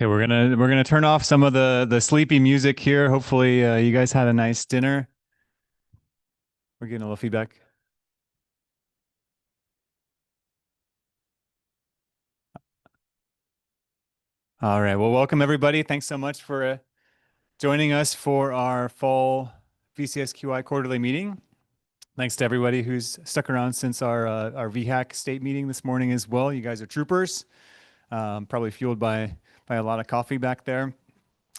Okay, we're gonna turn off some of the sleepy music here. Hopefully, you guys had a nice dinner. We're getting a little feedback. All right. Well, welcome everybody. Thanks so much for joining us for our fall VCSQI quarterly meeting. Thanks to everybody who's stuck around since our VHAC state meeting this morning as well. You guys are troopers. Probably fueled by a lot of coffee back there.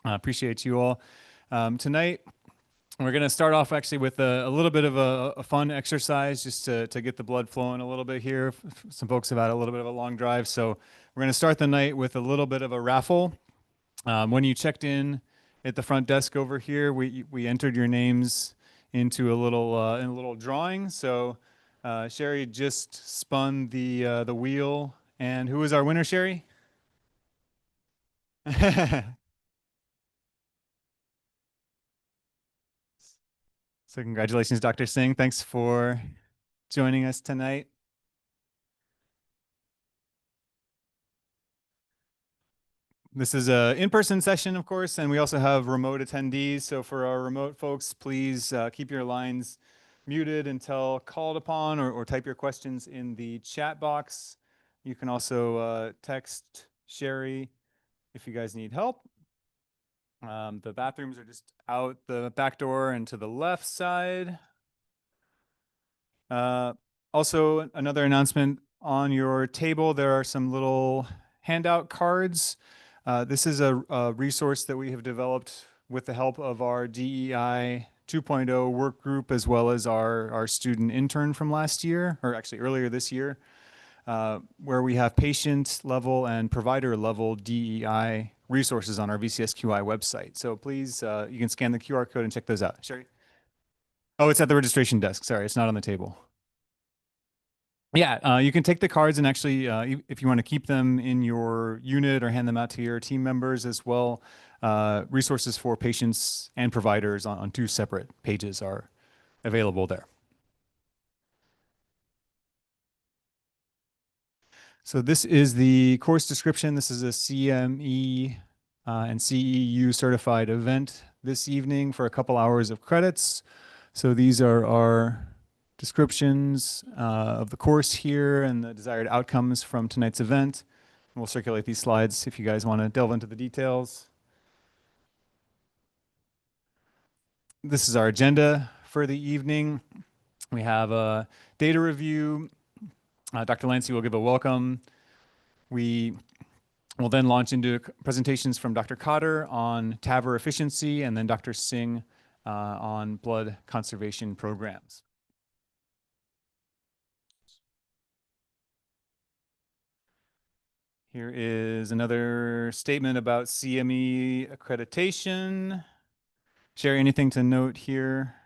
Appreciate you all. Tonight. We're going to start off actually with a little bit of a fun exercise just to get the blood flowing a little bit here. Some folks have had a little bit of a long drive, so we're going to start the night with a little bit of a raffle. When you checked in at the front desk over here, we entered your names into in a little drawing. So Sherry just spun the wheel, and who was our winner, Sherry? So congratulations, Dr. Singh. Thanks for joining us tonight. This is a in-person session, of course, and we also have remote attendees. So for our remote folks, please keep your lines muted until called upon, or type your questions in the chat box. You can also text Sherry if you guys need help. The bathrooms are just out the back door and to the left side. Also, another announcement on your table, there are some little handout cards. This is a resource that we have developed with the help of our DEI 2.0 work group, as well as our student intern from last year, or actually earlier this year, where we have patient level and provider level DEI resources on our VCSQI website. So please, you can scan the QR code and check those out. Sherry? Oh, it's at the registration desk. Sorry, it's not on the table. Yeah, you can take the cards and actually, if you want to keep them in your unit or hand them out to your team members as well, resources for patients and providers on two separate pages are available there. So this is the course description. This is a CME and CEU certified event this evening for a couple hours of credits. So these are our descriptions of the course here and the desired outcomes from tonight's event. And we'll circulate these slides if you guys want to delve into the details. This is our agenda for the evening. We have a data review. Dr. Lancey will give a welcome. We will then launch into presentations from Dr. Cotter on TAVR efficiency, and then Dr. Singh on blood conservation programs. Here is another statement about CME accreditation. Sherry, anything to note here?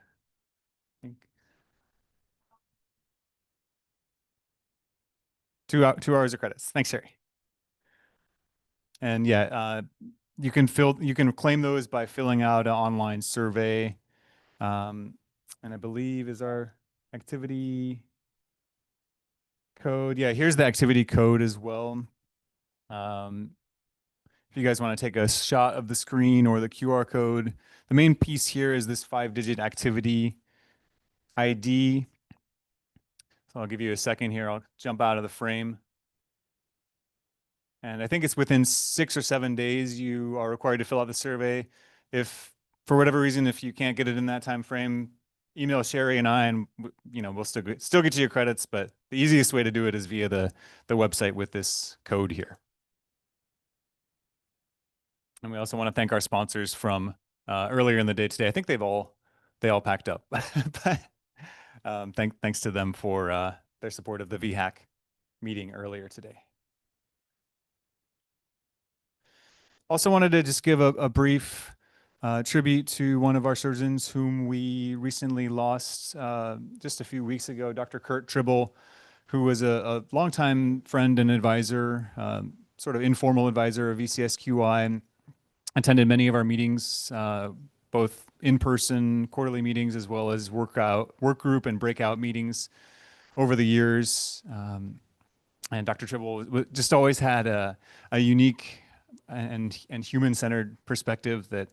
2 hours of credits. Thanks, Sherry. And yeah, you can claim those by filling out an online survey. And I believe is our activity code. Yeah, here's the activity code as well. If you guys want to take a shot of the screen or the QR code, the main piece here is this 5-digit activity ID. So I'll give you a second here. I'll jump out of the frame. And I think it's within 6 or 7 days you are required to fill out the survey. If for whatever reason, if you can't get it in that time frame, email Sherry and I, and we'll still get you your credits. But the easiest way to do it is via the website with this code here. And we also want to thank our sponsors from earlier in the day today. I think they all packed up, but thanks to them for their support of the VHAC meeting earlier today. Also wanted to just give a brief tribute to one of our surgeons whom we recently lost just a few weeks ago, Dr. Kurt Tribble, who was a longtime friend and advisor, sort of informal advisor of VCSQI, and attended many of our meetings, both in-person quarterly meetings as well as work group and breakout meetings over the years. And Dr. Tribble just always had a unique and human-centered perspective that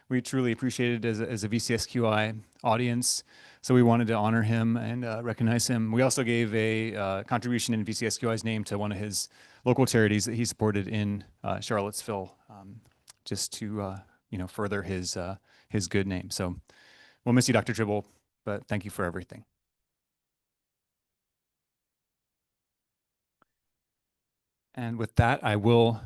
we truly appreciated as a VCSQI audience. So we wanted to honor him and recognize him. We also gave a contribution in VCSQI's name to one of his local charities that he supported in Charlottesville, just to further his good name. So we'll miss you, Dr. Tribble, but thank you for everything. And with that, I will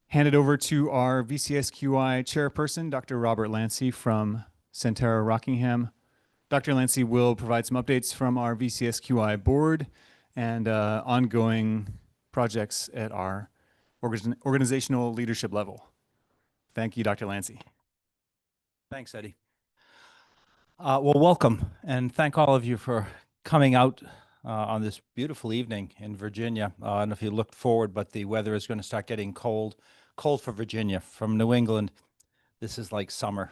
hand it over to our VCSQI chairperson, Dr. Robert Lancey from Sentara Rockingham. Dr. Lancey will provide some updates from our VCSQI board and ongoing projects at our organizational leadership level. Thank you, Dr. Lancey. Thanks, Eddie. Well, welcome, and thank all of you for coming out on this beautiful evening in Virginia. I don't know if you looked forward, but the weather is going to start getting cold for Virginia. From New England, this is like summer.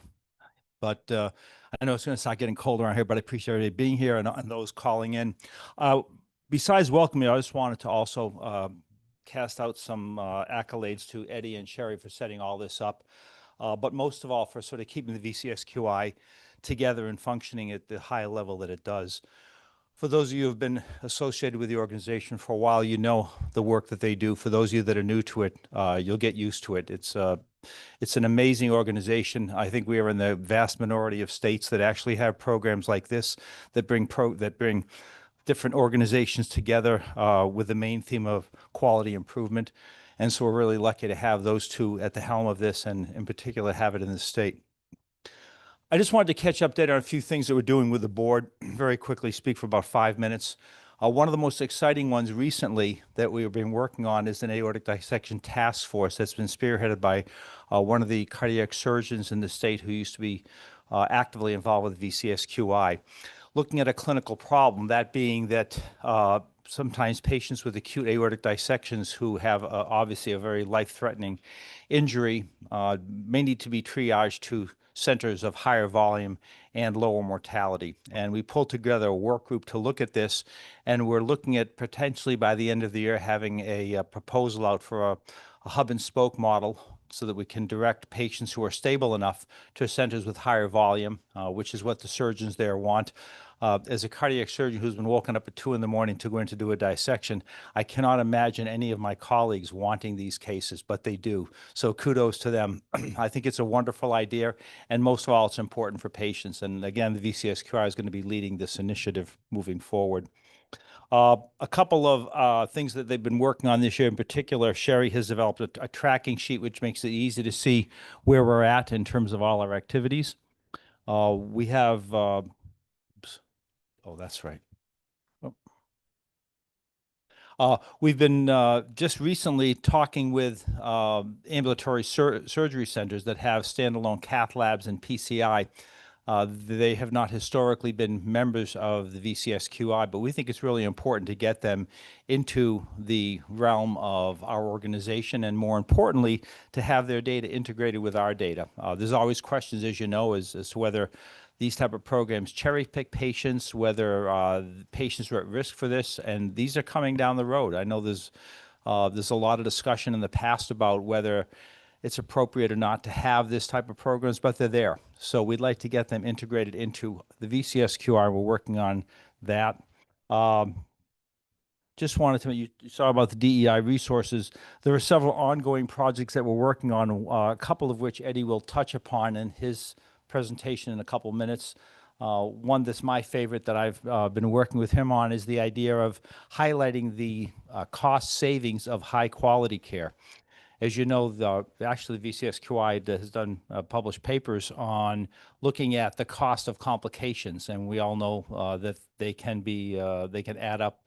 But I know it's going to start getting colder around here, but I appreciate everybody being here and those calling in. Besides welcoming, I just wanted to also cast out some accolades to Eddie and Sherry for setting all this up, but most of all for sort of keeping the VCSQI together and functioning at the high level that it does. For those of you who have been associated with the organization for a while, you know the work that they do. For those of you that are new to it, you'll get used to it. It's an amazing organization. I think we are in the vast minority of states that actually have programs like this that bring different organizations together with the main theme of quality improvement. And so we're really lucky to have those two at the helm of this, and in particular have it in the state. I just wanted to catch update on a few things that we're doing with the board. Very quickly, speak for about 5 minutes. One of the most exciting ones recently that we've been working on is an aortic dissection task force that's been spearheaded by one of the cardiac surgeons in the state who used to be actively involved with VCSQI, looking at a clinical problem, that being that sometimes patients with acute aortic dissections who have obviously a very life-threatening injury may need to be triaged to centers of higher volume and lower mortality. And we pulled together a work group to look at this, and we're looking at potentially by the end of the year having a proposal out for a hub and spoke model so that we can direct patients who are stable enough to centers with higher volume, which is what the surgeons there want. As a cardiac surgeon who's been woken up at 2 in the morning to go in to do a dissection, I cannot imagine any of my colleagues wanting these cases, but they do. So kudos to them. I think it's a wonderful idea, and most of all, it's important for patients. And again, the VCSQI is going to be leading this initiative moving forward. A couple of things that they've been working on this year in particular, Sherry has developed a tracking sheet which makes it easy to see where we're at in terms of all our activities. We have oh, that's right. We've been just recently talking with ambulatory surgery centers that have standalone cath labs and PCI. They have not historically been members of the VCSQI, but we think it's really important to get them into the realm of our organization, and more importantly, to have their data integrated with our data. There's always questions, as you know, as to whether these type of programs cherry pick patients, whether patients are at risk for this, and these are coming down the road. I know there's a lot of discussion in the past about whether it's appropriate or not to have this type of programs, but they're there. So we'd like to get them integrated into the VCSQI. We're working on that. Just wanted to, you saw about the DEI resources. There are several ongoing projects that we're working on, a couple of which Eddie will touch upon in his presentation in a couple minutes. One that's my favorite that I've been working with him on is the idea of highlighting the cost savings of high quality care. As you know, actually VCSQI has done published papers on looking at the cost of complications, and we all know that they can add up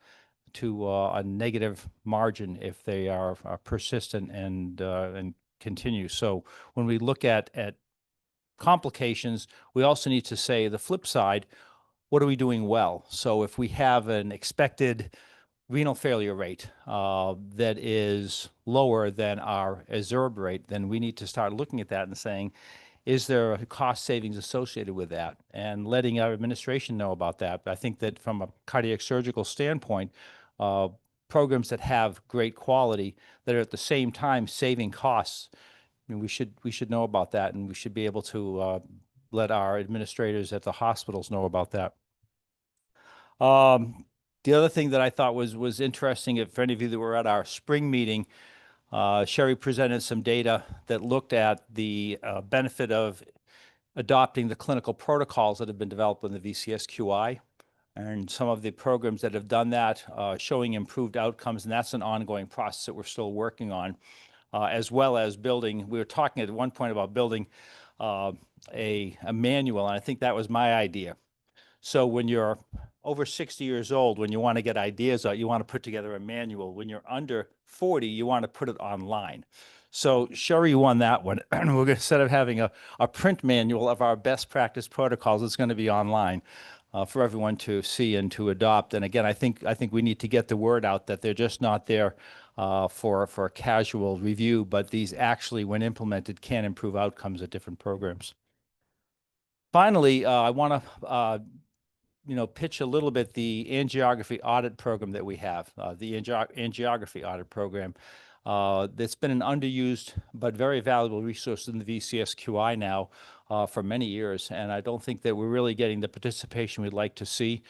to a negative margin if they are persistent and continue. So when we look at complications, we also need to say the flip side, what are we doing well? So if we have an expected renal failure rate that is lower than our observed rate, then we need to start looking at that and saying, is there a cost savings associated with that? And letting our administration know about that. I think that from a cardiac surgical standpoint, programs that have great quality that are at the same time saving costs. I mean, we should know about that, and we should be able to let our administrators at the hospitals know about that. The other thing that I thought was interesting, if for any of you that were at our spring meeting, Sherry presented some data that looked at the benefit of adopting the clinical protocols that have been developed in the VCSQI, and some of the programs that have done that, showing improved outcomes, and that's an ongoing process that we're still working on, as well as building. We were talking at one point about building a manual, and I think that was my idea. So when you're over 60 years old, when you want to get ideas out, you want to put together a manual. When you're under 40, you want to put it online. So Sherry won that one. We're going to, instead of having a print manual of our best practice protocols, it's going to be online for everyone to see and to adopt. And again, I think we need to get the word out that they're just not there for a casual review, but these actually, when implemented, can improve outcomes at different programs. Finally, I want to pitch a little bit the angiography audit program that we have, the angiography audit program. That's been an underused but very valuable resource in the VCSQI now for many years, and I don't think that we're really getting the participation we'd like to see.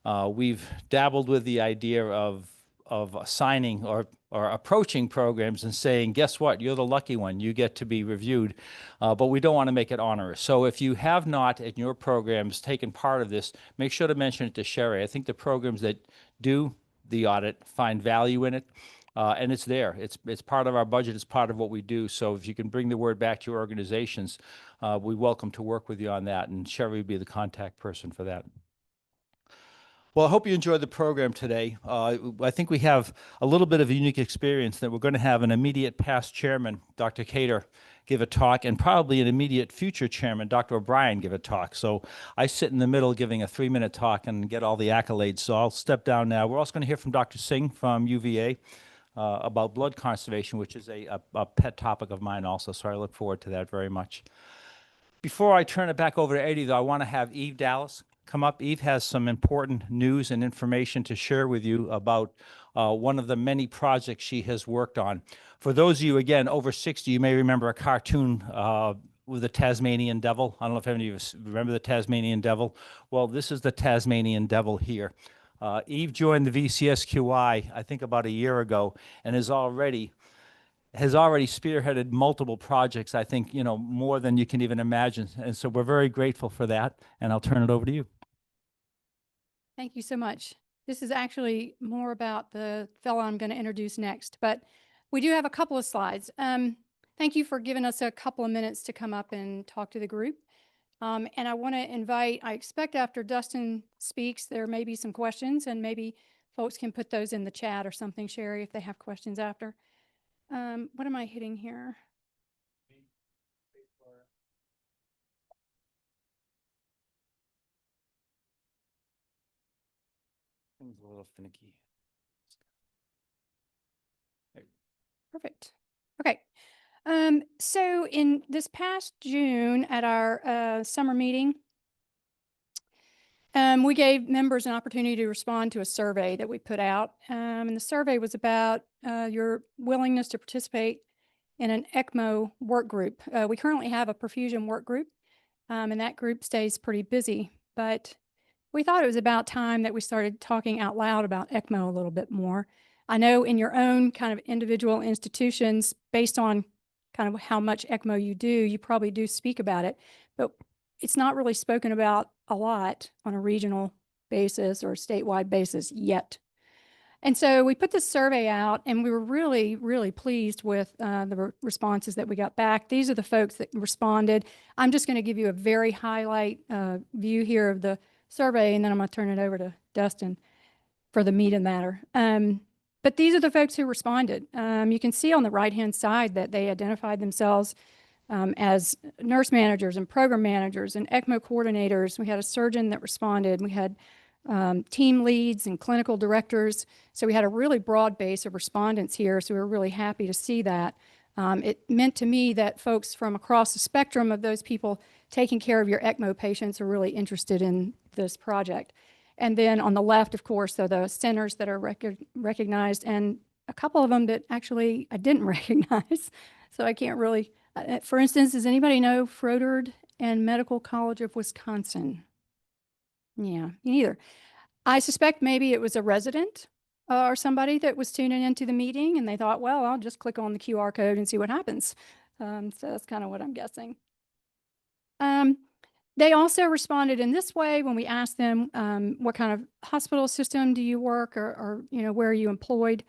We've dabbled with the idea of assigning or approaching programs and saying, guess what, you're the lucky one, you get to be reviewed, but we don't want to make it onerous. So if you have not in your programs taken part of this, make sure to mention it to Sherry. I think the programs that do the audit find value in it, and it's there. It's part of our budget, it's part of what we do. So if you can bring the word back to your organizations, we welcome to work with you on that, and Sherry would be the contact person for that. Well, I hope you enjoyed the program today. I think we have a little bit of a unique experience that we're going to have an immediate past chairman, Dr. Cater, give a talk, and probably an immediate future chairman, Dr. O'Brien, give a talk. So I sit in the middle giving a 3-minute talk and get all the accolades. So I'll step down now. We're also going to hear from Dr. Singh from UVA about blood conservation, which is a pet topic of mine also. So I look forward to that very much. Before I turn it back over to Eddie, though, I want to have Eve Dallas come up. Eve has some important news and information to share with you about one of the many projects she has worked on. For those of you, again, over 60, you may remember a cartoon with the Tasmanian devil. I don't know if any of you remember the Tasmanian devil. Well, this is the Tasmanian devil here. Eve joined the VCSQI, I think about a year ago, and has already spearheaded multiple projects, I think, more than you can even imagine. And so we're very grateful for that. And I'll turn it over to you. Thank you so much. This is actually more about the fellow I'm going to introduce next, but we do have a couple of slides. Thank you for giving us a couple of minutes to come up and talk to the group. And I want to invite, I expect after Dustin speaks, there may be some questions, and maybe folks can put those in the chat or something, Sherry, if they have questions after. What am I hitting here? Things a little finicky. Perfect. Okay. So in this past June at our summer meeting, we gave members an opportunity to respond to a survey that we put out. And the survey was about your willingness to participate in an ECMO work group. We currently have a perfusion work group, and that group stays pretty busy. But we thought it was about time that we started talking out loud about ECMO a little bit more. I know in your own kind of individual institutions, based on kind of how much ECMO you do, you probably do speak about it, but it's not really spoken about a lot on a regional basis or statewide basis yet. And so we put this survey out, and we were really, really pleased with the responses that we got back. These are the folks that responded. I'm just going to give you a very highlight view here of the survey, and then I'm going to turn it over to Dustin for the meat and matter. But these are the folks who responded. You can see on the right-hand side that they identified themselves as nurse managers and program managers and ECMO coordinators. We had a surgeon that responded. We had team leads and clinical directors. So we had a really broad base of respondents here. So we were really happy to see that. It meant to me that folks from across the spectrum of those people taking care of your ECMO patients are really interested in this project. And then on the left, of course, are the centers that are recognized, and a couple of them that actually I didn't recognize. So I can't really, for instance, does anybody know Froedtert and Medical College of Wisconsin? Yeah, me neither. I suspect maybe it was a resident or somebody that was tuning into the meeting and they thought, well, I'll just click on the QR code and see what happens. So that's kind of what I'm guessing. They also responded in this way when we asked them, what kind of hospital system do you work, or where are you employed?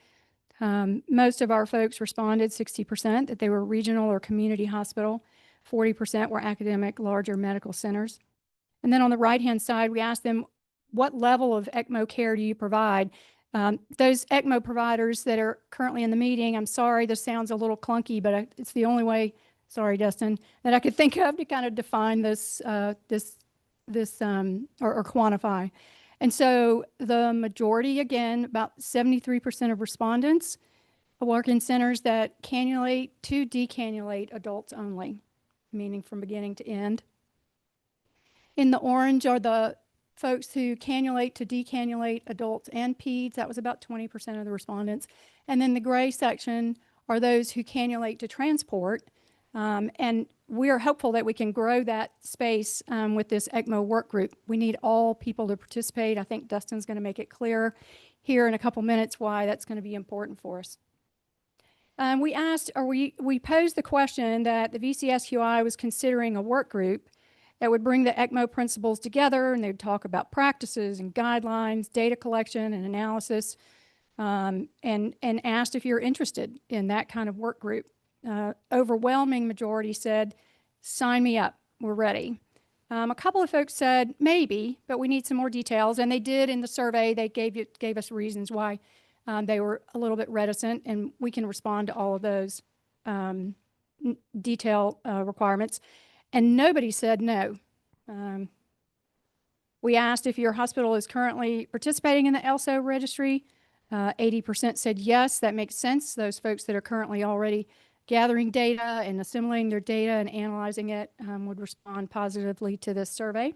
Most of our folks responded, 60%, that they were regional or community hospital. 40% were academic, larger medical centers. And then on the right-hand side, we asked them, what level of ECMO care do you provide? Those ECMO providers that are currently in the meeting, I'm sorry, this sounds a little clunky, but it's the only way, sorry, Dustin, that I could think of to kind of define this, or quantify. And so the majority, again, about 73% of respondents work in centers that cannulate to decannulate adults only, meaning from beginning to end. In the orange are the folks who cannulate to decannulate adults and peds. That was about 20% of the respondents. And then the gray section are those who cannulate to transport. And we are hopeful that we can grow that space with this ECMO work group. We need all people to participate. I think Dustin's going to make it clear here in a couple minutes why that's going to be important for us. We asked, or we posed the question that the VCSQI was considering a work group that would bring the ECMO principles together, and they'd talk about practices and guidelines, data collection and analysis, and asked if you're interested in that kind of work group. Overwhelming majority said, sign me up, we're ready. A couple of folks said, maybe, but we need some more details, and they did in the survey. They gave us reasons why they were a little bit reticent, and we can respond to all of those detail requirements. And nobody said no. We asked if your hospital is currently participating in the ELSO registry. 80% said yes, that makes sense. Those folks that are currently already gathering data and assimilating their data and analyzing it would respond positively to this survey.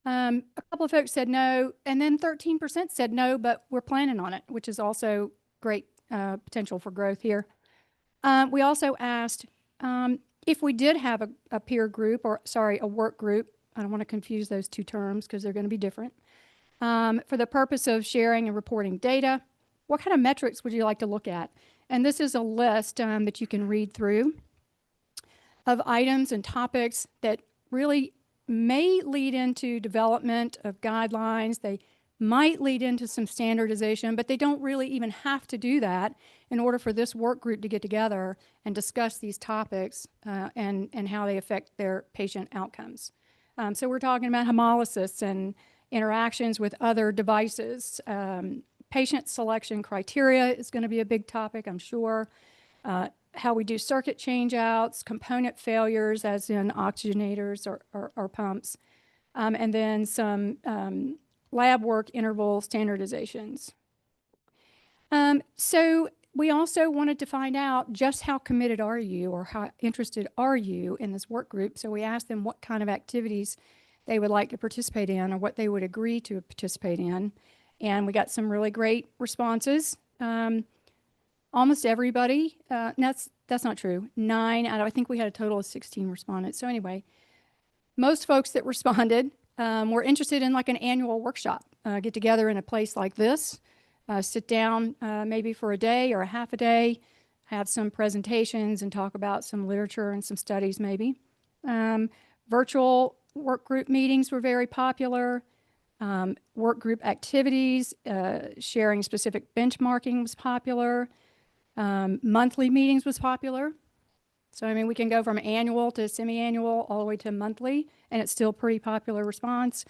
A couple of folks said no, and then 13% said no, but we're planning on it, which is also great potential for growth here. We also asked if we did have a peer group, or sorry, a work group. I don't want to confuse those two terms because they're going to be different. For the purpose of sharing and reporting data, what kind of metrics would you like to look at? And this is a list that you can read through of items and topics that really may lead into development of guidelines. They might lead into some standardization, but they don't really even have to do that in order for this work group to get together and discuss these topics and how they affect their patient outcomes. So we're talking about hemolysis and interactions with other devices. Patient selection criteria is going to be a big topic, I'm sure. How we do circuit changeouts, component failures, as in oxygenators or pumps, and then some lab work interval standardizations. So we also wanted to find out just how committed are you, or how interested are you in this work group. So we asked them what kind of activities they would like to participate in, or what they would agree to participate in. And we got some really great responses. Almost everybody, that's not true. 9 out of, I think we had a total of 16 respondents. So anyway, most folks that responded were interested in like an annual workshop, get together in a place like this, sit down maybe for a day or a half a day, have some presentations and talk about some literature and some studies maybe. Virtual work group meetings were very popular. Work group activities, sharing specific benchmarking was popular. Monthly meetings was popular. So, I mean, we can go from annual to semi-annual all the way to monthly, and it's still pretty popular response.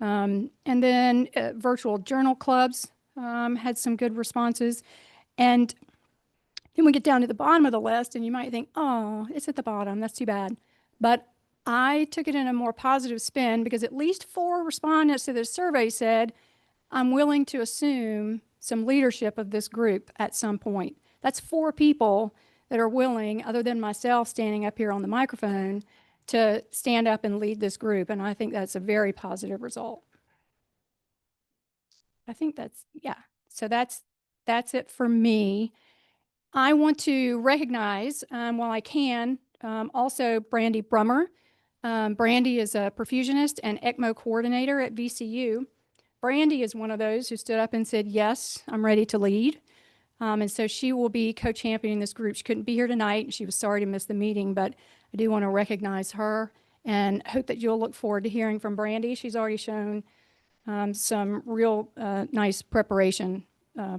And then virtual journal clubs had some good responses. And then we get down to the bottom of the list, and you might think, oh, it's at the bottom. That's too bad. But I took it in a more positive spin, because at least 4 respondents to this survey said, I'm willing to assume some leadership of this group at some point. That's 4 people that are willing, other than myself standing up here on the microphone, to stand up and lead this group. And I think that's a very positive result. I think that's, yeah. So that's it for me. I want to recognize, while I can, also Brandy Brummer. Brandy is a perfusionist and ECMO coordinator at VCU. Brandy is one of those who stood up and said, yes, I'm ready to lead. And so she will be co-championing this group. She couldn't be here tonight. She was sorry to miss the meeting, but I do want to recognize her and hope that you'll look forward to hearing from Brandy. She's already shown some real nice preparation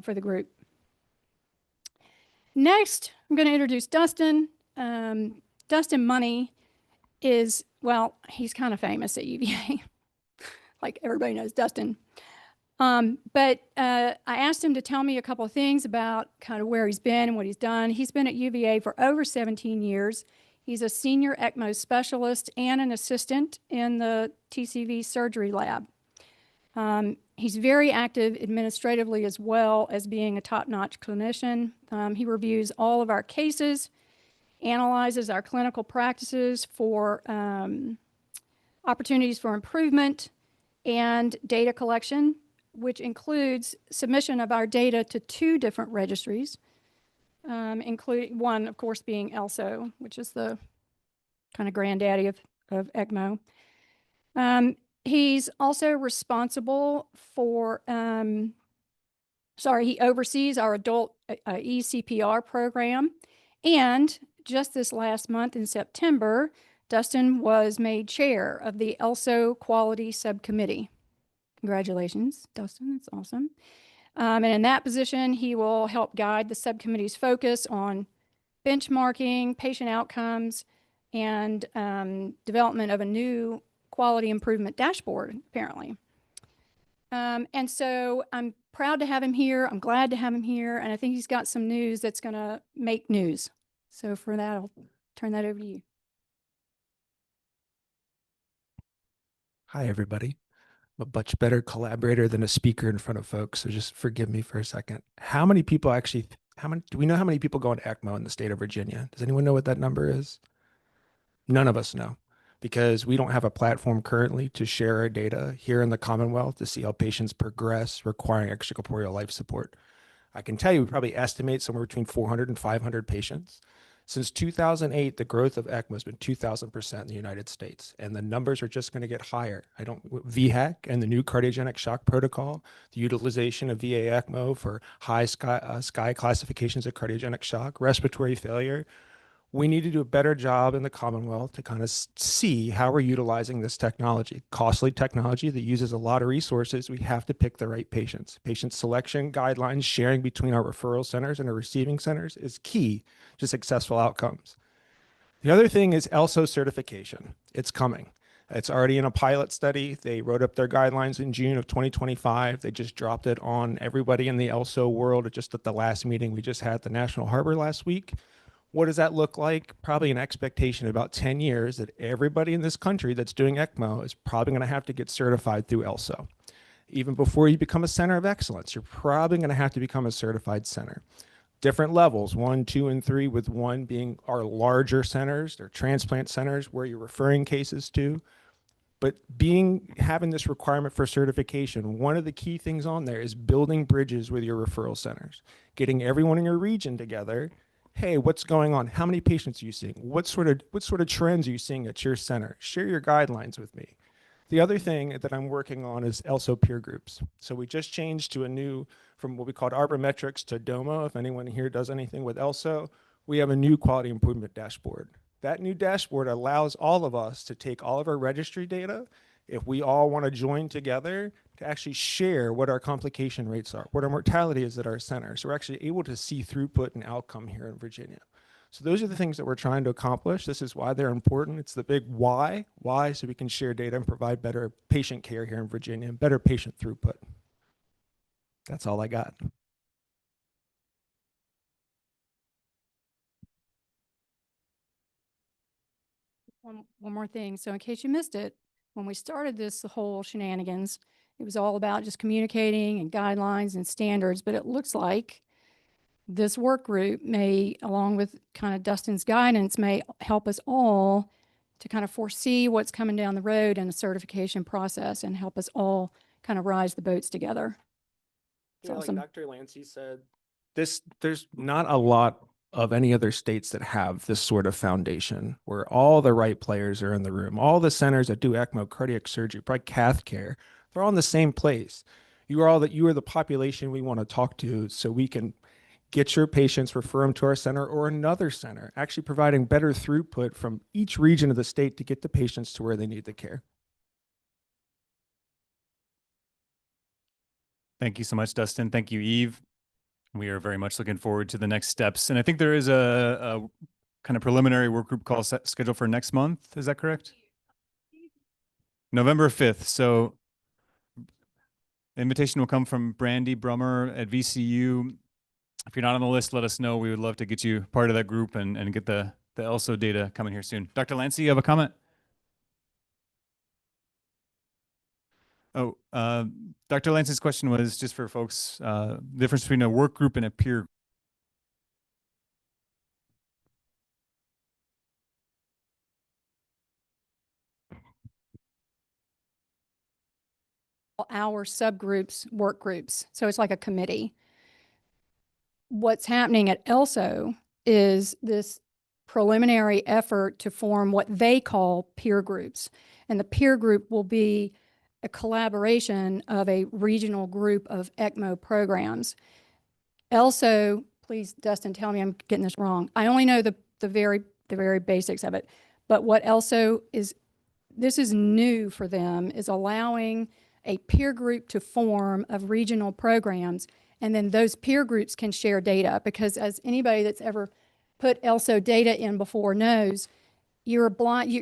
for the group. Next, I'm going to introduce Dustin. Dustin Money is, well, he's kind of famous at UVA. Like everybody knows Dustin. But I asked him to tell me a couple of things about kind of where he's been and what he's done. He's been at UVA for over 17 years. He's a senior ECMO specialist and an assistant in the TCV surgery lab. He's very active administratively as well as being a top-notch clinician. He reviews all of our cases, analyzes our clinical practices for opportunities for improvement and data collection, which includes submission of our data to 2 different registries, including one, of course, being ELSO, which is the kind of granddaddy of ECMO. He's also responsible for, he oversees our adult eCPR program. And just this last month in September, Dustin was made chair of the ELSO Quality Subcommittee. Congratulations, Dustin, that's awesome. And in that position, he will help guide the subcommittee's focus on benchmarking, patient outcomes, and development of a new quality improvement dashboard, apparently. And so I'm proud to have him here. I'm glad to have him here. And I think he's got some news that's going to make news. So for that, I'll turn that over to you. Hi, everybody. I'm a much better collaborator than a speaker in front of folks, so just forgive me for a second. How many people actually, do we know how many people go on ECMO in the state of Virginia? Does anyone know what that number is? None of us know, because we don't have a platform currently to share our data here in the Commonwealth to see how patients progress requiring extracorporeal life support. I can tell you, we probably estimate somewhere between 400 and 500 patients. Since 2008, the growth of ECMO has been 2,000% in the United States, and the numbers are just going to get higher. VHAC and the new cardiogenic shock protocol, the utilization of VA ECMO for high SCI classifications of cardiogenic shock, respiratory failure. We need to do a better job in the Commonwealth to kind of see how we're utilizing this technology. Costly technology that uses a lot of resources. We have to pick the right patients. Patient selection guidelines, sharing between our referral centers and our receiving centers is key to successful outcomes. The other thing is ELSO certification. It's coming. It's already in a pilot study. They wrote up their guidelines in June of 2025. They just dropped it on everybody in the ELSO world just at the last meeting we just had at the National Harbor last week. What does that look like? Probably an expectation in about 10 years that everybody in this country that's doing ECMO is probably going to have to get certified through ELSO. Even before you become a center of excellence, you're probably going to have to become a certified center. Different levels, 1, 2, and 3, with 1 being our larger centers, they're transplant centers where you're referring cases to. But having this requirement for certification, one of the key things on there is building bridges with your referral centers, getting everyone in your region together. Hey, what's going on? How many patients are you seeing? What sort of trends are you seeing at your center? Share your guidelines with me. The other thing that I'm working on is ELSO peer groups. So we just changed to a new, from what we called Arbormetrics to DOMO. If anyone here does anything with ELSO, we have a new quality improvement dashboard. That new dashboard allows all of us to take all of our registry data, if we all want to join together, to actually share what our complication rates are, what our mortality is at our center. So we're actually able to see throughput and outcome here in Virginia. So those are the things that we're trying to accomplish. This is why they're important. It's the big why, so we can share data and provide better patient care here in Virginia and better patient throughput. That's all I got. One more thing. So in case you missed it, when we started the whole shenanigans, it was all about just communicating and guidelines and standards, but it looks like this work group may, along with kind of Dustin's guidance, may help us all to kind of foresee what's coming down the road in the certification process and help us all kind of rise the boats together. It's Yeah, awesome. like Dr. Lancey said, there's not a lot of any other states that have this sort of foundation where all the right players are in the room. All the centers that do ECMO, cardiac surgery, probably cath care, they're all in the same place. You are the population we want to talk to so we can get your patients, refer them to our center or another center, actually providing better throughput from each region of the state to get the patients to where they need the care. Thank you so much, Dustin. Thank you, Eve. We are very much looking forward to the next steps. And I think there is a kind of preliminary work group call scheduled for next month. Is that correct? November 5th. So invitation will come from Brandy Brummer at VCU. If you're not on the list, let us know. We would love to get you part of that group and get the ELSO data coming here soon. Dr. Lancey, you have a comment? Oh, Dr. Lancey's question was just for folks, the difference between a work group and a peer group. Our subgroups, work groups. So it's like a committee. What's happening at ELSO is this preliminary effort to form what they call peer groups. And the peer group will be a collaboration of a regional group of ECMO programs. ELSO, please, Dustin, tell me I'm getting this wrong. I only know the very basics of it. But what ELSO is, this is new for them, is allowing a peer group to form of regional programs, and then those peer groups can share data, because as anybody that's ever put ELSO data in before knows, you're blind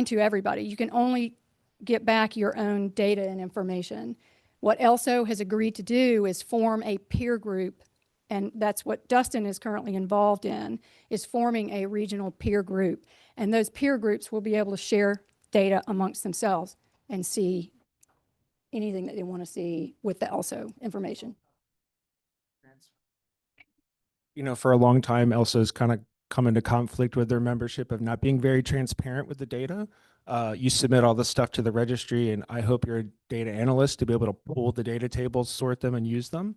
to everybody. You can only get back your own data and information. What ELSO has agreed to do is form a peer group, and that's what Dustin is currently involved in, is forming a regional peer group. And those peer groups will be able to share data amongst themselves and see anything that they want to see with the ELSO information. You know, for a long time, ELSA's kind of come into conflict with their membership of not being very transparent with the data. You submit all this stuff to the registry, and I hope you're a data analyst to be able to pull the data tables, sort them, and use them.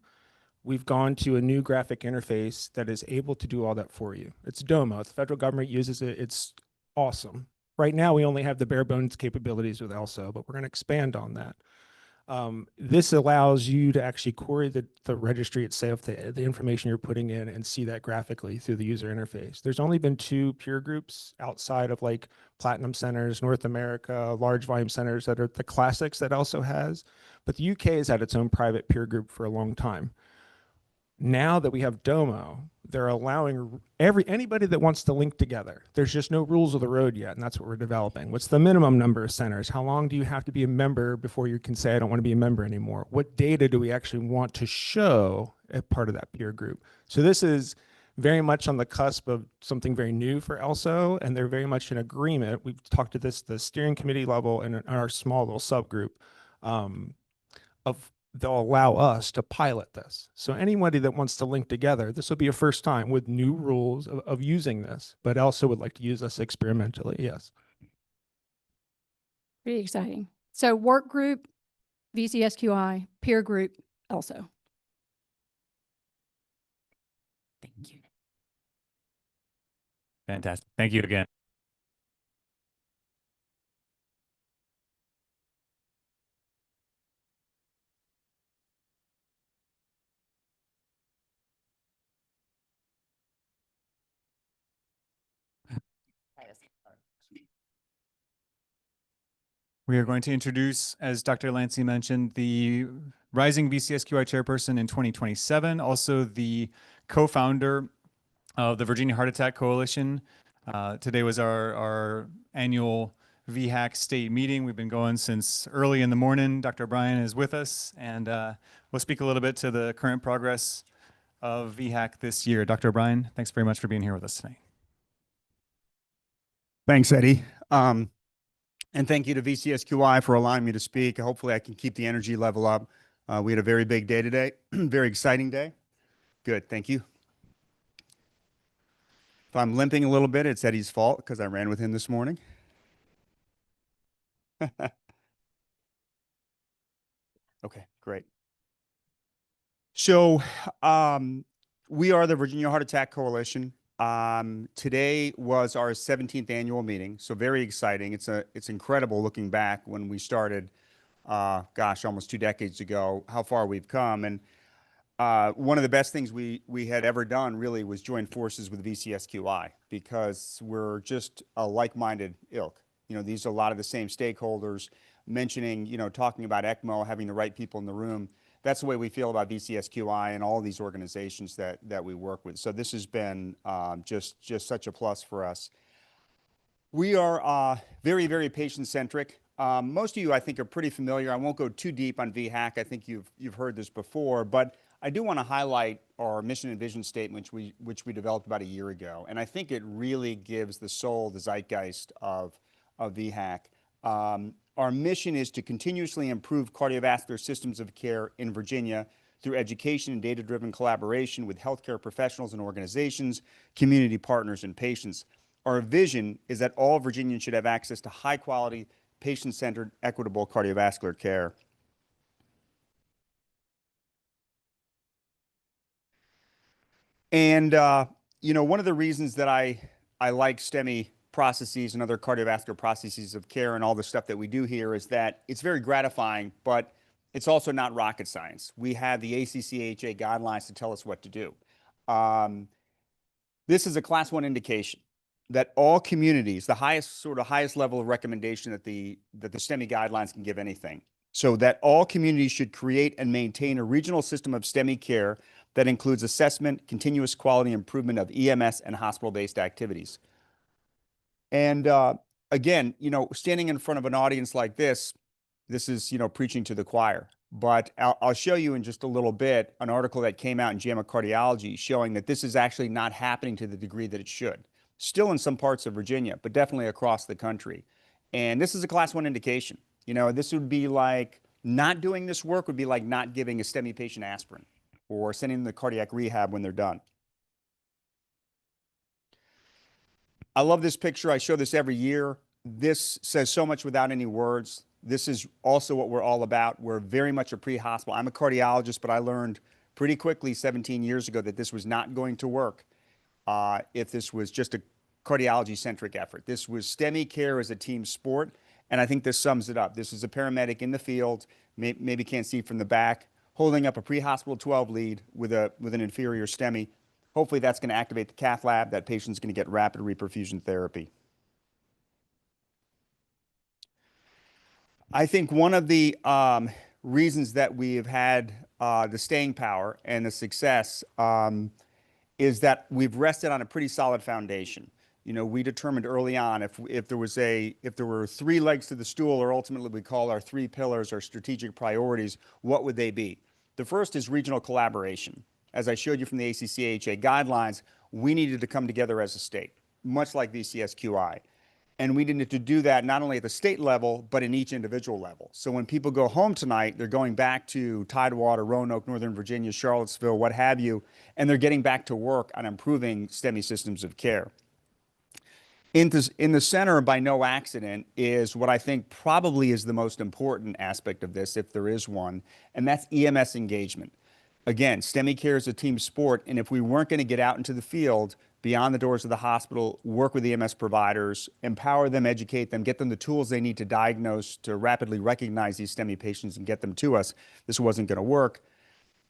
We've gone to a new graphic interface that is able to do all that for you. It's Domo. The federal government uses it. It's awesome. Right now, we only have the bare bones capabilities with ELSO, but we're going to expand on that. This allows you to actually query the registry itself, the information you're putting in, and see that graphically through the user interface. There's only been 2 peer groups outside of like Platinum Centers, North America, large volume centers that are the classics that ELSO has, but the UK has had its own private peer group for a long time. Now that we have Domo, they're allowing anybody that wants to link together. There's just no rules of the road yet, and that's what we're developing. What's the minimum number of centers? How long do you have to be a member before you can say, I don't want to be a member anymore? What data do we actually want to show as part of that peer group? So this is very much on the cusp of something very new for ELSO, and they're very much in agreement. We've talked to this, the steering committee level and our small little subgroup of they'll allow us to pilot this. So anybody that wants to link together, this will be a first time with new rules of using this, but also would like to use this experimentally. Yes. Pretty exciting. So work group, VCSQI, peer group, ELSO. Thank you. Fantastic. Thank you again. We are going to introduce, as Dr. Lancey mentioned, the Rising VCSQI chairperson in 2027, also the co-founder of the Virginia Heart Attack Coalition. Today was our annual VHAC state meeting. We've been going since early in the morning. Dr. O'Brien is with us, and we'll speak a little bit to the current progress of VHAC this year. Dr. O'Brien, thanks very much for being here with us tonight. Thanks, Eddie. And thank you to VCSQI for allowing me to speak. Hopefully I can keep the energy level up. We had a very big day today, very exciting day. Good, thank you. If I'm limping a little bit, it's Eddie's fault because I ran with him this morning. Okay, great. So we are the Virginia Heart Attack Coalition. Today was our 17th annual meeting, so very exciting. It's incredible looking back when we started, gosh, almost 2 decades ago, how far we've come. And one of the best things we had ever done really was join forces with VCSQI, because we're just a like-minded ilk. You know, these are a lot of the same stakeholders mentioning, you know, talking about ECMO, having the right people in the room. That's the way we feel about VCSQI and all of these organizations that we work with. So this has been just such a plus for us. We are very, very patient-centric. Most of you, I think, are pretty familiar. I won't go too deep on VHAC. I think you've heard this before, but I do want to highlight our mission and vision statement, which we developed about a year ago, and I think it really gives the soul, the zeitgeist of VHAC. Our mission is to continuously improve cardiovascular systems of care in Virginia through education and data-driven collaboration with healthcare professionals and organizations, community partners, and patients. Our vision is that all Virginians should have access to high-quality, patient-centered, equitable cardiovascular care. And, you know, one of the reasons that I like STEMI processes and other cardiovascular processes of care and all the stuff that we do here is that it's very gratifying, but it's also not rocket science. We have the ACC/AHA guidelines to tell us what to do. This is a class 1 indication that all communities, the highest level of recommendation that the STEMI guidelines can give anything. So that all communities should create and maintain a regional system of STEMI care that includes assessment, continuous quality improvement of EMS and hospital-based activities. And again, you know, standing in front of an audience like this is, you know, preaching to the choir. But I'll show you in just a little bit an article that came out in JAMA Cardiology showing that this is actually not happening to the degree that it should. Still in some parts of Virginia, but definitely across the country. And this is a class 1 indication. You know, this would be like not doing this work would be like not giving a STEMI patient aspirin or sending them to cardiac rehab when they're done. I love this picture. I show this every year. This says so much without any words. This is also what we're all about. We're very much a pre-hospital. I'm a cardiologist, but I learned pretty quickly 17 years ago that this was not going to work if this was just a cardiology-centric effort. This was STEMI care as a team sport, and I think this sums it up. This is a paramedic in the field, maybe can't see from the back, holding up a pre-hospital 12 lead with an inferior STEMI. Hopefully that's going to activate the cath lab. That patient's going to get rapid reperfusion therapy. I think one of the reasons that we have had the staying power and the success is that we've rested on a pretty solid foundation. You know, we determined early on if there were 3 legs to the stool, or ultimately we call our 3 pillars, our strategic priorities, what would they be? The first is regional collaboration. As I showed you from the ACC/AHA guidelines, we needed to come together as a state, much like VCSQI. And we needed to do that not only at the state level, but in each individual level. So when people go home tonight, they're going back to Tidewater, Roanoke, Northern Virginia, Charlottesville, what have you, and they're getting back to work on improving STEMI systems of care. In the center, by no accident, is what I think probably is the most important aspect of this, if there is one, and that's EMS engagement. Again, STEMI care is a team sport, and if we weren't going to get out into the field, beyond the doors of the hospital, work with EMS providers, empower them, educate them, get them the tools they need to diagnose, to rapidly recognize these STEMI patients and get them to us, this wasn't going to work.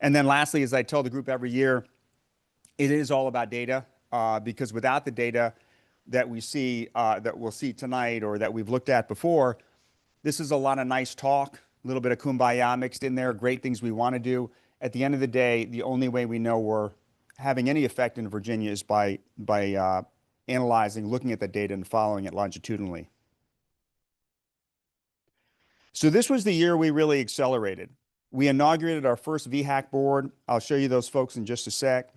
And then lastly, as I tell the group every year, it is all about data, because without the data that we see, that we'll see tonight or that we've looked at before, this is a lot of nice talk, a little bit of kumbaya mixed in there, great things we want to do. At the end of the day, the only way we know we're having any effect in Virginia is by analyzing, looking at the data and following it longitudinally. So this was the year we really accelerated. We inaugurated our first VHAC board. I'll show you those folks in just a sec.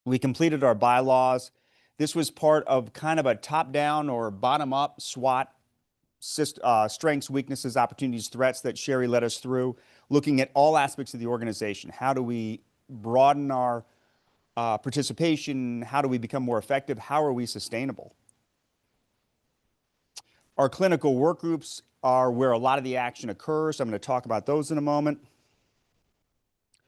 We completed our bylaws. This was part of kind of a top-down or bottom-up SWOT, strengths, weaknesses, opportunities, threats, that Sherry led us through, looking at all aspects of the organization. How do we broaden our participation? How do we become more effective? How are we sustainable? Our clinical work groups are where a lot of the action occurs. I'm going to talk about those in a moment.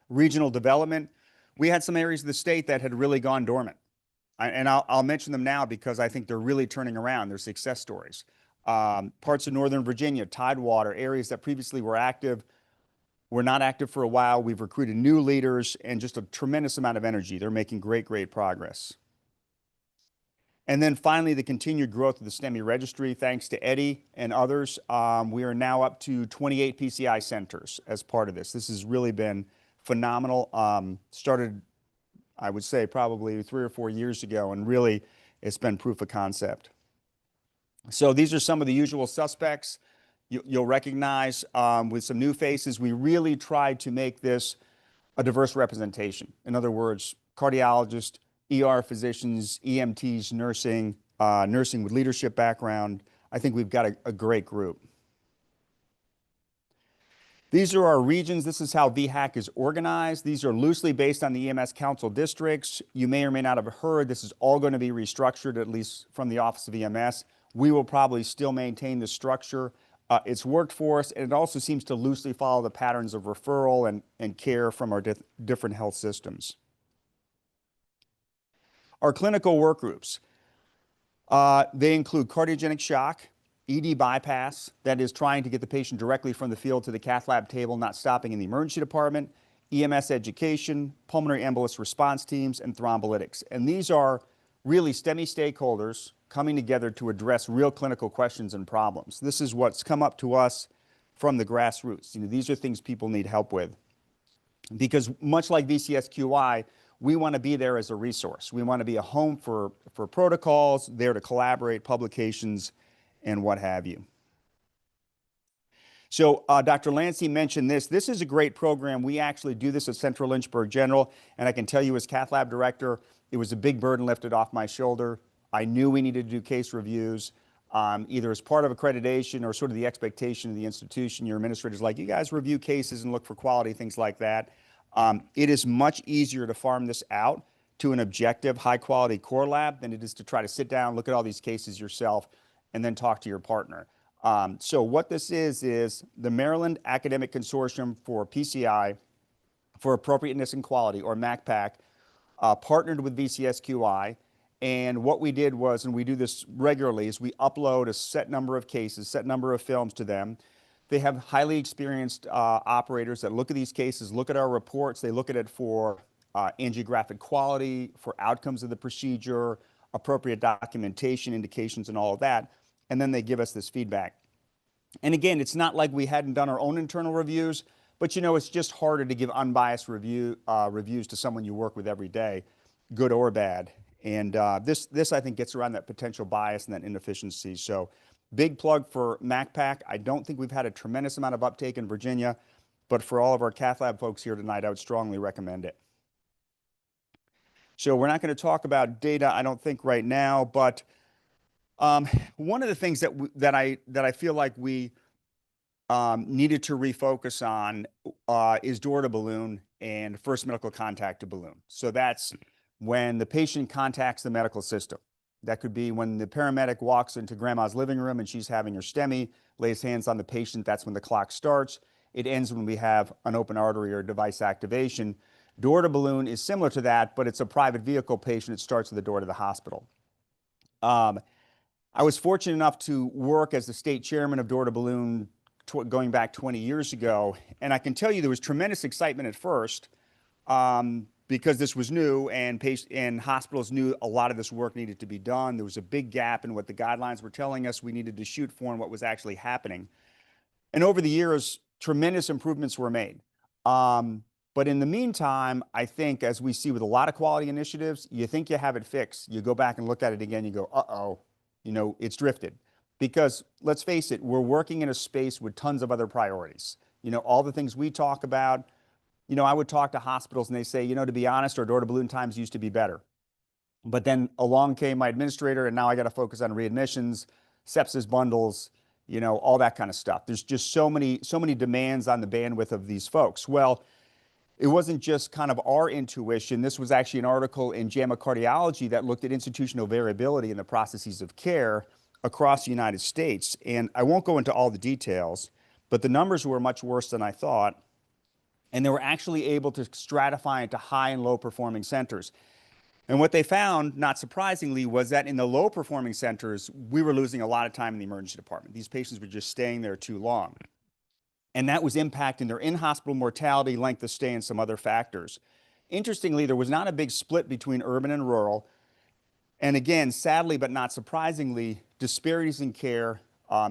regional development, we had some areas of the state that had really gone dormant. And I'll mention them now because I think they're really turning around. They're success stories. Parts of Northern Virginia, Tidewater, areas that previously were active, were not active for a while. We've recruited new leaders and just a tremendous amount of energy. They're making great, great progress. And then finally, the continued growth of the STEMI registry, thanks to Eddie and others. We are now up to 28 PCI centers as part of this. This has really been phenomenal. Started, I would say, probably 3 or 4 years ago, and really it's been proof of concept. So these are some of the usual suspects you'll recognize with some new faces. We really tried to make this a diverse representation. In other words, cardiologists, ER physicians, EMTs, nursing, nursing with leadership background. I think we've got a great group. These are our regions. This is how VHAC is organized. These are loosely based on the EMS council districts. You may or may not have heard, this is all going to be restructured, at least from the Office of EMS. We will probably still maintain the structure. It's worked for us, and it also seems to loosely follow the patterns of referral and care from our different health systems. Our clinical work groups, they include cardiogenic shock, ED bypass, that is trying to get the patient directly from the field to the cath lab table, not stopping in the emergency department, EMS education, pulmonary embolus response teams, and thrombolytics. And these are really STEMI stakeholders coming together to address real clinical questions and problems. This is what's come up to us from the grassroots. You know, these are things people need help with. Because much like VCSQI, we want to be there as a resource. We want to be a home for protocols, there to collaborate, publications, and what have you. So Dr. Lancey mentioned this. This is a great program. We actually do this at Central Lynchburg General, and I can tell you as cath lab director, it was a big burden lifted off my shoulder. I knew we needed to do case reviews, either as part of accreditation or sort of the expectation of the institution. Your administrator's like, you guys review cases and look for quality, things like that. It is much easier to farm this out to an objective, high-quality core lab than it is to try to sit down, look at all these cases yourself, and then talk to your partner. So what this is the Maryland Academic Consortium for PCI for Appropriateness and Quality, or MACPAC, partnered with VCSQI. And what we did was, and we do this regularly, is we upload a set number of cases, set number of films to them. They have highly experienced operators that look at these cases, look at our reports. They look at it for angiographic quality, for outcomes of the procedure, appropriate documentation, indications, and all of that. And then they give us this feedback. And again, it's not like we hadn't done our own internal reviews, but you know, it's just harder to give unbiased reviews to someone you work with every day, good or bad. And this I think gets around that potential bias and that inefficiency. So big plug for MACPAC. I don't think we've had a tremendous amount of uptake in Virginia, but for all of our cath lab folks here tonight, I would strongly recommend it. So we're not going to talk about data, I don't think, right now, but one of the things that I feel like we needed to refocus on is door to balloon and first medical contact to balloon. So that's when the patient contacts the medical system. That could be when the paramedic walks into grandma's living room and she's having her STEMI, lays hands on the patient, that's when the clock starts. It ends when we have an open artery or device activation. Door to balloon is similar to that, but it's a private vehicle patient. It starts at the door to the hospital. I was fortunate enough to work as the state chairman of Door to Balloon going back 20 years ago. And I can tell you there was tremendous excitement at first because this was new and hospitals knew a lot of this work needed to be done. There was a big gap in what the guidelines were telling us we needed to shoot for and what was actually happening. And over the years, tremendous improvements were made. But in the meantime, I think as we see with a lot of quality initiatives, you think you have it fixed. You go back and look at it again, you go, uh-oh. You know, it's drifted. Because let's face it, we're working in a space with tons of other priorities. You know, all the things we talk about, you know, I would talk to hospitals and they say, you know, to be honest, our door to balloon times used to be better. But then along came my administrator and now I got to focus on readmissions, sepsis bundles, you know, all that kind of stuff. There's just so many demands on the bandwidth of these folks. Well, it wasn't just kind of our intuition. This was actually an article in JAMA Cardiology that looked at institutional variability in the processes of care across the United States. And I won't go into all the details, but the numbers were much worse than I thought. And they were actually able to stratify into high and low performing centers. And what they found, not surprisingly, was that in the low performing centers, we were losing a lot of time in the emergency department. These patients were just staying there too long. And that was impacting their in-hospital mortality, length of stay, and some other factors. Interestingly, there was not a big split between urban and rural. And again, sadly, but not surprisingly, disparities in care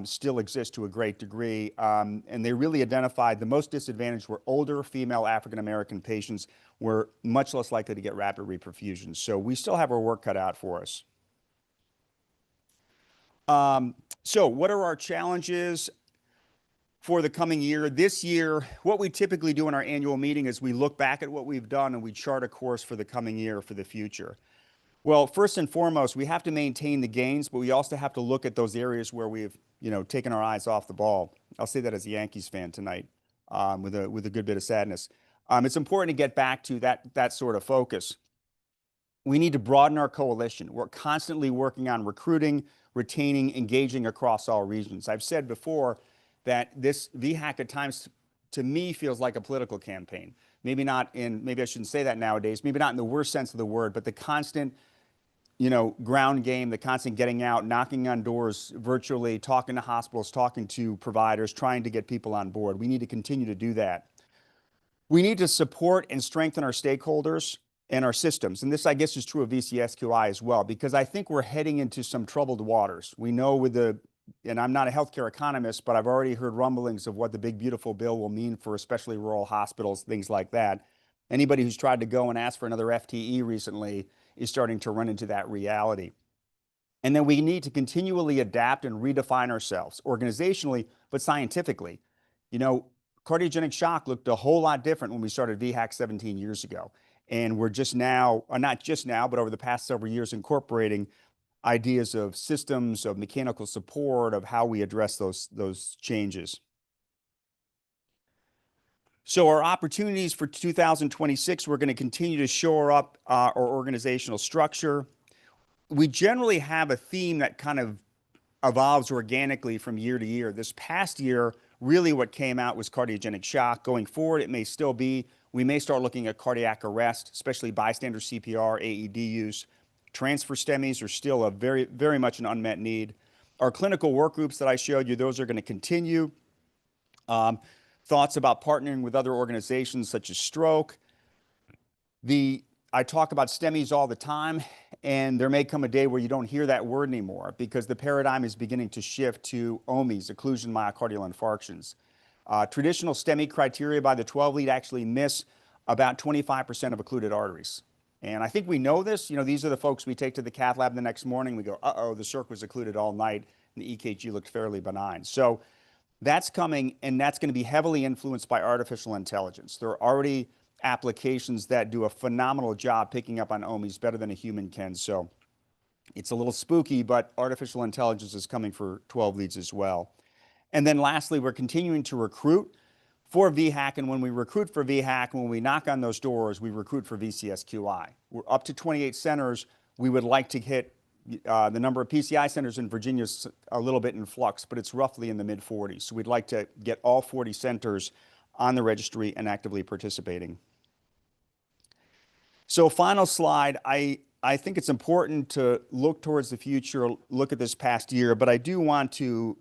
still exist to a great degree. And they really identified the most disadvantaged were older female African-American patients were much less likely to get rapid reperfusions. So we still have our work cut out for us. So what are our challenges for the coming year? This year, what we typically do in our annual meeting is we look back at what we've done and we chart a course for the coming year, for the future. Well, first and foremost, we have to maintain the gains, but we also have to look at those areas where we've, taken our eyes off the ball. I'll say that as a Yankees fan tonight, with a good bit of sadness. It's important to get back to that sort of focus. We need to broaden our coalition. We're constantly working on recruiting, retaining, engaging across all regions. I've said before that this VHAC at times, to me, feels like a political campaign. Maybe I shouldn't say that nowadays, maybe not in the worst sense of the word, but the constant ground game, the constant getting out, knocking on doors virtually, talking to hospitals, talking to providers, trying to get people on board. We need to continue to do that. We need to support and strengthen our stakeholders and our systems. And this, I guess, is true of VCSQI as well, because I think we're heading into some troubled waters. We know and I'm not a healthcare economist, but I've already heard rumblings of what the big, beautiful bill will mean for especially rural hospitals, things like that. Anybody who's tried to go and ask for another FTE recently is starting to run into that reality. And then we need to continually adapt and redefine ourselves organizationally, but scientifically. Cardiogenic shock looked a whole lot different when we started VHAC 17 years ago. And we're just now, or not just now, but over the past several years, incorporating ideas of systems, of mechanical support, of how we address those changes. So our opportunities for 2026, we're going to continue to shore up our organizational structure. We generally have a theme that kind of evolves organically from year to year. This past year, really what came out was cardiogenic shock. Going forward, it may still be. We may start looking at cardiac arrest, especially bystander CPR, AED use. Transfer STEMIs are still a very, very much an unmet need. Our clinical work groups that I showed you, those are going to continue. Thoughts about partnering with other organizations such as stroke. I talk about STEMIs all the time, and there may come a day where you don't hear that word anymore because the paradigm is beginning to shift to OMIs, occlusion myocardial infarctions. Traditional STEMI criteria by the 12 lead actually miss about 25% of occluded arteries. And I think we know this. These are the folks we take to the cath lab the next morning. We go, uh-oh, the circ was occluded all night, and the EKG looked fairly benign. So that's coming, and that's going to be heavily influenced by artificial intelligence. There are already applications that do a phenomenal job picking up on OMIs better than a human can. So it's a little spooky, but artificial intelligence is coming for 12 leads as well. And then lastly, we're continuing to recruit for VHAC. And when we recruit for VHAC, when we knock on those doors, we recruit for VCSQI. We're up to 28 centers. We would like to hit the number of PCI centers in Virginia is a little bit in flux, but it's roughly in the mid-40s. So we'd like to get all 40 centers on the registry and actively participating. So final slide, I think it's important to look towards the future, look at this past year, but I do want to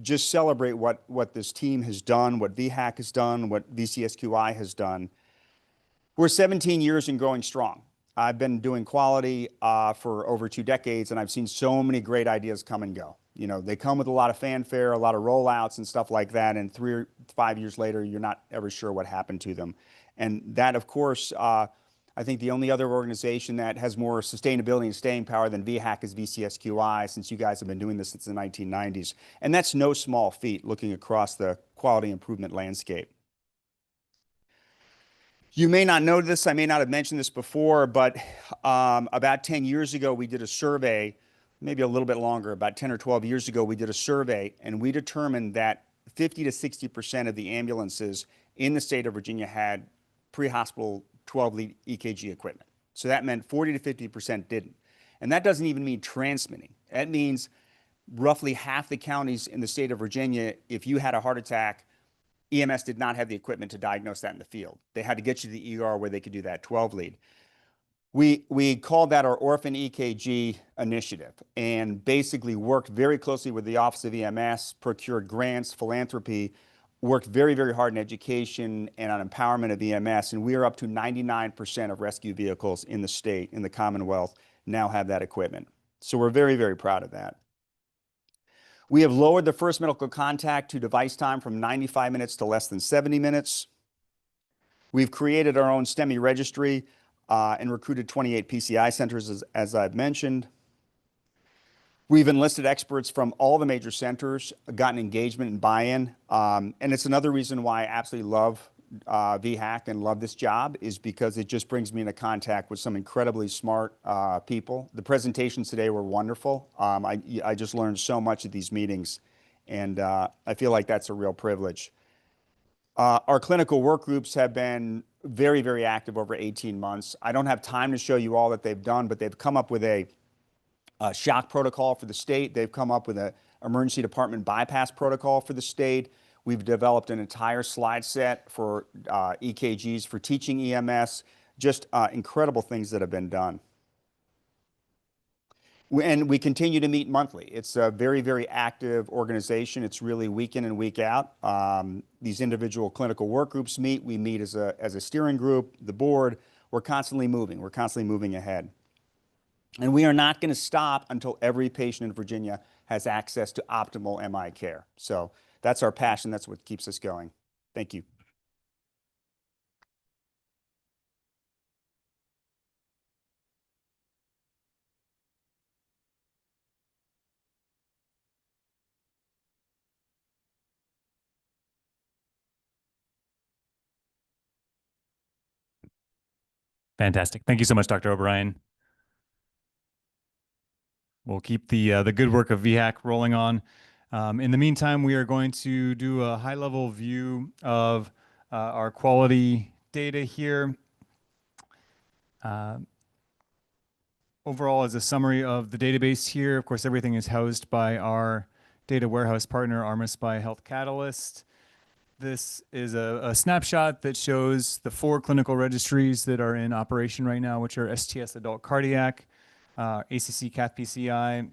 just celebrate what this team has done, what VHAC has done, what VCSQI has done. We're 17 years and growing strong. I've been doing quality for over 2 decades, and I've seen so many great ideas come and go. They come with a lot of fanfare, a lot of rollouts and stuff like that, and 3 or 5 years later, you're not ever sure what happened to them. And that, of course, I think the only other organization that has more sustainability and staying power than VHAC is VCSQI, since you guys have been doing this since the 1990s. And that's no small feat looking across the quality improvement landscape. You may not know this, I may not have mentioned this before, but about 10 years ago, we did a survey, maybe a little bit longer, about 10 or 12 years ago, we did a survey, and we determined that 50 to 60% of the ambulances in the state of Virginia had pre-hospital 12-lead EKG equipment. So that meant 40 to 50% didn't. And that doesn't even mean transmitting. That means roughly half the counties in the state of Virginia, if you had a heart attack, EMS did not have the equipment to diagnose that in the field. They had to get you to the ER where they could do that 12 lead. We called that our Orphan EKG initiative, and basically worked very closely with the Office of EMS, procured grants, philanthropy, worked very, very hard in education and on empowerment of EMS. And we are up to 99% of rescue vehicles in the state, in the Commonwealth, now have that equipment. So we're very, very proud of that. We have lowered the first medical contact to device time from 95 minutes to less than 70 minutes. We've created our own STEMI registry and recruited 28 PCI centers, as I've mentioned. We've enlisted experts from all the major centers, gotten engagement and buy-in. And it's another reason why I absolutely love VHAC and love this job, is because it just brings me into contact with some incredibly smart people. The presentations today were wonderful. I just learned so much at these meetings, and I feel like that's a real privilege. Our clinical work groups have been very, very active over 18 months. I don't have time to show you all that they've done, but they've come up with a shock protocol for the state. They've come up with an emergency department bypass protocol for the state. We've developed an entire slide set for EKGs for teaching EMS, just incredible things that have been done. And we continue to meet monthly. It's a very, very active organization. It's really week in and week out. These individual clinical work groups meet. We meet as a steering group, the board. We're constantly moving. We're constantly moving ahead. And we are not going to stop until every patient in Virginia has access to optimal MI care. So that's our passion. That's what keeps us going. Thank you. Fantastic. Thank you so much, Dr. O'Brien. We'll keep the good work of VHAC rolling on. In the meantime, we are going to do a high-level view of our quality data here. Overall, as a summary of the database here, of course, everything is housed by our data warehouse partner, Armis by Health Catalyst. This is a snapshot that shows the 4 clinical registries that are in operation right now, which are STS Adult Cardiac, ACC Cath PCI,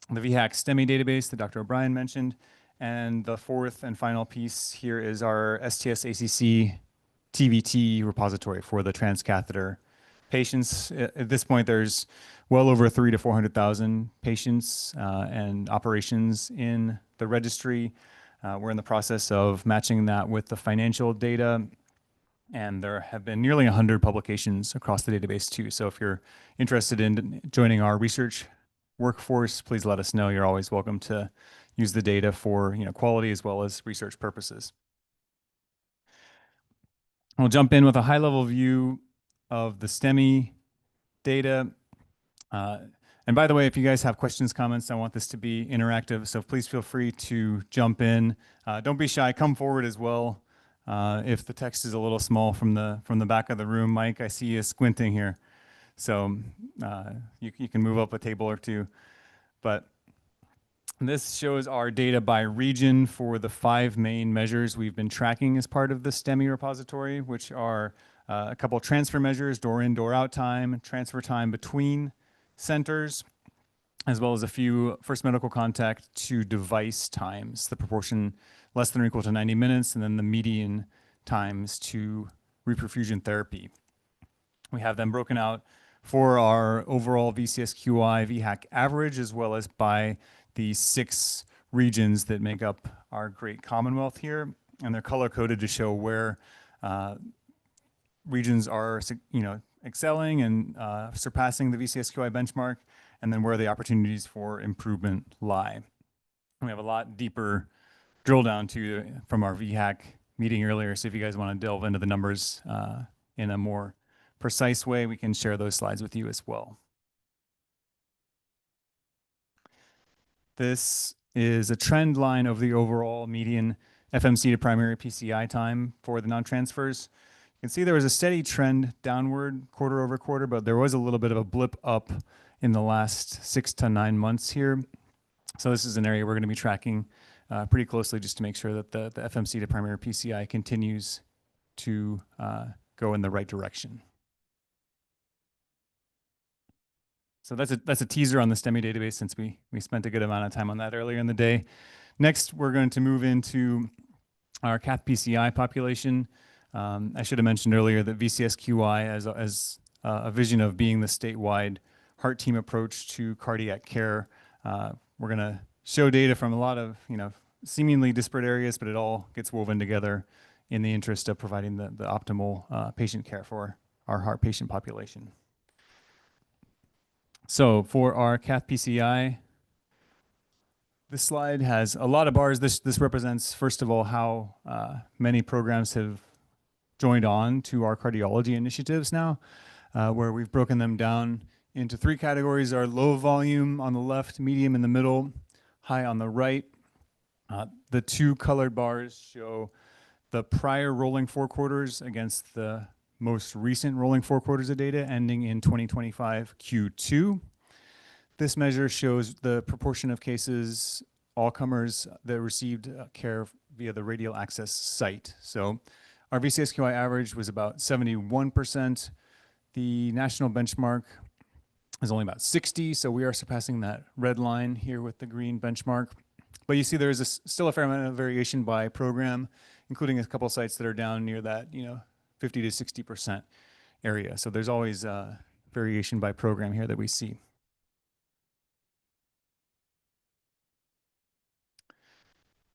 the VHAC STEMI database that Dr. O'Brien mentioned, and the 4th and final piece here is our STS ACC TVT repository for the transcatheter patients. At this point, there's well over 300,000 to 400,000 patients and operations in the registry. We're in the process of matching that with the financial data, and there have been nearly 100 publications across the database too. So if you're interested in joining our research workforce, please let us know. You're always welcome to use the data for quality as well as research purposes. We'll jump in with a high-level view of the STEMI data. And by the way, if you guys have questions, comments, I want this to be interactive, so please feel free to jump in. Don't be shy, come forward as well. If the text is a little small from the back of the room, Mike, I see you squinting here. So you can move up a table or two. But this shows our data by region for the 5 main measures we've been tracking as part of the STEMI repository, which are a couple transfer measures, door in, door out time, transfer time between centers, as well as a few first medical contact to device times, the proportion less than or equal to 90 minutes, and then the median times to reperfusion therapy. We have them broken out for our overall VCSQI VHAC average, as well as by the 6 regions that make up our great Commonwealth here, and they're color-coded to show where regions are, excelling and surpassing the VCSQI benchmark, and then where the opportunities for improvement lie. We have a lot deeper drill down from our VHAC meeting earlier, so if you guys want to delve into the numbers in a more precise way, we can share those slides with you as well. This is a trend line of the overall median FMC to primary PCI time for the non-transfers. You can see there was a steady trend downward quarter over quarter, but there was a little bit of a blip up in the last 6 to 9 months here. So this is an area we're going to be tracking pretty closely just to make sure that the FMC to primary PCI continues to go in the right direction. So that's a teaser on the STEMI database, since we spent a good amount of time on that earlier in the day. Next, we're going to move into our cath PCI population. I should have mentioned earlier that VCSQI as a vision of being the statewide heart team approach to cardiac care. We're going to show data from a lot of seemingly disparate areas, but it all gets woven together in the interest of providing the optimal patient care for our heart patient population. So for our cath PCI, this slide has a lot of bars. This represents, first of all, how many programs have joined on to our cardiology initiatives now, where we've broken them down into 3 categories: our low volume on the left, medium in the middle, high on the right. The 2 colored bars show the prior rolling 4 quarters against the most recent rolling 4 quarters of data ending in 2025 Q2. This measure shows the proportion of cases, all comers, that received care via the radial access site. So our VCSQI average was about 71%. The national benchmark is only about 60, so we are surpassing that red line here with the green benchmark. But you see there's still a fair amount of variation by program, including a couple sites that are down near that 50 to 60% area. So there's always variation by program here that we see.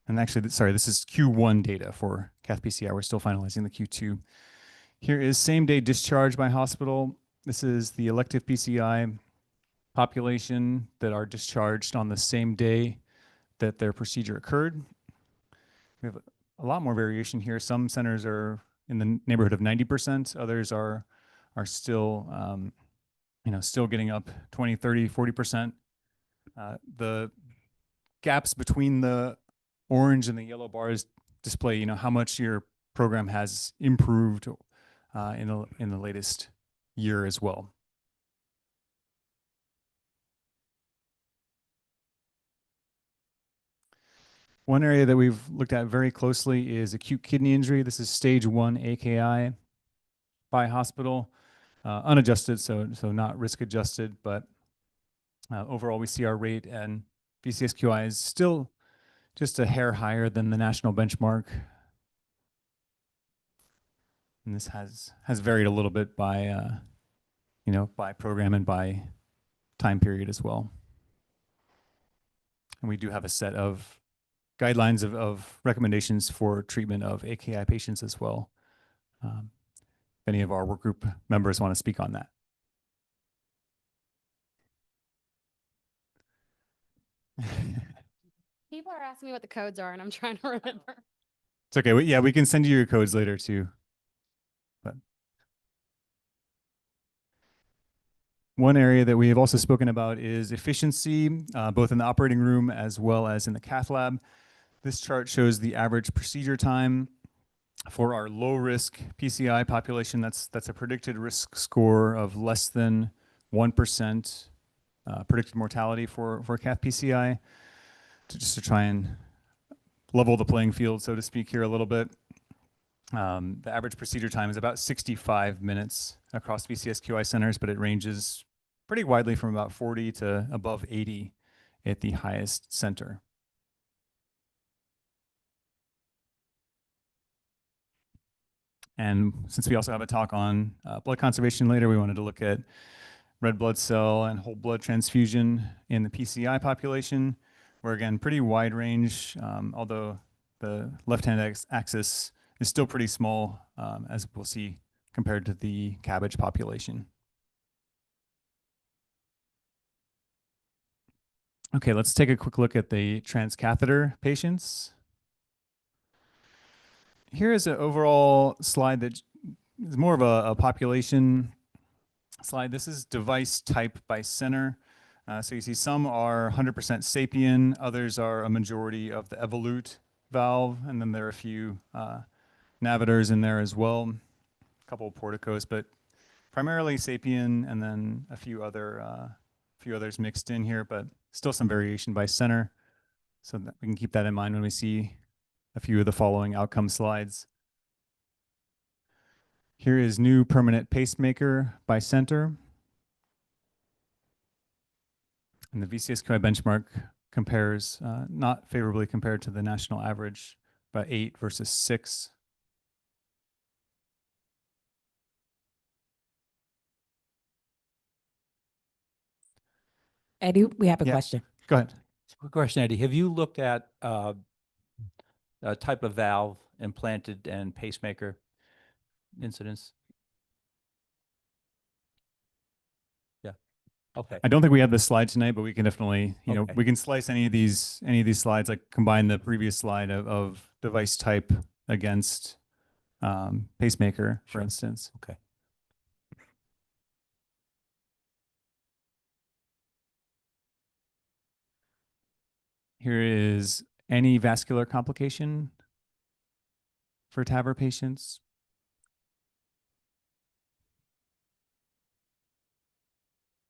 And actually, sorry, this is Q1 data for cath PCI. We're still finalizing the Q2. Here is same day discharge by hospital. This is the elective PCI population that are discharged on the same day that their procedure occurred. We have a lot more variation here. Some centers are in the neighborhood of 90%. Others are still, still getting up 20, 30, 40%. The gaps between the orange and the yellow bars display, how much your program has improved in the latest year as well. One area that we've looked at very closely is acute kidney injury. This is stage 1 AKI by hospital, unadjusted, so not risk adjusted, but overall we see our rate and VCSQI is still just a hair higher than the national benchmark. And this has varied a little bit by, by program and by time period as well. And we do have a set of guidelines of recommendations for treatment of AKI patients as well. If any of our work group members want to speak on that. People are asking me what the codes are, and I'm trying to remember. It's okay. Yeah, we can send you your codes later too. But one area that we have also spoken about is efficiency, both in the operating room as well as in the cath lab. This chart shows the average procedure time for our low risk PCI population. That's a predicted risk score of less than 1% predicted mortality for cath PCI, just to try and level the playing field, so to speak, here a little bit. The average procedure time is about 65 minutes across VCSQI centers, but it ranges pretty widely from about 40 to above 80 at the highest center. And since we also have a talk on blood conservation later, we wanted to look at red blood cell and whole blood transfusion in the PCI population, where again, pretty wide range, although the left-hand axis is still pretty small, as we'll see, compared to the cabbage population. Okay, let's take a quick look at the transcatheter patients. Here is an overall slide that is more of a population slide. This is device type by center. So you see some are 100% Sapien, others are a majority of the Evolute valve, and then there are a few Navitors in there as well, a couple of Porticos, but primarily Sapien, and then a few others mixed in here, but still some variation by center. So that we can keep that in mind when we see a few of the following outcome slides. Here is new permanent pacemaker by center. And the VCSQI benchmark compares not favorably compared to the national average, about 8 versus 6. Eddie, we have a Yeah. question. Go ahead. Quick question, Eddie. Have you looked at a type of valve implanted and pacemaker incidents? Yeah. Okay. I don't think we have the slide tonight, but we can definitely, Okay. we can slice any of these slides, like combine the previous slide of device type against pacemaker, for Sure. instance. Okay. Here is any vascular complication for TAVR patients.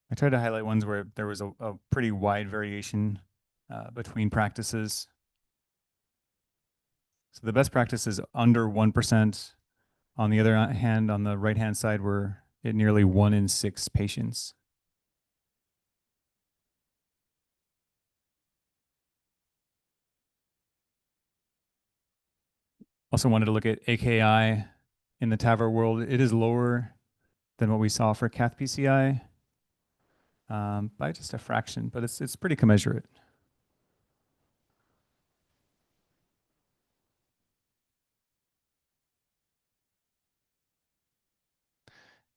I tried to highlight ones where there was a pretty wide variation between practices. So the best practice is under 1%. On the other hand, on the right-hand side, we're at nearly 1 in 6 patients. Also wanted to look at AKI in the TAVR world. It is lower than what we saw for cath PCI by just a fraction, but it's pretty commensurate.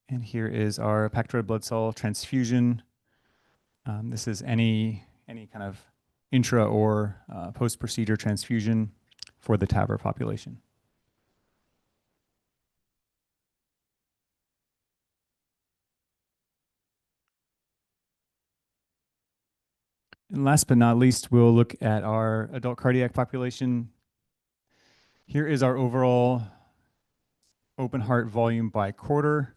And here is our packed red blood cell transfusion. This is any kind of intra or post-procedure transfusion for the TAVR population. And last but not least, we'll look at our adult cardiac population. Here is our overall open heart volume by quarter.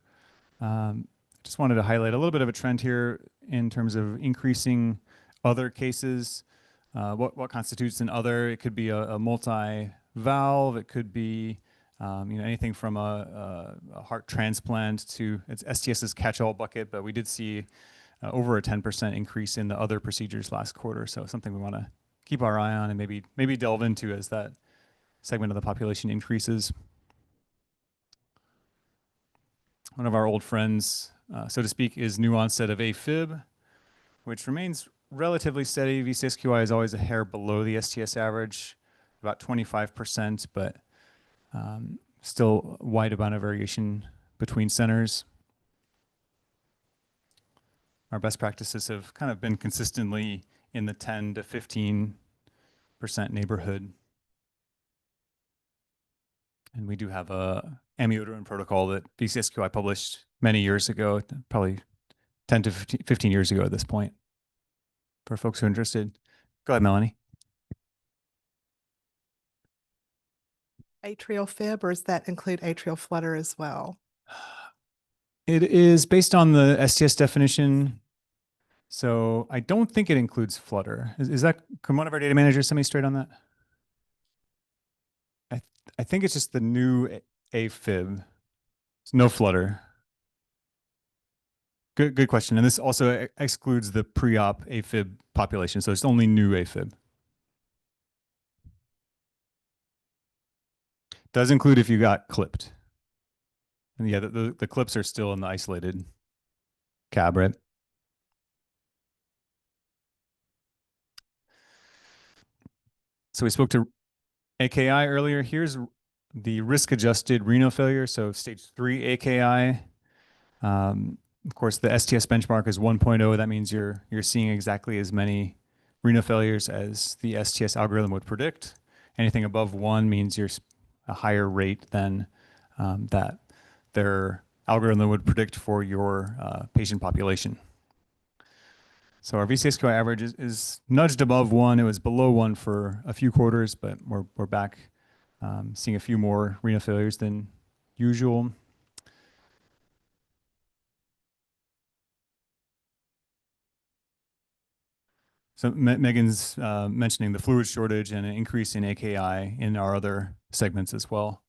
Just wanted to highlight a little bit of a trend here in terms of increasing other cases. What constitutes an other? It could be a multi-valve. It could be anything from a heart transplant to it's STS's catch-all bucket, but we did see over a 10% increase in the other procedures last quarter. So something we want to keep our eye on and maybe delve into as that segment of the population increases. One of our old friends, so to speak, is new onset of AFib, which remains relatively steady. VCSQI is always a hair below the STS average, about 25%, but still wide amount of variation between centers. Our best practices have kind of been consistently in the 10 to 15% neighborhood. And we do have a amiodarone protocol that VCSQI published many years ago, probably 10 to 15 years ago at this point, for folks who are interested. Go ahead, Melanie. Atrial fib, or does that include atrial flutter as well? It is based on the STS definition. So I don't think it includes flutter. Is that, can one of our data managers send me straight on that? I think it's just the new AFib. It's no flutter. Good question. And this also excludes the pre-op AFib population. So it's only new AFib. Does include if you got clipped. And yeah, the clips are still in the isolated cab, right? So we spoke to AKI earlier. Here's the risk-adjusted renal failure. So stage 3 AKI. Of course, the STS benchmark is 1.0. That means you're seeing exactly as many renal failures as the STS algorithm would predict. Anything above 1 means you're a higher rate than that their algorithm would predict for your patient population. So our VCSQI average is nudged above 1. It was below 1 for a few quarters, but we're back seeing a few more renal failures than usual. So Megan's mentioning the fluid shortage and an increase in AKI in our other segments as well.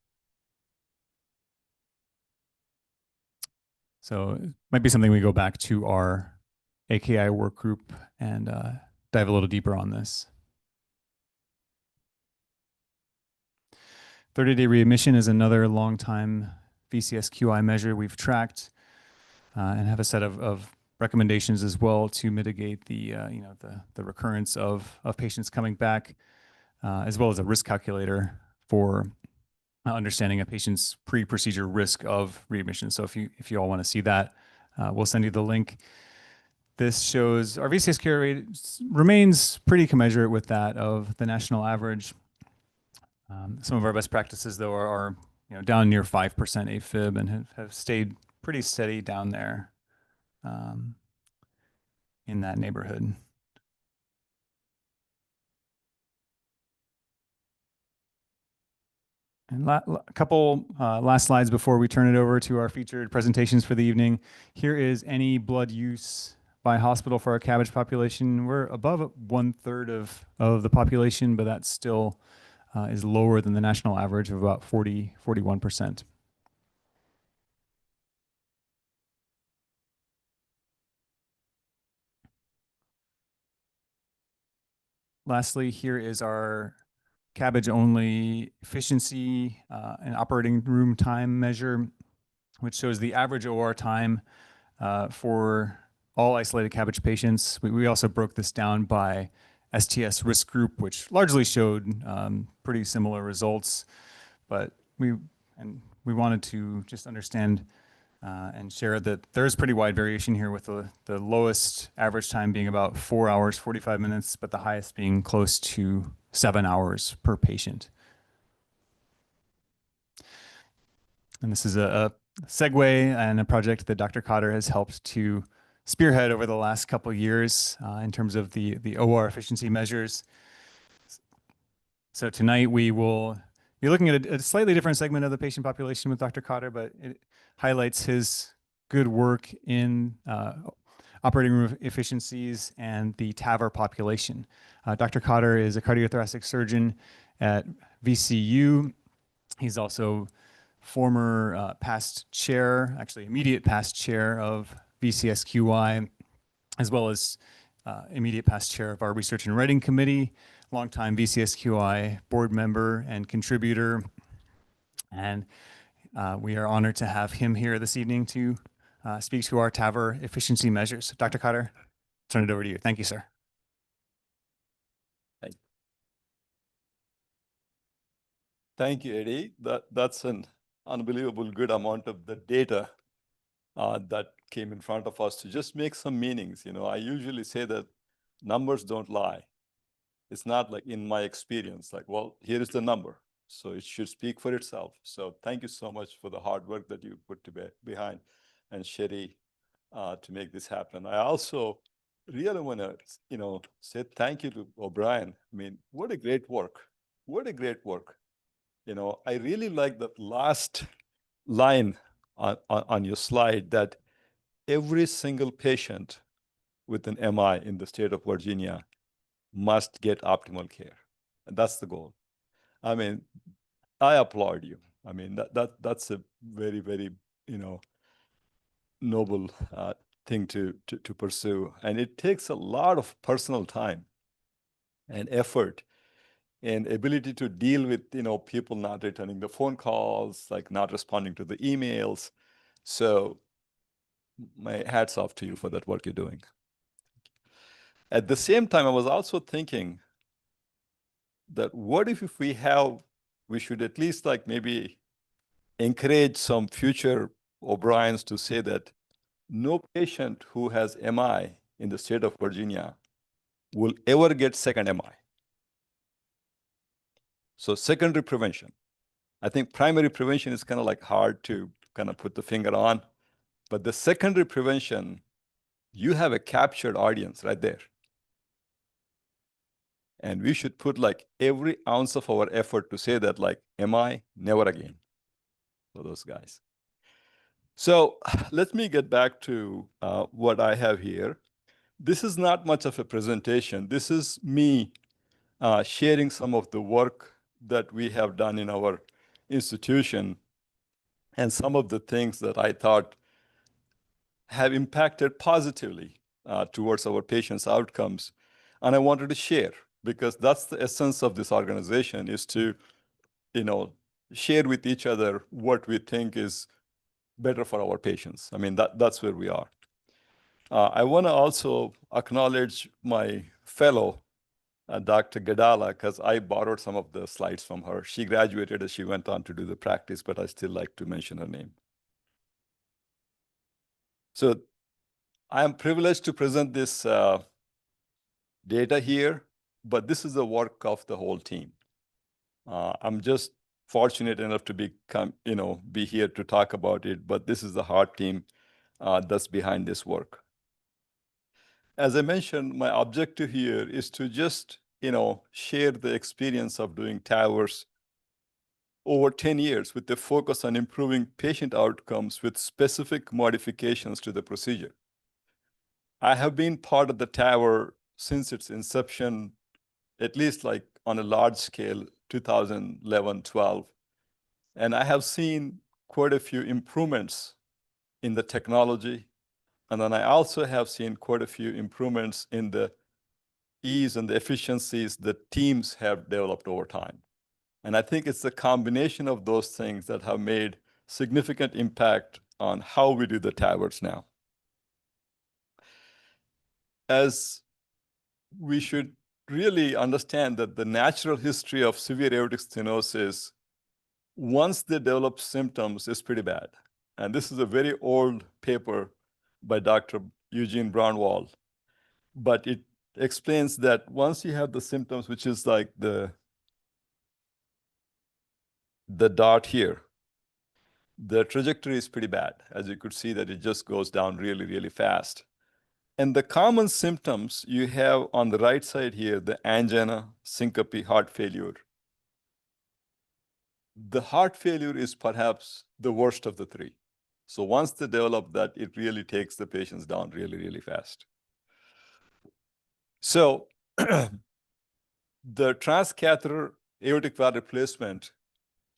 So it might be something we go back to our AKI work group and dive a little deeper on this. 30-day readmission is another long-time VCSQI measure we've tracked and have a set of recommendations as well to mitigate the the recurrence of patients coming back, as well as a risk calculator for understanding a patient's pre-procedure risk of readmission. So if you all want to see that, we'll send you the link. This shows our VCSQI rate remains pretty commensurate with that of the national average. Some of our best practices, though, are down near 5% AFib and have stayed pretty steady down there in that neighborhood. And a couple last slides before we turn it over to our featured presentations for the evening. Here is any blood use by hospital for our CABG population. We're above 1/3 of the population, but that still is lower than the national average of about 41%. Lastly, here is our CABG only efficiency and operating room time measure, which shows the average OR time for all isolated CABG patients. We also broke this down by STS risk group, which largely showed pretty similar results, but we wanted to just understand and share that there's pretty wide variation here, with the lowest average time being about 4 hours, 45 minutes, but the highest being close to 7 hours per patient. And this is a segue and a project that Dr. Cotter has helped to spearhead over the last couple of years in terms of the OR efficiency measures. So tonight we will be looking at a slightly different segment of the patient population with Dr. Cotter, but it highlights his good work in operating room efficiencies and the TAVR population. Dr. Cotter is a cardiothoracic surgeon at VCU. He's also former past chair, actually immediate past chair of VCSQI, as well as immediate past chair of our research and writing committee, longtime VCSQI board member and contributor. And we are honored to have him here this evening to speak to our TAVR efficiency measures. Dr. Cotter, turn it over to you. Thank you, sir. Thank you, Eddie. That's an unbelievable good amount of the data that came in front of us to just make some meanings. I usually say that numbers don't lie. It's not like in my experience, like, well, here is the number, so it should speak for itself. So thank you so much for the hard work that you put behind, and Sherry to make this happen. I also really want to, say thank you to O'Brien. I mean, what a great work. What a great work. I really like the last line on your slide, that every single patient with an MI in the state of Virginia must get optimal care. And that's the goal. I mean, I applaud you. I mean, that's a very, very, noble thing to pursue. And it takes a lot of personal time and effort and ability to deal with, people not returning the phone calls, like not responding to the emails. So my hats off to you for that work you're doing. At the same time, I was also thinking that what if we should at least like maybe encourage some future O'Briens to say that no patient who has MI in the state of Virginia will ever get second MI. So secondary prevention. I think primary prevention is kind of like hard to kind of put the finger on, but the secondary prevention, you have a captured audience right there. And we should put like every ounce of our effort to say that like, MI, never again for those guys. So let me get back to what I have here. this is not much of a presentation. This is me sharing some of the work that we have done in our institution and some of the things that I thought have impacted positively towards our patients' outcomes. And I wanted to share, because that's the essence of this organization, is to, share with each other what we think is better for our patients. I mean, that's where we are. I want to also acknowledge my fellow, Dr. Gadala, because I borrowed some of the slides from her. She graduated as she went on to do the practice, but I still like to mention her name. So I am privileged to present this data here, but this is the work of the whole team. I'm just fortunate enough to be here to talk about it, but this is the hard team that's behind this work. As I mentioned, my objective here is to just, share the experience of doing TAVRs over 10 years with the focus on improving patient outcomes with specific modifications to the procedure. I have been part of the TAVR since its inception, at least like on a large scale, 2011, 12. And I have seen quite a few improvements in the technology. And then I also have seen quite a few improvements in the ease and the efficiencies that teams have developed over time. And I think it's the combination of those things that have made significant impact on how we do the TAVRs now. As we should really understand that the natural history of severe aortic stenosis, once they develop symptoms, is pretty bad. And this is a very old paper by Dr. Eugene Braunwald. But it explains that once you have the symptoms, which is like the dot here, the trajectory is pretty bad. As you could see, that it just goes down really, really fast. And the common symptoms you have on the right side here, the angina, syncope, heart failure. The heart failure is perhaps the worst of the three. So once they develop that, it really takes the patients down really, really fast. So the transcatheter aortic valve replacement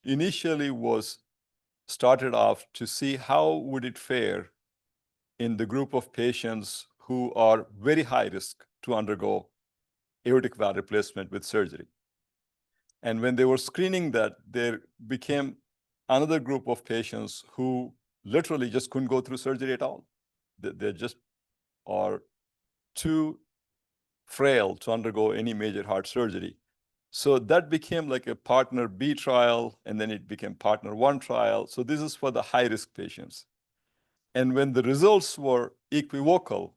initially was started off to see how would it fare in the group of patients who are very high risk to undergo aortic valve replacement with surgery. And when they were screening that, there became another group of patients who literally just couldn't go through surgery at all. They just are too frail to undergo any major heart surgery. So that became like a partner B trial, and then it became partner 1 trial. So this is for the high-risk patients. And when the results were equivocal,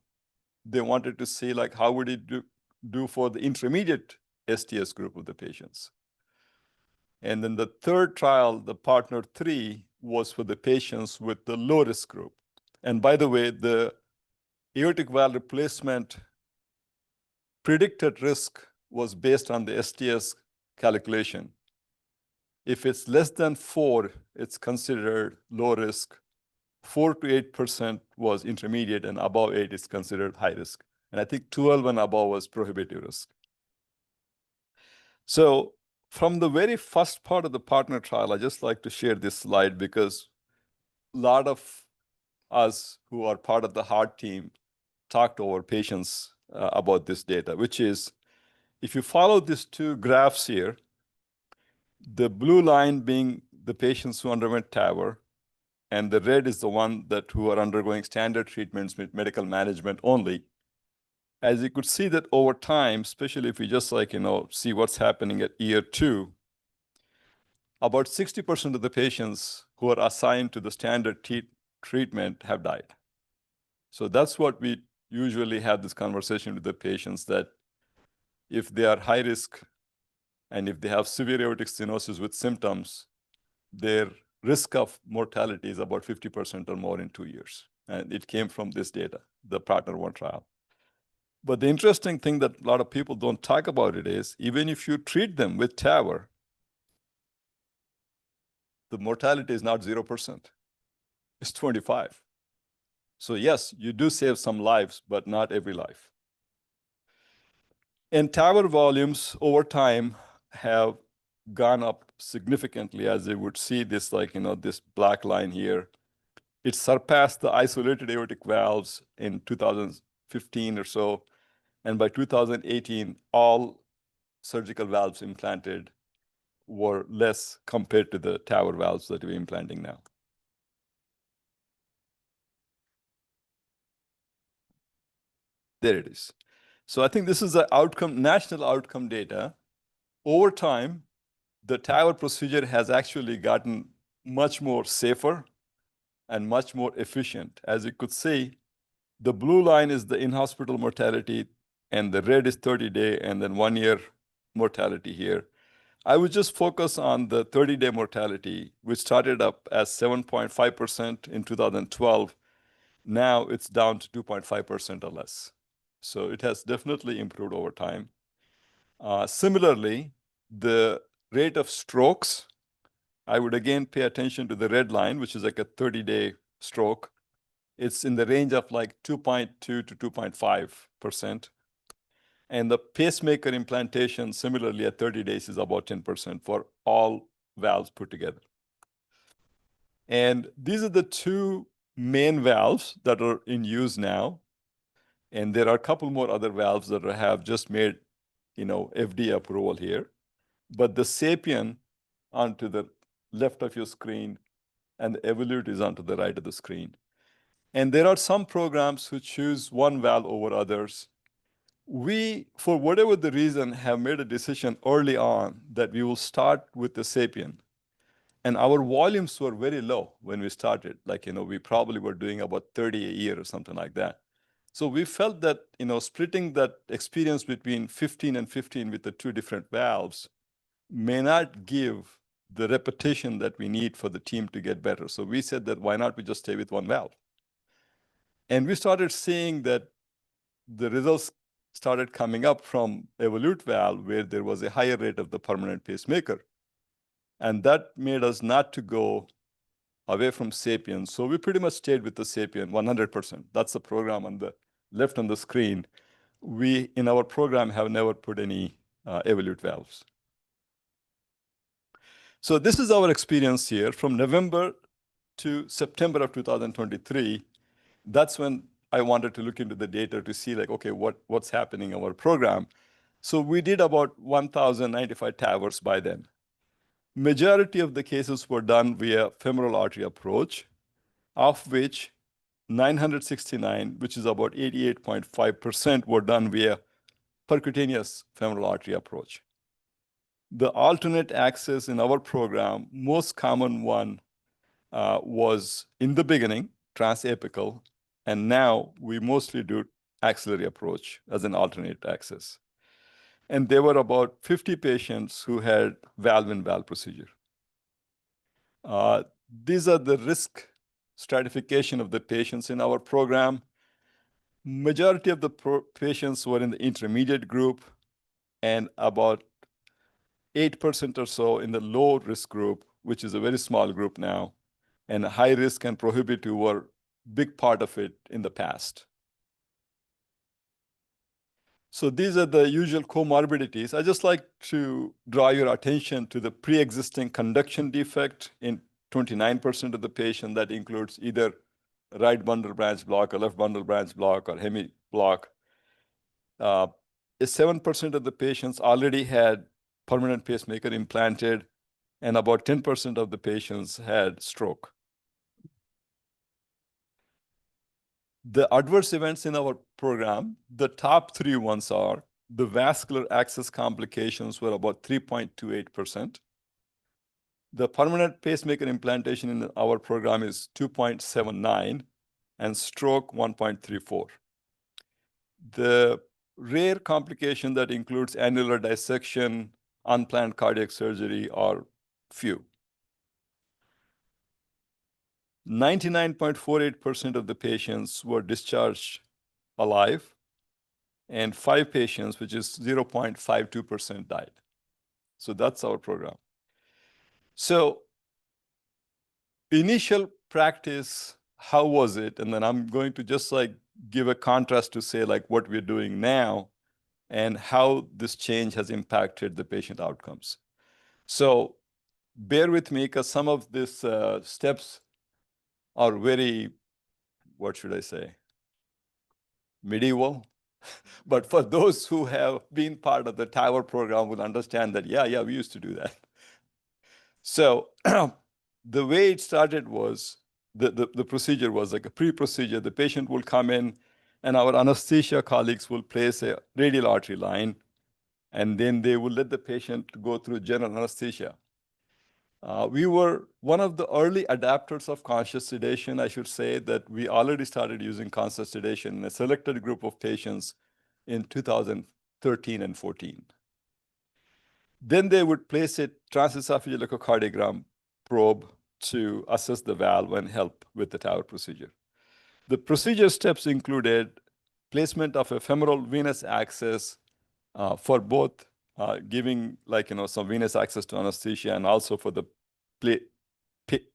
they wanted to see like how would it do for the intermediate STS group of the patients. And then the third trial, the partner 3, was for the patients with the low-risk group. And by the way, the aortic valve replacement predicted risk was based on the STS calculation. If it's less than 4, it's considered low risk. 4 to 8% was intermediate, and above 8 is considered high risk. And I think 12 and above was prohibitive risk. So from the very first part of the partner trial, I just like to share this slide because a lot of us who are part of the heart team talk to our patients about this data, which is, if you follow these two graphs here, the blue line being the patients who underwent TAVR, and the red is the one who are undergoing standard treatments with medical management only. As you could see that over time, especially if we just see what's happening at year 2, about 60% of the patients who are assigned to the standard treatment have died. So that's what we usually have this conversation with the patients, that if they are high risk and if they have severe aortic stenosis with symptoms, their risk of mortality is about 50% or more in 2 years. And it came from this data, the partner 1 trial. But the interesting thing that a lot of people don't talk about it is, even if you treat them with TAVR, the mortality is not 0%. It's 25. So yes, you do save some lives, but not every life. And TAVR volumes over time have gone up significantly, as you would see this, like, this black line here. It surpassed the isolated aortic valves in 2015 or so. And by 2018, all surgical valves implanted were less compared to the TAVR valves that we're implanting now. There it is. So I think this is the outcome, national outcome data. Over time, the TAVR procedure has actually gotten much more safer and much more efficient. As you could see, the blue line is the in-hospital mortality, and the red is 30-day, and then 1-year mortality here. I would just focus on the 30-day mortality, which started up as 7.5% in 2012. Now it's down to 2.5% or less. So it has definitely improved over time. Similarly, the rate of strokes, I would again pay attention to the red line, which is like a 30-day stroke. It's in the range of like 2.2 to 2.5%. And the pacemaker implantation, similarly at 30 days, is about 10% for all valves put together. And these are the two main valves that are in use now. And there are a couple more other valves that have just made, FDA approval here. But the SAPIEN onto the left of your screen and the Evolute is onto the right of the screen. And there are some programs who choose one valve over others. We, for whatever the reason, have made a decision early on that we will start with the SAPIEN. And our volumes were very low when we started. Like, we probably were doing about 30 a year or something like that. So we felt that, splitting that experience between 15 and 15 with the two different valves may not give the repetition that we need for the team to get better. So we said that why not we just stay with one valve? And we started seeing that the results started coming up from Evolute valve, where there was a higher rate of the permanent pacemaker. And that made us not to go away from SAPIEN. So we pretty much stayed with the SAPIEN 100%. That's the program on the left on the screen. We, in our program, have never put any Evolute valves. So this is our experience here from November to September of 2023. That's when I wanted to look into the data to see, like, okay, what's happening in our program. So we did about 1,095 TAVRs by then. Majority of the cases were done via femoral artery approach, of which 969, which is about 88.5%, were done via percutaneous femoral artery approach. The alternate access in our program, most common one was in the beginning, transapical, and now we mostly do axillary approach as an alternate access. And there were about 50 patients who had valve-in-valve procedure. These are the risk stratification of the patients in our program. Majority of the patients were in the intermediate group, and about 8% or so in the low risk group, which is a very small group now, and high risk and prohibitive were big part of it in the past. So these are the usual comorbidities. I just like to draw your attention to the pre-existing conduction defect in 29% of the patient. That includes either right bundle branch block or left bundle branch block or hemi block. 7% of the patients already had permanent pacemaker implanted, and about 10% of the patients had stroke. The adverse events in our program, the top three ones are the vascular access complications were about 3.28%. The permanent pacemaker implantation in our program is 2.79, and stroke 1.34. The rare complication that includes annular dissection, unplanned cardiac surgery are few. 99.48% of the patients were discharged alive, and 5 patients, which is 0.52%, died. So that's our program. So initial practice, how was it? And then I'm going to just like give a contrast to say like what we're doing now and how this change has impacted the patient outcomes. So bear with me, because some of these steps are very, what should I say, medieval. But for those who have been part of the Tower program will understand that, yeah, we used to do that. So the way it started was, the procedure was like a pre-procedure. The patient will come in, and our anesthesia colleagues will place a radial artery line, and then they will let the patient go through general anesthesia. We were one of the early adapters of conscious sedation. I should say that we already started using conscious sedation in a selected group of patients in 2013 and 14. Then they would place a transesophageal echocardiogram probe to assess the valve and help with the Tower procedure. The procedure steps included placement of a femoral venous access for both giving some venous access to anesthesia, and also for the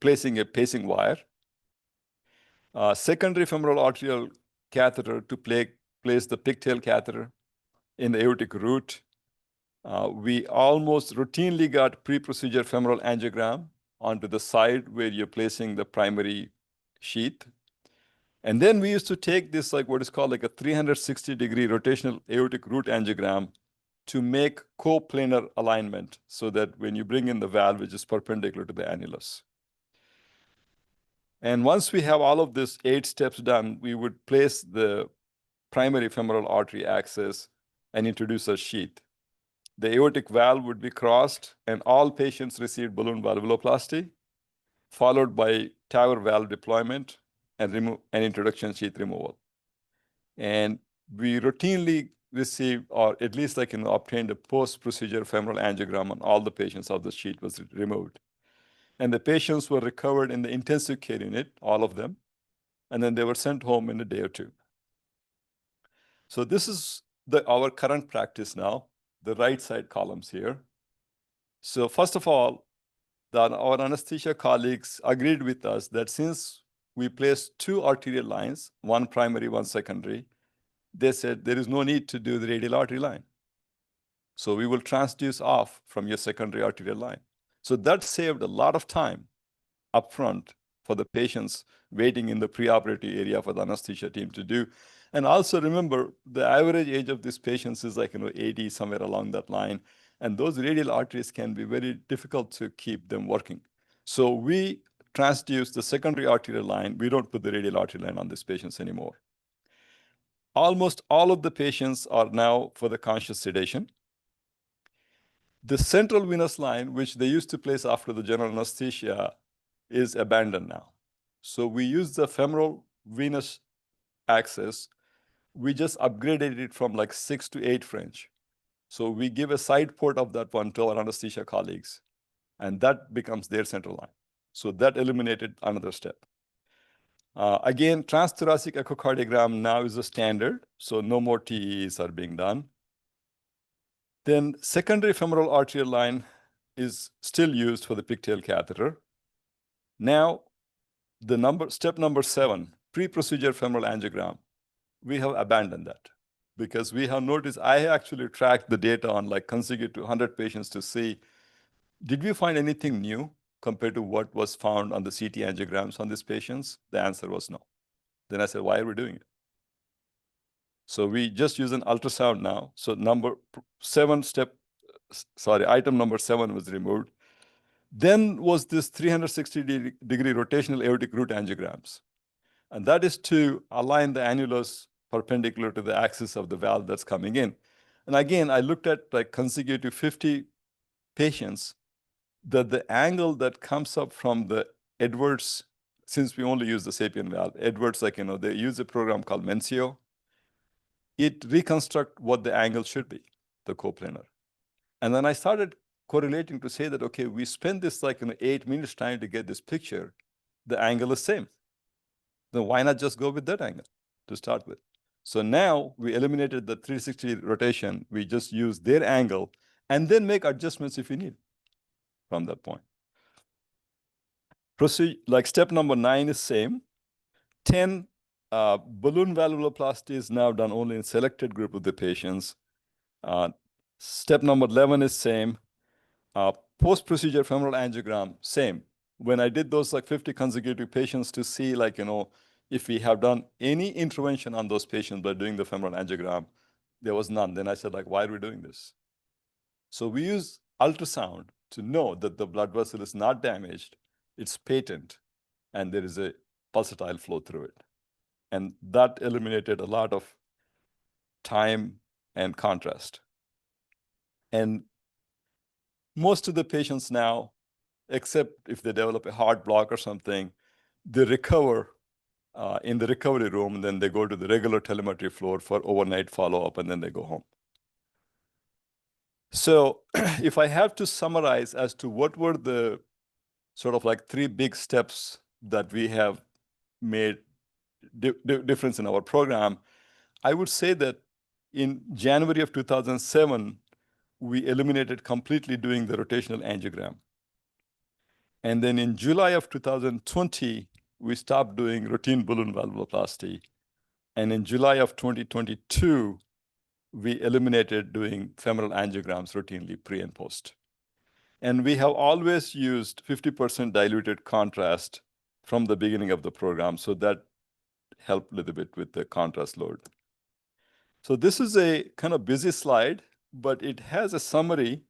placing a pacing wire. Secondary femoral arterial catheter to place the pigtail catheter in the aortic root. We almost routinely got pre-procedure femoral angiogram onto the side where you're placing the primary sheath. And then we used to take this, what is called like a 360-degree rotational aortic root angiogram to make coplanar alignment, so that when you bring in the valve, which is perpendicular to the annulus. And once we have all of this 8 steps done, we would place the primary femoral artery access and introduce a sheath. The aortic valve would be crossed, and all patients received balloon valvuloplasty, followed by Tower valve deployment and introduction sheath removal. And we routinely received, or at least obtained, a post-procedure femoral angiogram on all the patients of the sheath was removed. And the patients were recovered in the intensive care unit, all of them, and then they were sent home in a day or two. So this is our current practice now, the right side columns here. So first of all, our anesthesia colleagues agreed with us that since we placed 2 arterial lines, one primary, one secondary, they said there is no need to do the radial artery line. So we will transduce off from your secondary arterial line. So that saved a lot of time upfront for the patients waiting in the preoperative area for the anesthesia team to do. And also remember, the average age of these patients is 80, somewhere along that line. And those radial arteries can be very difficult to keep them working. So we transduce the secondary arterial line. We don't put the radial artery line on these patients anymore. Almost all of the patients are now for the conscious sedation. The central venous line, which they used to place after the general anesthesia, is abandoned now. So we use the femoral venous access. We just upgraded it from 6 to 8 French. So we give a side port of that one to our anesthesia colleagues, and that becomes their central line. So that eliminated another step. Again, transthoracic echocardiogram now is a standard, so no more TEEs are being done. Then secondary femoral arterial line is still used for the pigtail catheter. Now, step number 7, pre-procedure femoral angiogram, we have abandoned that because we have noticed, I actually tracked the data on consecutive 100 patients to see, did we find anything new compared to what was found on the CT angiograms on these patients? The answer was no. Then I said, why are we doing it? So we just use an ultrasound now. So item number 7 was removed. Then was this 360-degree rotational aortic root angiograms. And that is to align the annulus perpendicular to the axis of the valve that's coming in. And again, I looked at consecutive 50 patients, that the angle that comes up from the Edwards, since we only use the SAPIEN valve, Edwards, they use a program called Mencio. It reconstructs what the angle should be, the coplanar. And then I started correlating to say that, okay, we spent this 8 minutes trying to get this picture, the angle is same. Then why not just go with that angle to start with? So now we eliminated the 360 rotation. We just use their angle and then make adjustments if we need from that point. Proceed, step number 9 is same. 10, balloon valvuloplasty is now done only in selected group of the patients. Step number 11 is same. Post-procedure femoral angiogram, same. When I did those like 50 consecutive patients to see like, if we have done any intervention on those patients by doing the femoral angiogram, there was none. Then I said like, why are we doing this? So we use ultrasound to know that the blood vessel is not damaged, it's patent, and there is a pulsatile flow through it. And that eliminated a lot of time and contrast. And most of the patients now, except if they develop a heart block or something, they recover in the recovery room, and then they go to the regular telemetry floor for overnight follow-up, and then they go home. So if I have to summarize as to what were the sort of like 3 big steps that we have made difference in our program, I would say that in January of 2007, we eliminated completely doing the rotational angiogram. And then in July of 2020, we stopped doing routine balloon valvuloplasty. And in July of 2022, we eliminated doing femoral angiograms routinely pre and post. And we have always used 50% diluted contrast from the beginning of the program. So that helped a little bit with the contrast load. So this is a kind of busy slide, but it has a summary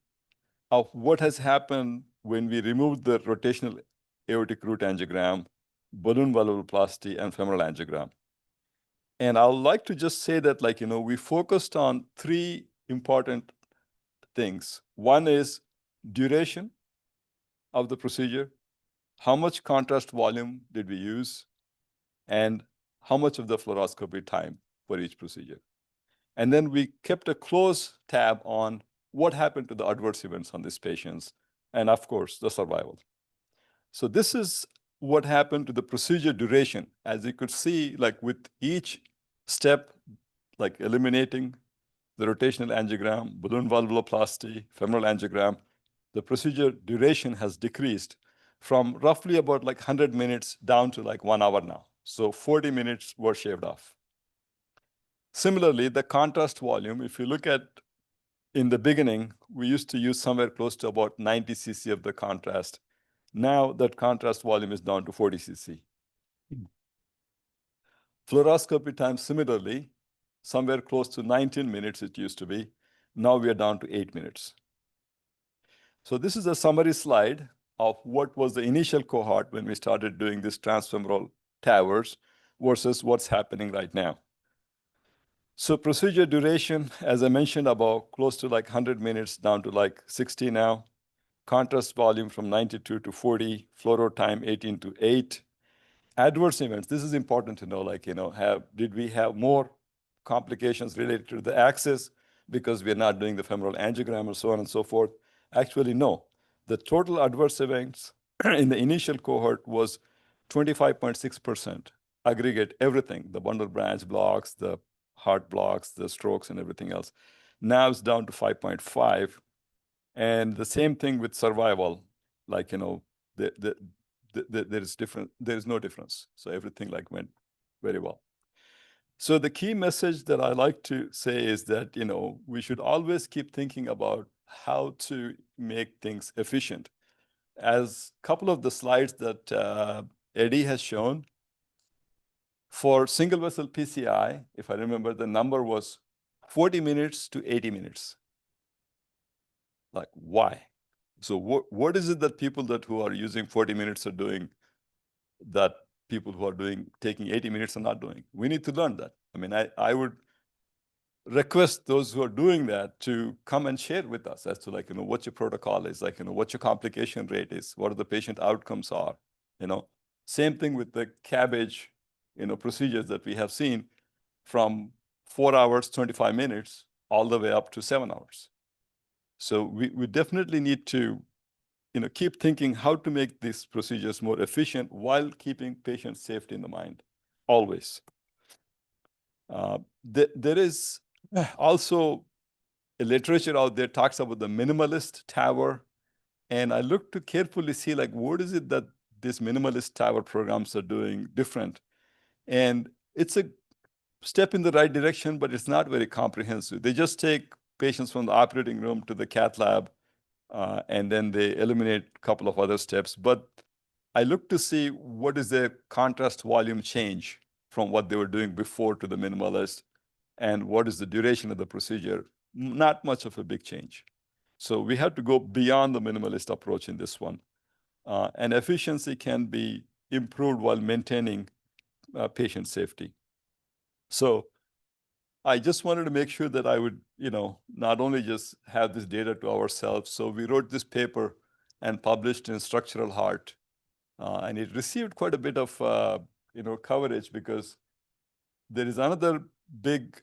of what has happened when we removed the rotational aortic root angiogram, balloon valvuloplasty, and femoral angiogram. And I'd like to just say that, like, we focused on 3 important things. One is duration of the procedure, how much contrast volume did we use, and how much of the fluoroscopy time for each procedure. And then we kept a close tab on what happened to the adverse events on these patients, and of course, the survival. So this is what happened to the procedure duration. As you could see, like with each step, like eliminating the rotational angiogram, balloon valvuloplasty, femoral angiogram, the procedure duration has decreased from roughly about like 100 minutes down to like 1 hour now. So 40 minutes were shaved off. Similarly, the contrast volume, if you look at in the beginning, we used to use somewhere close to about 90 cc of the contrast. Now that contrast volume is down to 40 cc. Fluoroscopy time, similarly, somewhere close to 19 minutes it used to be. Now we are down to 8 minutes. So this is a summary slide of what was the initial cohort when we started doing this transfemoral TAVRs versus what's happening right now. So procedure duration, as I mentioned, about close to like 100 minutes down to like 60 now. Contrast volume from 92 to 40, fluoro time 18 to 8. Adverse events, this is important to know, like, did we have more complications related to the axis because we're not doing the femoral angiogram and so on and so forth? Actually, no. The total adverse events in the initial cohort was 25.6%, aggregate everything, the bundle branch blocks, the heart blocks, the strokes, and everything else. Now it's down to 5.5. And the same thing with survival, like, there is no difference. So everything like went very well. So the key message that I like to say is that, we should always keep thinking about how to make things efficient. As a couple of the slides that Eddie has shown, for single vessel PCI, if I remember, the number was 40 minutes to 80 minutes. Like, why? So what is it that people who are using 40 minutes are doing that people who are taking 80 minutes are not doing? We need to learn that. I mean, I would request those who are doing that to come and share with us as to, like, what your protocol is, like, what your complication rate is, what are the patient outcomes are, Same thing with the cabbage, procedures that we have seen from 4 hours, 25 minutes, all the way up to 7 hours. So we definitely need to, keep thinking how to make these procedures more efficient while keeping patient safety in the mind, always. There is also a literature out there talks about the minimalist TAVR, and I look to carefully see, like, what is it that these minimalist TAVR programs are doing different? And it's a step in the right direction, but it's not very comprehensive. They just take patients from the operating room to the cath lab, and then they eliminate a couple of other steps. But I looked to see what is the contrast volume change from what they were doing before to the minimalist, and what is the duration of the procedure. Not much of a big change. So we have to go beyond the minimalist approach in this one. And efficiency can be improved while maintaining patient safety. So I just wanted to make sure that I would, not only just have this data to ourselves. So we wrote this paper and published in Structural Heart. And it received quite a bit of, coverage, because there is another big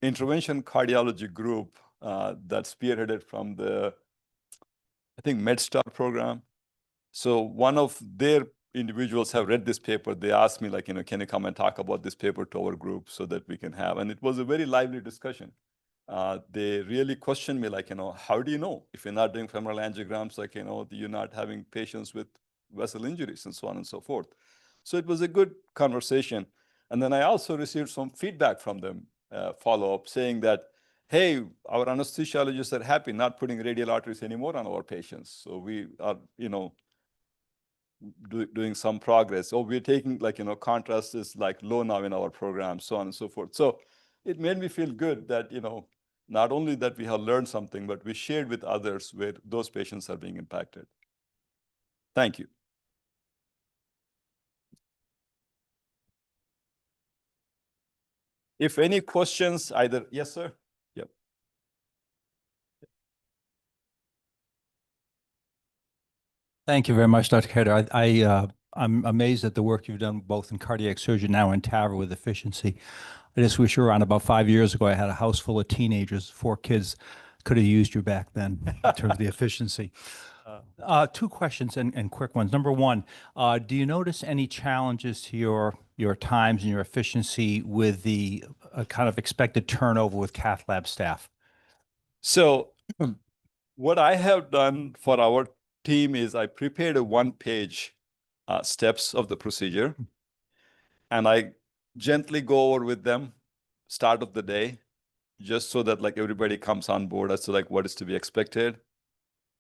intervention cardiology group that's spearheaded from the, I think, MedStar program. So one of their individuals have read this paper. They asked me, like, can you come and talk about this paper to our group so that we can have, and it was a very lively discussion. They really questioned me, like, how do you know if you're not doing femoral angiograms, like, you're not having patients with vessel injuries and so on and so forth. So it was a good conversation. And then I also received some feedback from them, follow-up, saying that, hey, our anesthesiologists are happy not putting radial arteries anymore on our patients. So we are, doing some progress. So we're taking, like, contrast is like low now in our program, so on and so forth. So it made me feel good that, not only that we have learned something, but we shared with others where those patients are being impacted. Thank you. If any questions, either, yes, sir? Yep. Thank you very much, Dr. Khader. I'm amazed at the work you've done both in cardiac surgery now and TAVR with efficiency. I just wish you were on. About 5 years ago, I had a house full of teenagers, 4 kids. Could have used you back then in terms of the efficiency. 2 questions and quick ones. Number one, do you notice any challenges to your times and your efficiency with the kind of expected turnover with cath lab staff? So what I have done for our team is I prepared a 1-page steps of the procedure, and I gently go over with them start of the day, just so that, like, everybody comes on board as to, like, what is to be expected.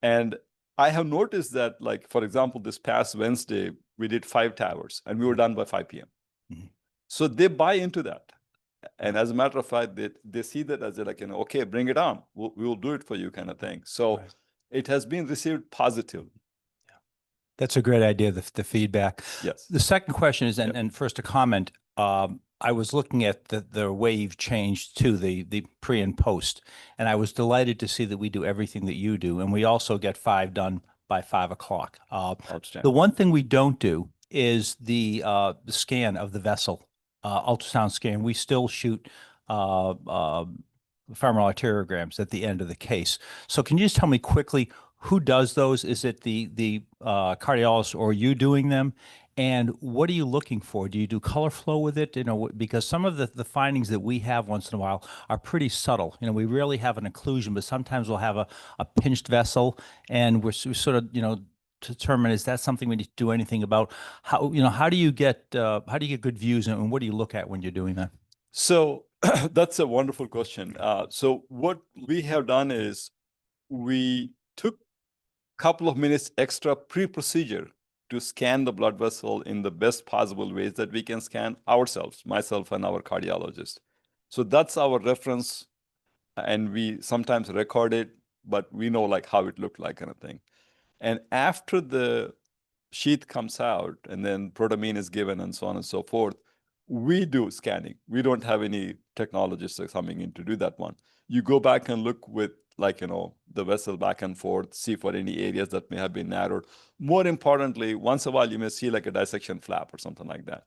And I have noticed that, like, for example, this past Wednesday, we did 5 TAVRs and we were done by 5 p.m. Mhm. So they buy into that. And as a matter of fact, they see that as like, okay, bring it on. We will do it for you, kind of thing. So Right. it has been received positively. That's a great idea, the feedback. Yes. The second question is, Yep. and first a comment, I was looking at the way you've changed to the pre and post, and I was delighted to see that we do everything that you do, and we also get 5 done by 5 o'clock. Outstanding. The one thing we don't do is the scan of the vessel, ultrasound scan. We still shoot femoral arteriograms at the end of the case. So can you just tell me quickly who does those? Is it the cardiologist or you doing them? And what are you looking for? Do you do color flow with it? Because some of the findings that we have once in a while are pretty subtle. We rarely have an occlusion, but sometimes we'll have a pinched vessel, and we're sort of, determine, is that something we need to do anything about? How do you get good views, and what do you look at when you're doing that? So that's a wonderful question. So what we have done is we took a couple of minutes extra pre-procedure to scan the blood vessel in the best possible ways that we can scan ourselves, myself and our cardiologist. So that's our reference, and we sometimes record it, but we know, like, how it looked like, kind of thing. And after the sheath comes out and then protamine is given and so on and so forth, we do scanning. We don't have any technologists coming in to do that one. You go back and look with, like, the vessel back and forth, see for any areas that may have been narrowed. More importantly, once in a while, you may see like a dissection flap or something like that.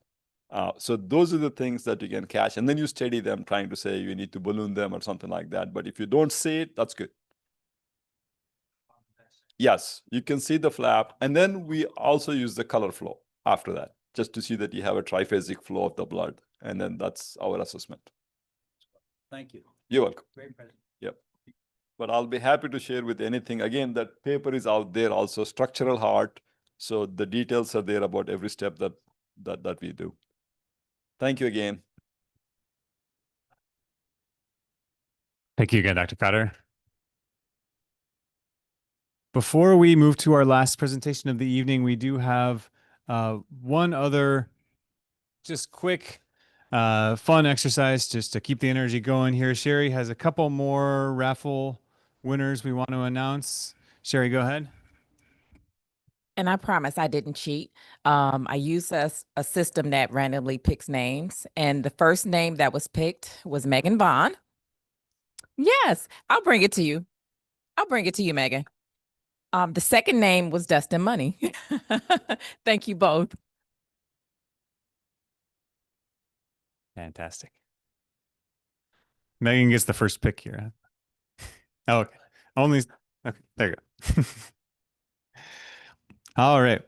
So those are the things that you can catch. And then you study them, trying to say you need to balloon them or something like that. But if you don't see it, that's good. Yes, you can see the flap. And then we also use the color flow after that, just to see that you have a triphasic flow of the blood. And then that's our assessment. Thank you. You're welcome. Great presentation. Yep. But I'll be happy to share with anything. Again, that paper is out there also, Structural Heart. So the details are there about every step that we do. Thank you again. Thank you again, Dr. Cotter. Before we move to our last presentation of the evening, we do have one other just quick fun exercise just to keep the energy going here. Sherry has a couple more raffle winners we want to announce. Sherry, go ahead. And I promise I didn't cheat. I used a system that randomly picks names. And the first name that was picked was Megan Vaughn. Yes, I'll bring it to you. I'll bring it to you, Megan. The second name was Dustin Money. Thank you both. Fantastic. Megan gets the first pick here. Oh, okay. Okay, there you go. All right.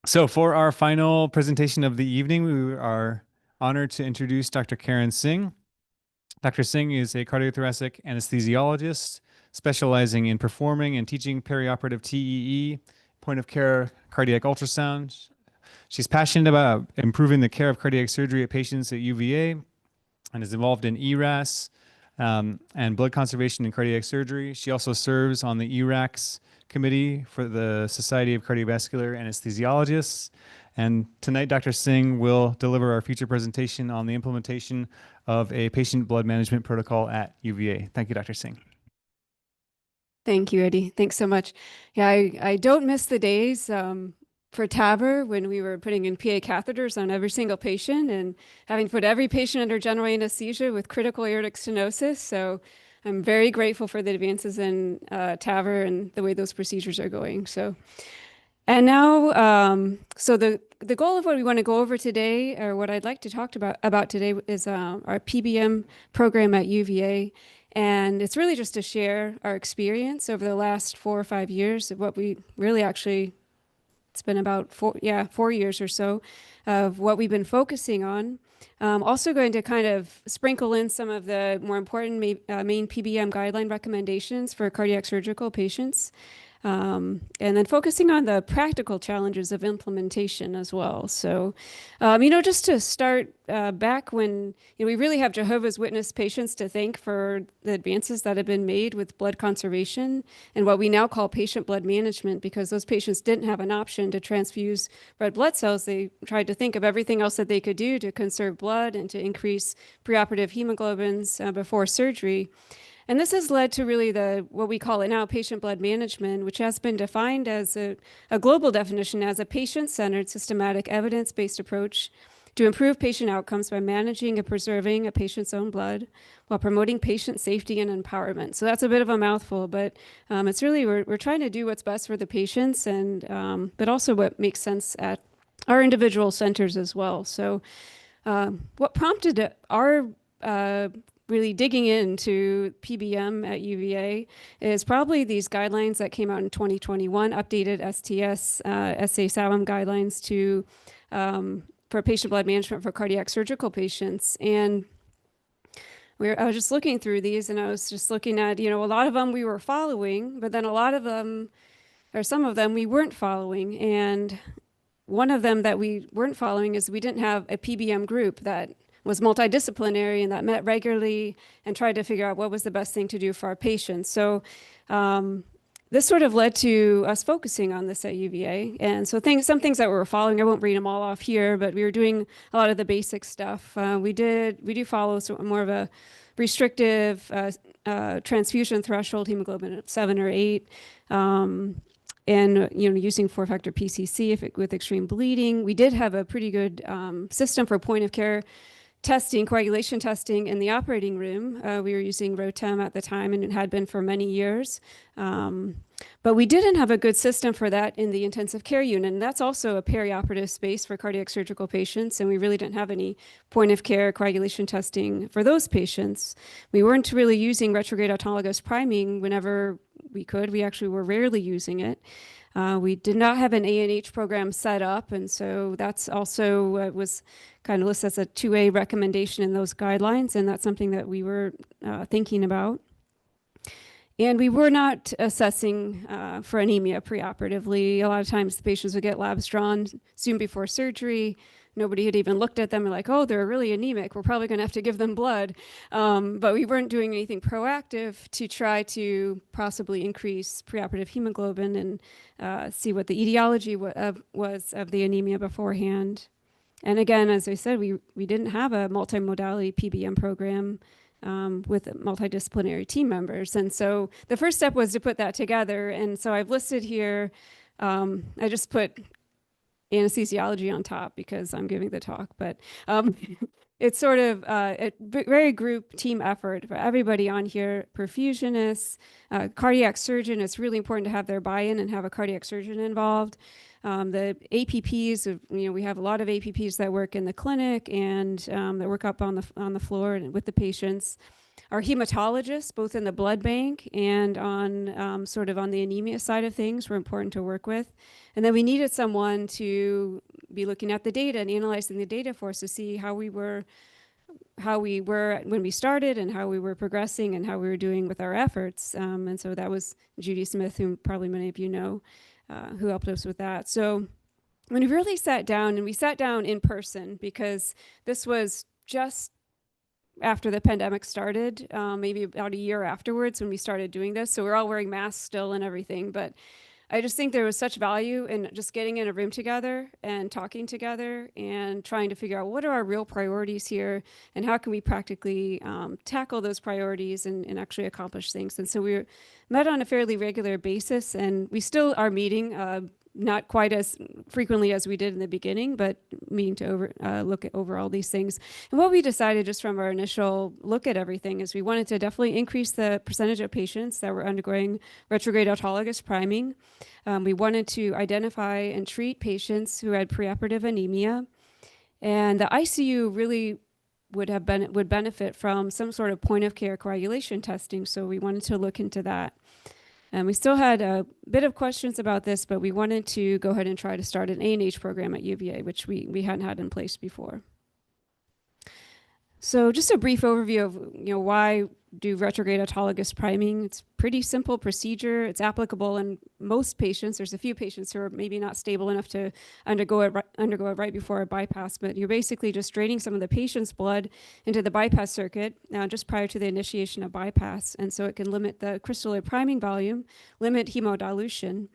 So for our final presentation of the evening, we are honored to introduce Dr. Karen Singh. Dr. Singh is a cardiothoracic anesthesiologist specializing in performing and teaching perioperative TEE, point of care cardiac ultrasound. She's passionate about improving the care of cardiac surgery at patients at UVA and is involved in ERAS and blood conservation in cardiac surgery. She also serves on the ERACS committee for the Society of Cardiovascular Anesthesiologists. And tonight, Dr. Singh will deliver our feature presentation on the implementation of a patient blood management protocol at UVA. Thank you, Dr. Singh. Thank you, Eddie. Thanks so much. Yeah, I don't miss the days for TAVR when we were putting in PA catheters on every single patient and having to put every patient under general anesthesia with critical aortic stenosis. So I'm very grateful for the advances in TAVR and the way those procedures are going. So, and now, so the goal of what we want to go over today, or what I'd like to talk about today, is our PBM program at UVA. And it's really just to share our experience over the last 4 or 5 years of what we really actually, it's been about 4 years or so of what we've been focusing on. Also going to kind of sprinkle in some of the more important main PBM guideline recommendations for cardiac surgical patients. And then focusing on the practical challenges of implementation as well. So, just to start back when we really have Jehovah's Witness patients to thank for the advances that have been made with blood conservation and what we now call patient blood management, because those patients didn't have an option to transfuse red blood cells. They tried to think of everything else that they could do to conserve blood and to increase preoperative hemoglobins before surgery. And this has led to really what we call it now patient blood management, which has been defined as a global definition as a patient-centered, systematic, evidence-based approach to improve patient outcomes by managing and preserving a patient's own blood while promoting patient safety and empowerment. So that's a bit of a mouthful, but it's really, we're trying to do what's best for the patients and but also what makes sense at our individual centers as well. So what prompted our really digging into PBM at UVA is probably these guidelines that came out in 2021, updated STS, SA-SAWM guidelines for patient blood management for cardiac surgical patients. And I was just looking through these and I was just looking at, a lot of them we were following, but then a lot of them, or some of them we weren't following. And one of them that we weren't following is we didn't have a PBM group that was multidisciplinary and that met regularly and tried to figure out what was the best thing to do for our patients. So this sort of led to us focusing on this at UVA. And so some things that we were following, I won't read them all off here, but we were doing a lot of the basic stuff. We do follow more of a restrictive transfusion threshold, hemoglobin of 7 or 8. And using 4-factor PCC with extreme bleeding. We did have a pretty good system for point of care testing, coagulation testing in the operating room. We were using ROTEM at the time, and it had been for many years. But we didn't have a good system for that in the intensive care unit. And that's also a perioperative space for cardiac surgical patients. And we really didn't have any point of care coagulation testing for those patients. We weren't really using retrograde autologous priming whenever we could. We actually were rarely using it. We did not have an ANH program set up, and so that's also was kind of listed as a 2A recommendation in those guidelines, and that's something that we were thinking about. And we were not assessing for anemia preoperatively. A lot of times the patients would get labs drawn soon before surgery. nobody had even looked at them and like, oh, they're really anemic. We're probably going to have to give them blood. But we weren't doing anything proactive to try to possibly increase preoperative hemoglobin and see what the etiology was of the anemia beforehand. And again, as I said, we didn't have a multimodality PBM program with multidisciplinary team members. And so the first step was to put that together. And so I've listed here, I just put anesthesiology on top because I'm giving the talk, but it's sort of a very group team effort for everybody on here, perfusionists, cardiac surgeon. It's really important to have their buy-in and have a cardiac surgeon involved. The APPs, we have a lot of APPs that work in the clinic and that work up on the floor and with the patients. Our hematologists, both in the blood bank and on sort of on the anemia side of things, were important to work with. And then we needed someone to be looking at the data and analyzing the data for us to see how we were when we started and how we were progressing and how we were doing with our efforts. And so that was Judy Smith, whom probably many of you know, who helped us with that. So when we really sat down, and we sat down in person because this was just after the pandemic started, maybe about a year afterwards when we started doing this. So we're all wearing masks still and everything, but I just think there was such value in just getting in a room together and talking together and trying to figure out what are our real priorities here and how can we practically tackle those priorities and actually accomplish things. And so we met on a fairly regular basis, and we still are meeting, not quite as frequently as we did in the beginning, but meeting to look over all these things. And what we decided just from our initial look at everything is we wanted to definitely increase the percentage of patients that were undergoing retrograde autologous priming. We wanted to identify and treat patients who had preoperative anemia. And the ICU really would benefit from some sort of point of care coagulation testing. So we wanted to look into that. And we still had a bit of questions about this, but we wanted to go ahead and try to start an A&H program at UVA, which we hadn't had in place before. So just a brief overview of why do retrograde autologous priming. It's a pretty simple procedure. It's applicable in most patients. There's a few patients who are maybe not stable enough to undergo it right before a bypass, but you're basically just draining some of the patient's blood into the bypass circuit just prior to the initiation of bypass. And so it can limit the crystalloid priming volume, limit hemodilution.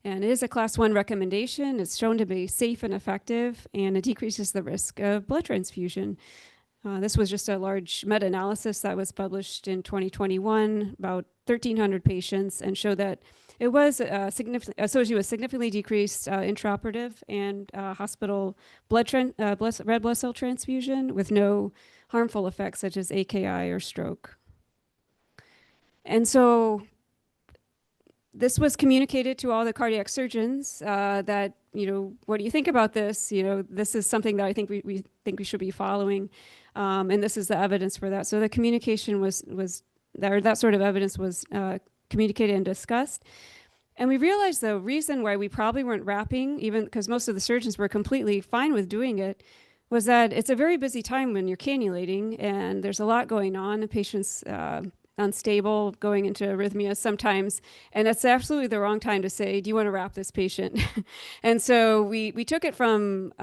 And it is a class 1 recommendation. It's shown to be safe and effective, and it decreases the risk of blood transfusion. This was just a large meta-analysis that was published in 2021, about 1,300 patients, and showed that it was associated with significantly decreased intraoperative and hospital red blood cell transfusion with no harmful effects such as AKI or stroke. And so this was communicated to all the cardiac surgeons that, what do you think about this? This is something that I think we think we should be following. And this is the evidence for that. So the communication was that sort of evidence was communicated and discussed. And we realized the reason why we probably weren't wrapping, even because most of the surgeons were completely fine with doing it, was that it's a very busy time when you're cannulating and there's a lot going on. The patient's unstable, going into arrhythmia sometimes, and that's absolutely the wrong time to say, do you want to wrap this patient? And so we took it from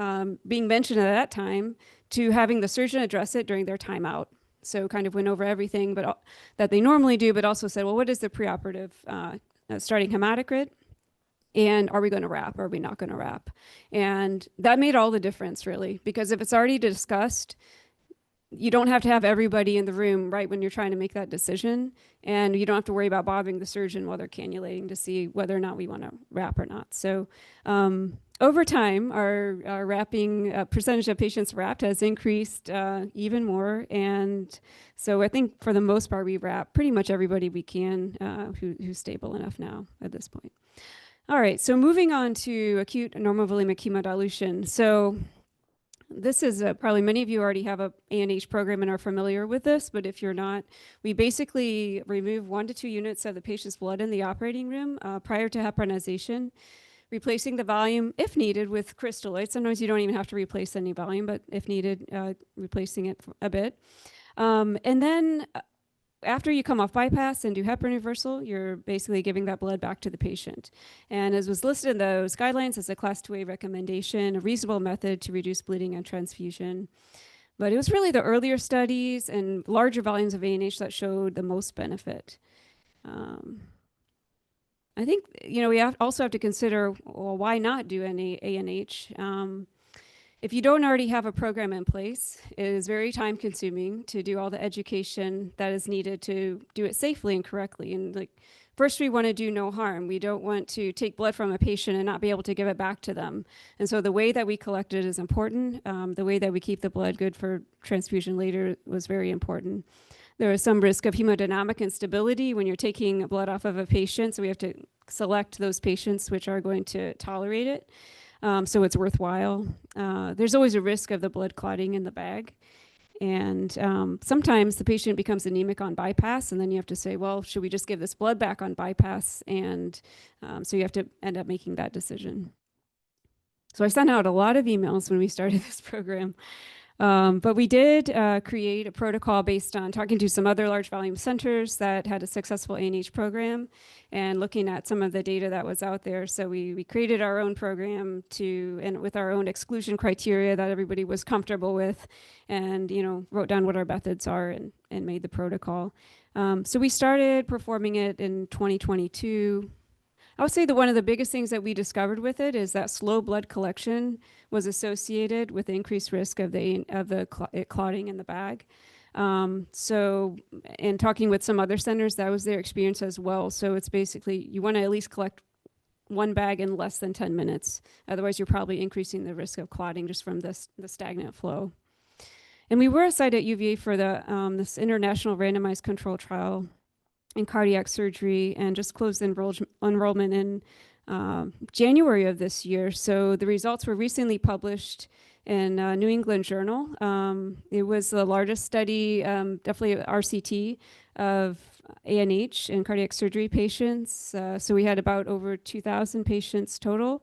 being mentioned at that time to having the surgeon address it during their timeout. So kind of went over everything that they normally do, but also said, well, what is the preoperative starting hematocrit? And are we going to wrap? Or are we not going to wrap? And that made all the difference, really, because if it's already discussed, you don't have to have everybody in the room right when you're trying to make that decision. And you don't have to worry about bothering the surgeon while they're cannulating to see whether or not we want to wrap or not. So over time, our wrapping percentage of patients wrapped has increased even more. And so I think for the most part, we wrap pretty much everybody we can who's stable enough now at this point. All right, so moving on to acute normovolemic hemodilution. So this is probably many of you already have a A&H program and are familiar with this, but if you're not, we basically remove 1 to 2 units of the patient's blood in the operating room prior to heparinization, replacing the volume, if needed, with crystalloids. Sometimes you don't even have to replace any volume, but if needed, replacing it a bit. And then after you come off bypass and do heparin reversal, you're basically giving that blood back to the patient. And as was listed in those guidelines as a Class 2A recommendation, a reasonable method to reduce bleeding and transfusion. But it was really the earlier studies and larger volumes of ANH that showed the most benefit. I think, we also have to consider, well, why not do any ANH? If you don't already have a program in place, it is very time consuming to do all the education that is needed to do it safely and correctly. And first we want to do no harm. We don't want to take blood from a patient and not be able to give it back to them. And so the way that we collect it is important. The way that we keep the blood good for transfusion later was very important. There is some risk of hemodynamic instability when you're taking blood off of a patient. So we have to select those patients which are going to tolerate it. So it's worthwhile. There's always a risk of the blood clotting in the bag. And sometimes the patient becomes anemic on bypass, and then you have to say, well, should we just give this blood back on bypass? And so you have to end up making that decision. So I sent out a lot of emails when we started this program. But we did create a protocol based on talking to some other large volume centers that had a successful ANH program and looking at some of the data that was out there. So we created our own program and with our own exclusion criteria that everybody was comfortable with, and wrote down what our methods are and made the protocol. So we started performing it in 2022. I would say that one of the biggest things that we discovered with it is that slow blood collection was associated with increased risk of it clotting in the bag. So in talking with some other centers, that was their experience as well. So it's basically, you want to at least collect one bag in less than 10 minutes. Otherwise, you're probably increasing the risk of clotting just from the stagnant flow. And we were a site at UVA for this international randomized control trial in cardiac surgery, and just closed enrollment in January of this year. So the results were recently published in New England Journal. It was the largest study, definitely RCT, of ANH in cardiac surgery patients. So we had about over 2,000 patients total.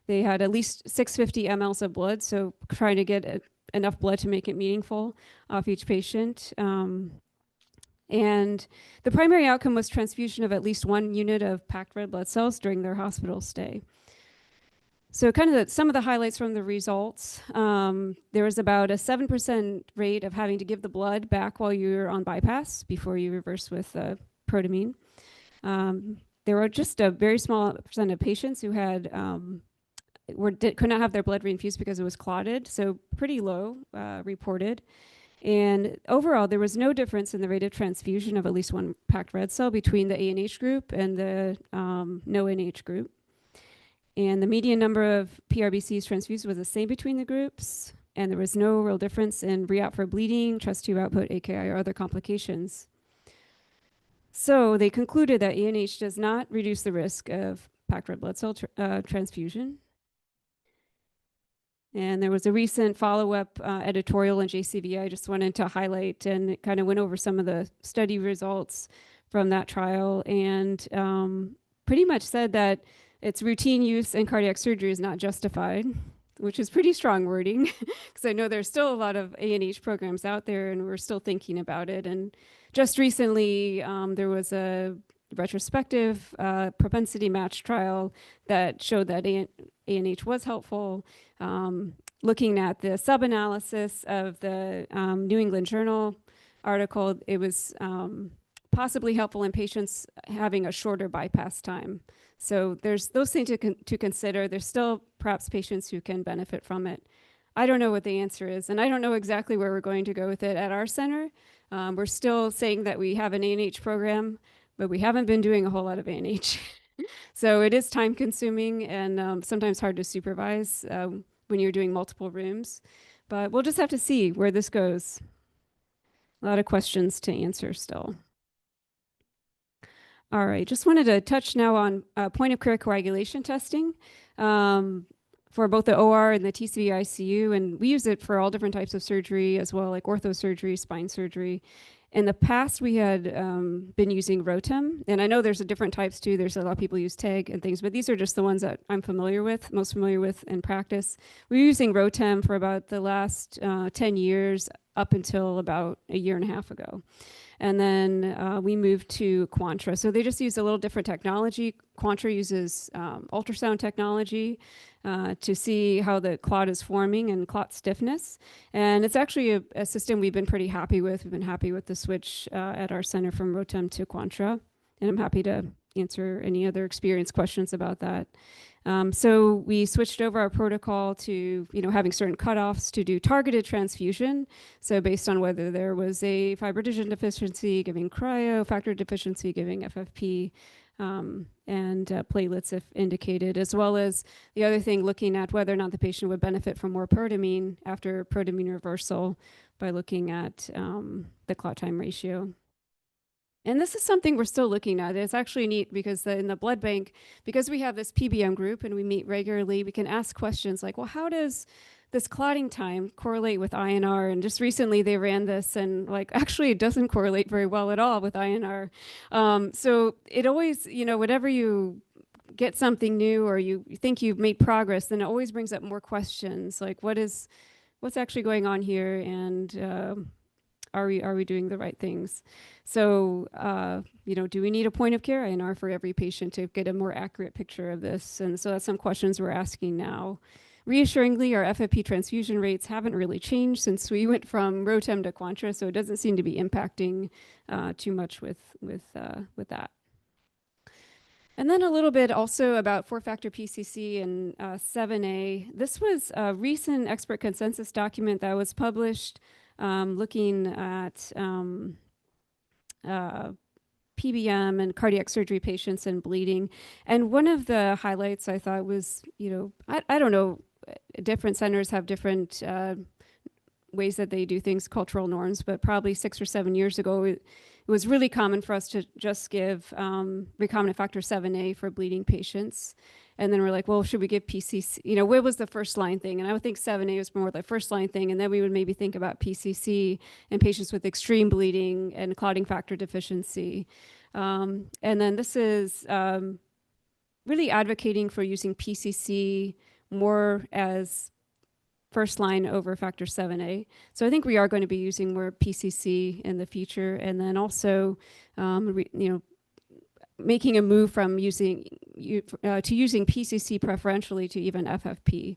They had at least 650 mLs of blood, so trying to get enough blood to make it meaningful off each patient. And the primary outcome was transfusion of at least 1 unit of packed red blood cells during their hospital stay. So kind of some of the highlights from the results, there was about a 7% rate of having to give the blood back while you're on bypass before you reverse with protamine. There were just a very small percent of patients who had could not have their blood reinfused because it was clotted, so pretty low reported. And overall, there was no difference in the rate of transfusion of at least 1 packed red cell between the ANH group and the no ANH group. And the median number of PRBCs transfused was the same between the groups, and there was no real difference in re-out for bleeding, chest tube output, AKI, or other complications. So they concluded that ANH does not reduce the risk of packed red blood cell transfusion. And there was a recent follow-up editorial in JCVI I just wanted to highlight, and it kind of went over some of the study results from that trial, and pretty much said that its routine use in cardiac surgery is not justified, which is pretty strong wording, because I know there's still a lot of ANH programs out there, and we're still thinking about it. And just recently, there was a retrospective propensity match trial that showed that ANH was helpful. Looking at the sub-analysis of the New England Journal article, it was possibly helpful in patients having a shorter bypass time. So there's those things to consider. There's still perhaps patients who can benefit from it. I don't know what the answer is, and I don't know exactly where we're going to go with it at our center. We're still saying that we have an ANH program, but we haven't been doing a whole lot of ANH. So it is time consuming and sometimes hard to supervise when you're doing multiple rooms. But we'll just have to see where this goes. A lot of questions to answer still. All right, just wanted to touch now on point of care coagulation testing for both the OR and the TCV ICU. And we use it for all different types of surgery as well, like orthosurgery, spine surgery. In the past, we had been using Rotem, and I know there's different types too. There's a lot of people use TEG and things, but these are just the ones that I'm most familiar with in practice. We were using Rotem for about the last 10 years up until about a year and a half ago. And then we moved to Quantra. So they just use a little different technology. Quantra uses ultrasound technology to see how the clot is forming and clot stiffness. And it's actually a system we've been pretty happy with. We've been happy with the switch at our center from Rotem to Quantra. And I'm happy to answer any other experience questions about that. So we switched over our protocol to, having certain cutoffs to do targeted transfusion. So based on whether there was a fibrinogen deficiency, giving cryo, factor deficiency, giving FFP, and platelets if indicated, as well as the other thing, looking at whether or not the patient would benefit from more protamine after protamine reversal by looking at the clot time ratio. And this is something we're still looking at. It's actually neat because in the blood bank, because we have this PBM group and we meet regularly, we can ask questions like, well, how does this clotting time correlate with INR? And just recently they ran this and actually it doesn't correlate very well at all with INR. So it always, whenever you get something new or you think you've made progress, then it always brings up more questions like what's actually going on here, and are we doing the right things? So, do we need a point of care INR for every patient to get a more accurate picture of this? And so that's some questions we're asking now. Reassuringly, our FFP transfusion rates haven't really changed since we went from Rotem to Quantra, so it doesn't seem to be impacting too much with that. And then a little bit also about 4-factor PCC and 7A. This was a recent expert consensus document that was published looking at PBM and cardiac surgery patients and bleeding. And one of the highlights I thought was, I don't know, different centers have different ways that they do things, cultural norms, but probably 6 or 7 years ago, it was really common for us to just give recombinant factor 7A for bleeding patients. And then we're like, well, should we give PCC? What was the first line thing? And I would think 7A was more the first line thing. And then we would maybe think about PCC in patients with extreme bleeding and clotting factor deficiency. And then this is really advocating for using PCC more as first line over factor 7A. So I think we are going to be using more PCC in the future. And then also, making a move from using PCC preferentially to even FFP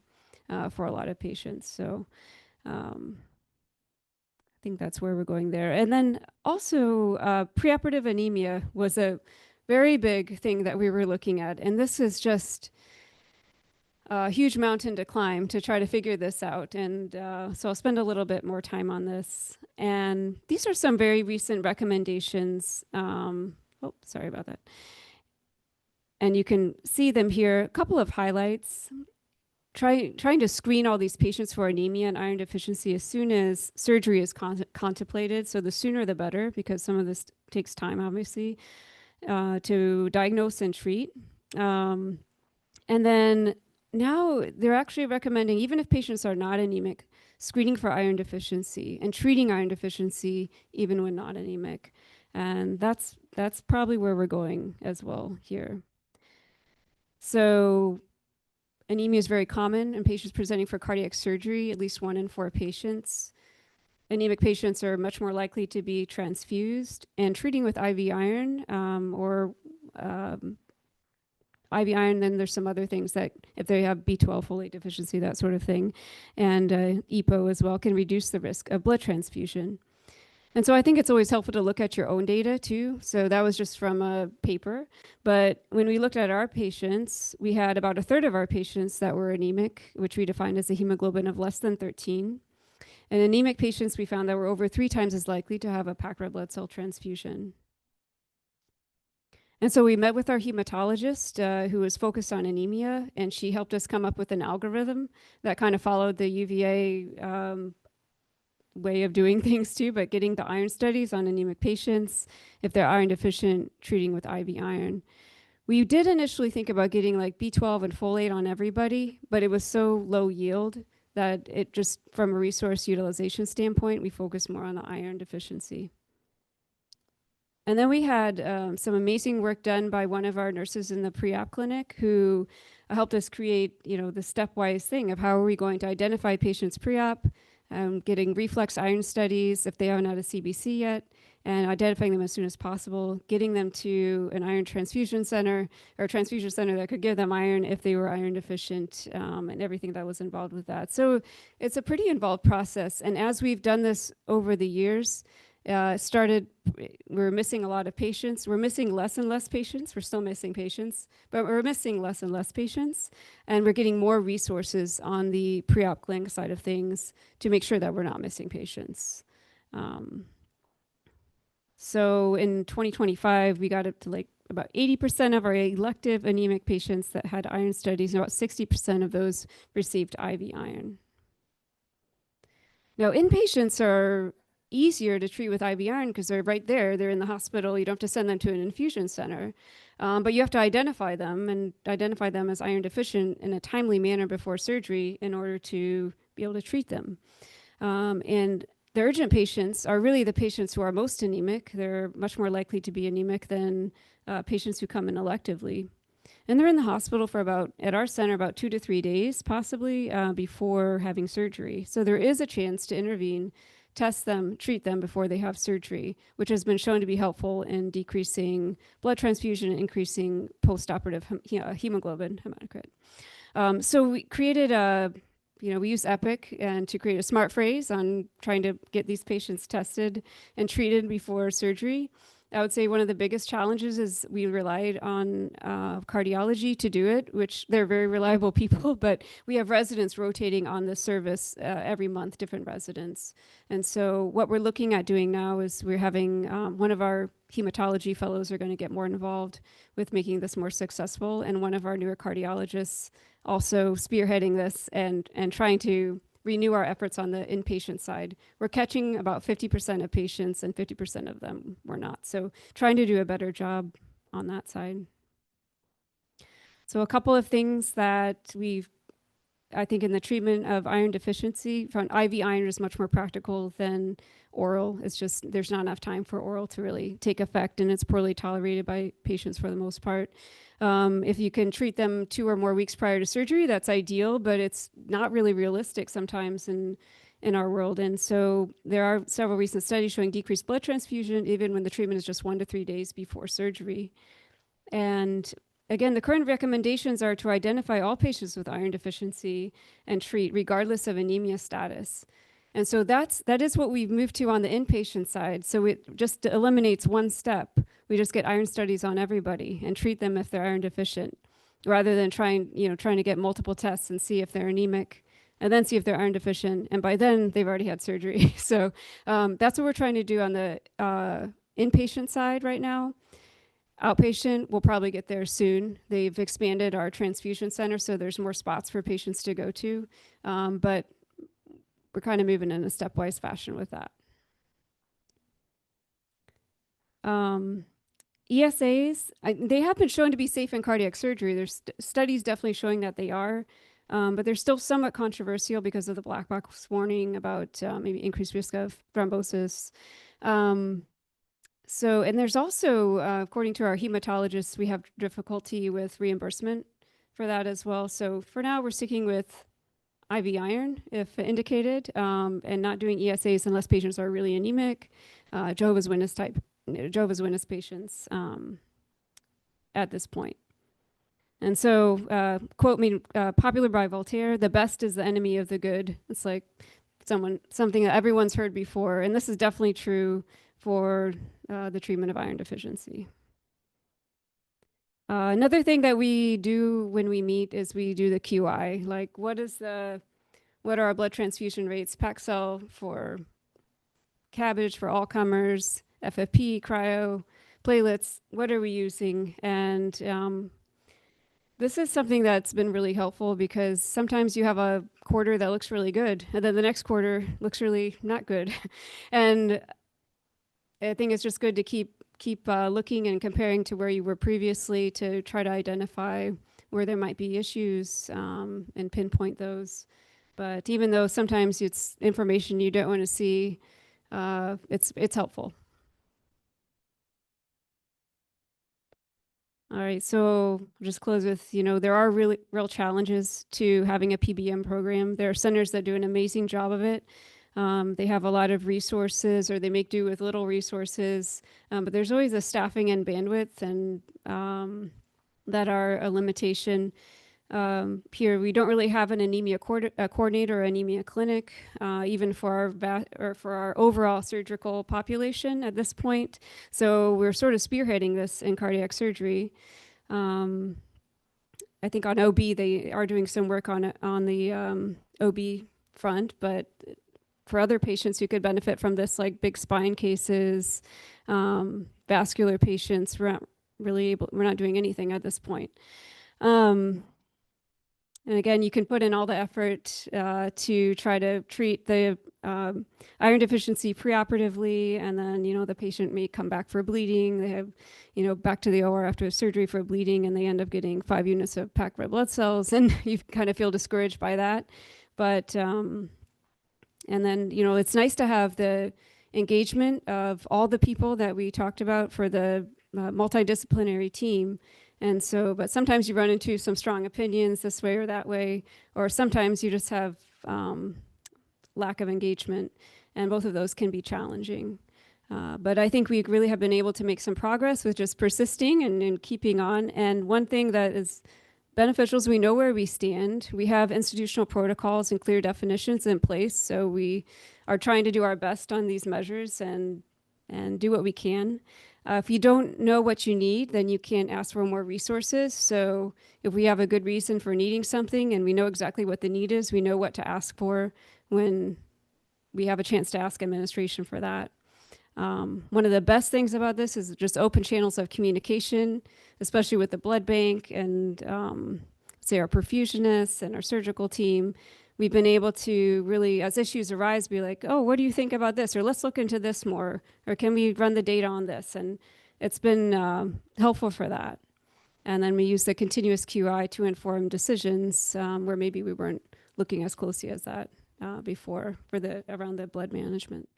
for a lot of patients. So I think that's where we're going there. And then also preoperative anemia was a very big thing that we were looking at. And this is just a huge mountain to climb to try to figure this out. And so I'll spend a little bit more time on this. And these are some very recent recommendations. Oh, sorry about that. And you can see them here. A couple of highlights. Trying to screen all these patients for anemia and iron deficiency as soon as surgery is contemplated. So the sooner the better, because some of this takes time, obviously, to diagnose and treat. And then now they're actually recommending, even if patients are not anemic, screening for iron deficiency and treating iron deficiency even when not anemic. And that's probably where we're going as well here. So anemia is very common in patients presenting for cardiac surgery, at least 1 in 4 patients. Anemic patients are much more likely to be transfused, and treating with IV iron or IV iron, then there's some other things that if they have B12 folate deficiency, that sort of thing, and EPO as well, can reduce the risk of blood transfusion. And so I think it's always helpful to look at your own data too. So that was just from a paper. But when we looked at our patients, we had about 1/3 of our patients that were anemic, which we defined as a hemoglobin of less than 13. And anemic patients, we found that were over 3 times as likely to have a packed red blood cell transfusion. And so we met with our hematologist who was focused on anemia, and she helped us come up with an algorithm that kind of followed the UVA way of doing things too, but getting the iron studies on anemic patients, if they're iron deficient, treating with IV iron. We did initially think about getting like B12 and folate on everybody, but it was so low yield that it just, from a resource utilization standpoint, we focused more on the iron deficiency. And then we had some amazing work done by one of our nurses in the pre-op clinic who helped us create, the stepwise thing of how are we going to identify patients pre-op, getting reflex iron studies if they haven't had a CBC yet, and identifying them as soon as possible, getting them to an iron transfusion center or a transfusion center that could give them iron if they were iron deficient, and everything that was involved with that. So it's a pretty involved process. And as we've done this over the years, we're missing a lot of patients. We're missing less and less patients. We're still missing patients, but we're missing less and less patients. And we're getting more resources on the pre-op clinic side of things to make sure that we're not missing patients. So in 2025, we got up to like about 80% of our elective anemic patients that had iron studies, and about 60% of those received IV iron. Now, inpatients are easier to treat with IV iron because they're right there. They're in the hospital. You don't have to send them to an infusion center. But you have to identify them as iron deficient in a timely manner before surgery in order to be able to treat them. And the urgent patients are really the patients who are most anemic. They're much more likely to be anemic than patients who come in electively. And they're in the hospital for at our center, about 2 to 3 days, possibly, before having surgery. So there is a chance to intervene, test them, treat them before they have surgery, which has been shown to be helpful in decreasing blood transfusion and increasing postoperative hemoglobin, hematocrit. So we created we use Epic and to create a smart phrase on trying to get these patients tested and treated before surgery. I would say one of the biggest challenges is we relied on cardiology to do it, which they're very reliable people, but we have residents rotating on the service every month, different residents. And so what we're looking at doing now is we're having one of our hematology fellows are going to get more involved with making this more successful, and one of our newer cardiologists also spearheading this and trying to renew our efforts on the inpatient side. We're catching about 50% of patients and 50% of them we're not. So trying to do a better job on that side. So a couple of things that I think in the treatment of iron deficiency, IV iron is much more practical than oral. It's just there's not enough time for oral to really take effect, and it's poorly tolerated by patients for the most part. If you can treat them 2 or more weeks prior to surgery, that's ideal, but it's not really realistic sometimes in our world. And so there are several recent studies showing decreased blood transfusion even when the treatment is just 1 to 3 days before surgery. And again, the current recommendations are to identify all patients with iron deficiency and treat regardless of anemia status. And so that is what we've moved to on the inpatient side. So it just eliminates one step. We just get iron studies on everybody and treat them if they're iron deficient, rather than trying to get multiple tests and see if they're anemic and then see if they're iron deficient. And by then they've already had surgery. So that's what we're trying to do on the inpatient side right now. Outpatient, we'll probably get there soon. They've expanded our transfusion center, so there's more spots for patients to go to. But we're kind of moving in a stepwise fashion with that. ESAs, they have been shown to be safe in cardiac surgery. There's studies definitely showing that they are, but they're still somewhat controversial because of the black box warning about maybe increased risk of thrombosis. And there's also, according to our hematologists, we have difficulty with reimbursement for that as well. So for now, we're sticking with IV iron if indicated, and not doing ESAs unless patients are really anemic, Jehovah's Witness patients at this point. And so, quote me, popular by Voltaire, "The best is the enemy of the good." It's like something that everyone's heard before, and this is definitely true for the treatment of iron deficiency. Another thing that we do when we meet is we do the QI, like what are our blood transfusion rates, Paxil for cabbage for all comers, FFP, cryo, platelets, what are we using? And this is something that's been really helpful because sometimes you have a quarter that looks really good and then the next quarter looks really not good. And I think it's just good to keep looking and comparing to where you were previously to try to identify where there might be issues and pinpoint those. But even though sometimes it's information you don't want to see, it's helpful. All right, so just close with, there are real challenges to having a PBM program. There are centers that do an amazing job of it, They have a lot of resources, or they make do with little resources, but there's always a staffing and bandwidth and that are a limitation. Here, we don't really have an anemia coordinator or anemia clinic, even for our overall surgical population at this point. So we're sort of spearheading this in cardiac surgery. I think on OB, they are doing some work on the OB front, but for other patients who could benefit from this, like big spine cases, vascular patients, we're not doing anything at this point. And again, you can put in all the effort to try to treat the iron deficiency preoperatively, and then, the patient may come back for bleeding. They have, back to the OR after surgery for bleeding, and they end up getting 5 units of packed red blood cells, and you kind of feel discouraged by that. But, and then, it's nice to have the engagement of all the people that we talked about for the multidisciplinary team. And so, but sometimes you run into some strong opinions this way or that way, or sometimes you just have lack of engagement, and both of those can be challenging. But I think we really have been able to make some progress with just persisting and keeping on. And one thing that is beneficial is we know where we stand. We have institutional protocols and clear definitions in place. So we are trying to do our best on these measures and do what we can. If you don't know what you need, then you can ask for more resources. So if we have a good reason for needing something and we know exactly what the need is, we know what to ask for when we have a chance to ask administration for that. One of the best things about this is just open channels of communication, especially with the blood bank and say our perfusionists and our surgical team. We've been able to really, as issues arise, be like, oh, what do you think about this? Or let's look into this more. Or can we run the data on this? And it's been helpful for that. And then we use the continuous QI to inform decisions where maybe we weren't looking as closely as that before for around the blood management.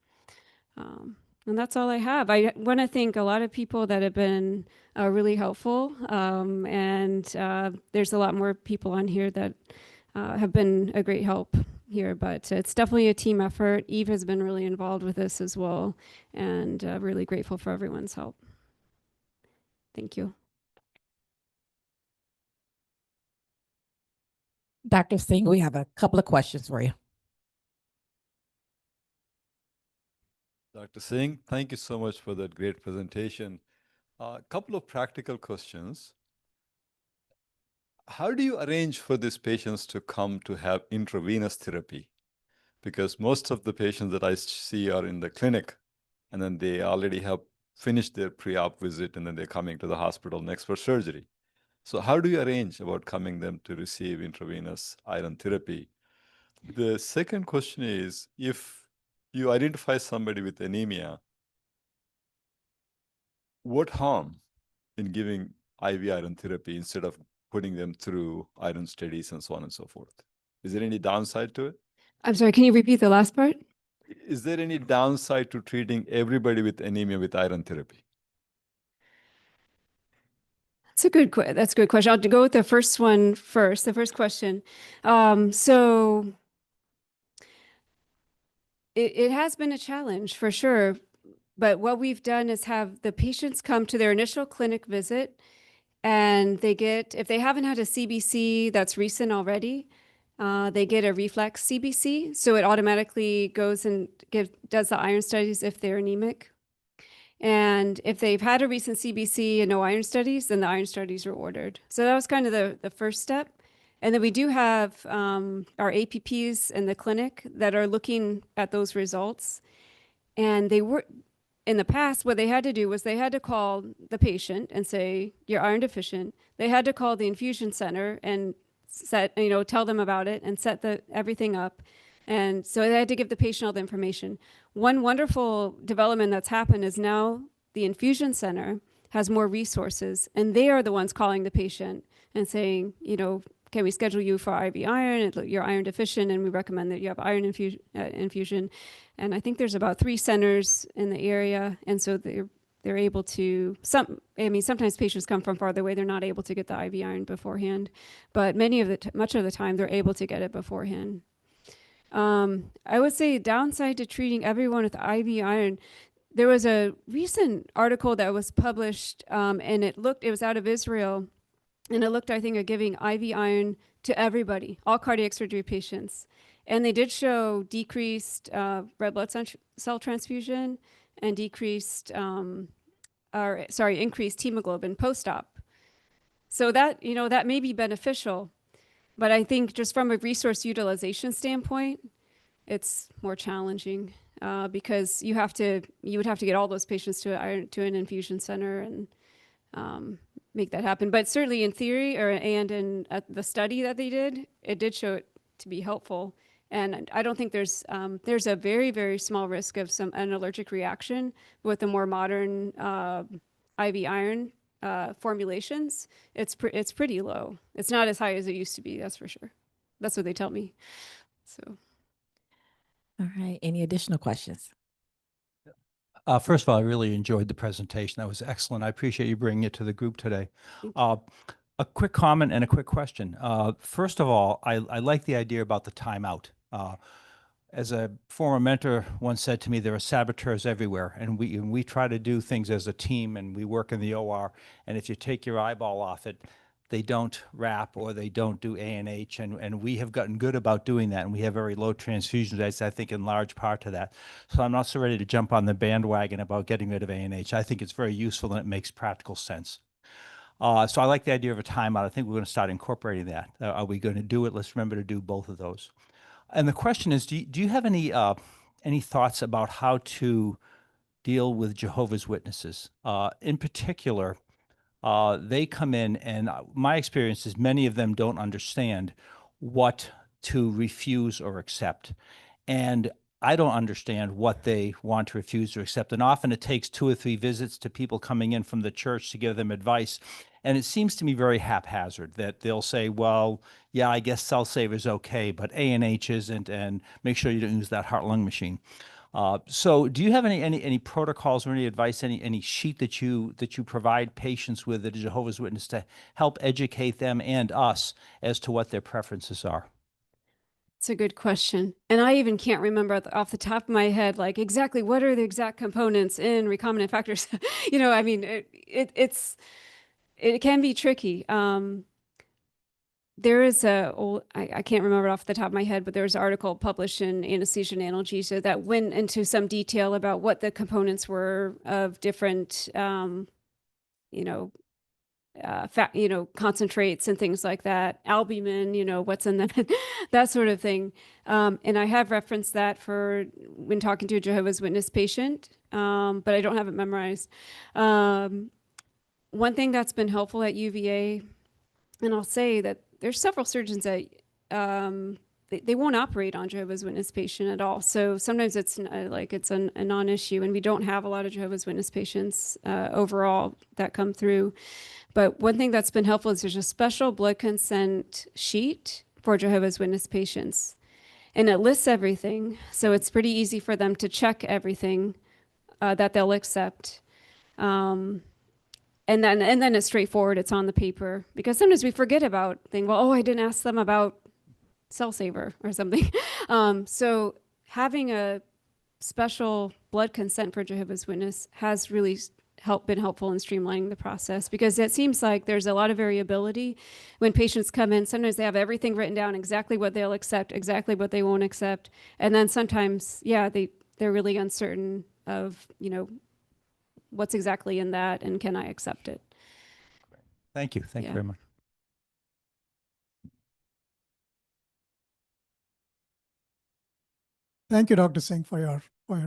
And that's all I have. I want to thank a lot of people that have been really helpful. And there's a lot more people on here that have been a great help here, but it's definitely a team effort. Eve has been really involved with this as well, and really grateful for everyone's help. Thank you. Dr. Singh, we have a couple of questions for you. Dr. Singh, thank you so much for that great presentation. A couple of practical questions. How do you arrange for these patients to come to have intravenous therapy? Because most of the patients that I see are in the clinic, and then they already have finished their pre-op visit, and then they're coming to the hospital next for surgery. So how do you arrange about coming them to receive intravenous iron therapy? The second question is, if you identify somebody with anemia, what harm in giving IV iron therapy instead of putting them through iron studies and so on and so forth? Is there any downside to it? I'm sorry, can you repeat the last part? Is there any downside to treating everybody with anemia with iron therapy? That's a good question. I'll go with the first one first, the first question. So it has been a challenge for sure, but what we've done is have the patients come to their initial clinic visit, and they get, if they haven't had a CBC that's recent already, they get a reflex CBC. So it automatically goes and does the iron studies if they're anemic. And if they've had a recent CBC and no iron studies, then the iron studies are ordered. So that was kind of the first step. And then we do have our APPs in the clinic that are looking at those results. And they were, in the past, what they had to do was they had to call the patient and say, you're iron deficient. They had to call the infusion center and tell them about it and set everything up. And so they had to give the patient all the information. One wonderful development that's happened is now the infusion center has more resources, and they are the ones calling the patient and saying, can we schedule you for IV iron? You're iron deficient, and we recommend that you have iron infusion. And I think there's about 3 centers in the area, and so they're able to, sometimes patients come from farther away, they're not able to get the IV iron beforehand, but much of the time they're able to get it beforehand. I would say downside to treating everyone with IV iron. There was a recent article that was published, and it was out of Israel, and it looked, I think, at giving IV iron to everybody, all cardiac surgery patients. And they did show decreased red blood cell transfusion and increased hemoglobin post-op. So that, that may be beneficial, but I think just from a resource utilization standpoint, it's more challenging because you would have to get all those patients to an infusion center and make that happen. But certainly in theory and in the study that they did, it did show it to be helpful. And I don't think there's a very, very small risk of an allergic reaction with the more modern IV iron formulations. It's pretty low. It's not as high as it used to be, that's for sure. That's what they tell me. So. All right. Any additional questions? First of all, I really enjoyed the presentation. That was excellent. I appreciate you bringing it to the group today. A quick comment and a quick question. First of all, I like the idea about the timeout. As a former mentor once said to me, there are saboteurs everywhere, and we try to do things as a team, and we work in the OR, and if you take your eyeball off it, they don't wrap or they don't do ANH, and we have gotten good about doing that, and we have very low transfusion rates, I think, in large part to that. So I'm not so ready to jump on the bandwagon about getting rid of ANH. I think it's very useful and it makes practical sense. So I like the idea of a timeout. I think we're going to start incorporating that. Are we going to do it? Let's remember to do both of those. And the question is, do you have any thoughts about how to deal with Jehovah's Witnesses? In particular, they come in, and my experience is many of them don't understand what to refuse or accept. And I don't understand what they want to refuse or accept. And often it takes 2 or 3 visits to people coming in from the church to give them advice. And it seems to me very haphazard that they'll say, well, yeah, I guess cell saver is okay, but ANH isn't, and make sure you don't use that heart-lung machine. So do you have any protocols or any advice, any sheet that you provide patients with at a Jehovah's Witness to help educate them and us as to what their preferences are? It's a good question. And I even can't remember off the top of my head, like exactly what are the exact components in recombinant factors. I mean, it can be tricky. There is I can't remember it off the top of my head, but there was an article published in Anesthesia and Analgesia that went into some detail about what the components were of different, concentrates and things like that, albumin, what's in that, that sort of thing. And I have referenced that when talking to a Jehovah's Witness patient, but I don't have it memorized. One thing that's been helpful at UVA, and I'll say that there's several surgeons that they won't operate on Jehovah's Witness patient at all. So sometimes it's a non-issue, and we don't have a lot of Jehovah's Witness patients overall that come through. But one thing that's been helpful is there's a special blood consent sheet for Jehovah's Witness patients. And it lists everything. So it's pretty easy for them to check everything that they'll accept. And then it's straightforward. It's on the paper. Because sometimes we forget about things. Well, I didn't ask them about cell saver or something. So having a special blood consent for Jehovah's Witness has really been helpful in streamlining the process, because it seems like there's a lot of variability when patients come in. Sometimes they have everything written down, exactly what they'll accept, exactly what they won't accept. And then sometimes, they're really uncertain of, what's exactly in that and can I accept it? Thank you. Thank you very much. Thank you, Dr. Singh, for your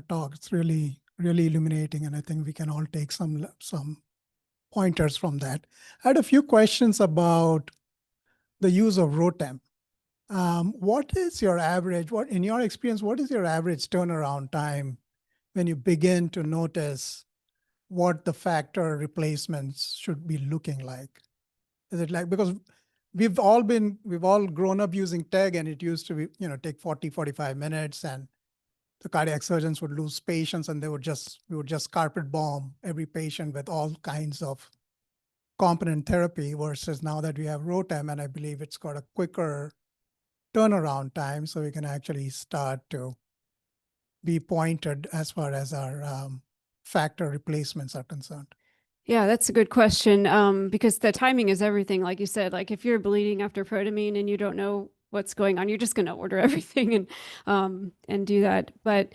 talk. It's really illuminating, and I think we can all take some pointers from that. I had a few questions about the use of ROTEM. What is your average? In your experience, what is your average turnaround time when you begin to notice what the factor replacements should be looking like? Is it like, because we've all grown up using TEG, and it used to be, take 40, 45 minutes, and the cardiac surgeons would lose patients, and we would just carpet bomb every patient with all kinds of component therapy, versus now that we have ROTEM, and I believe it's got a quicker turnaround time so we can actually start to be pointed as far as our factor replacements are concerned? Yeah, that's a good question, because the timing is everything. Like you said, like if you're bleeding after protamine and you don't know what's going on, you're just going to order everything and do that. But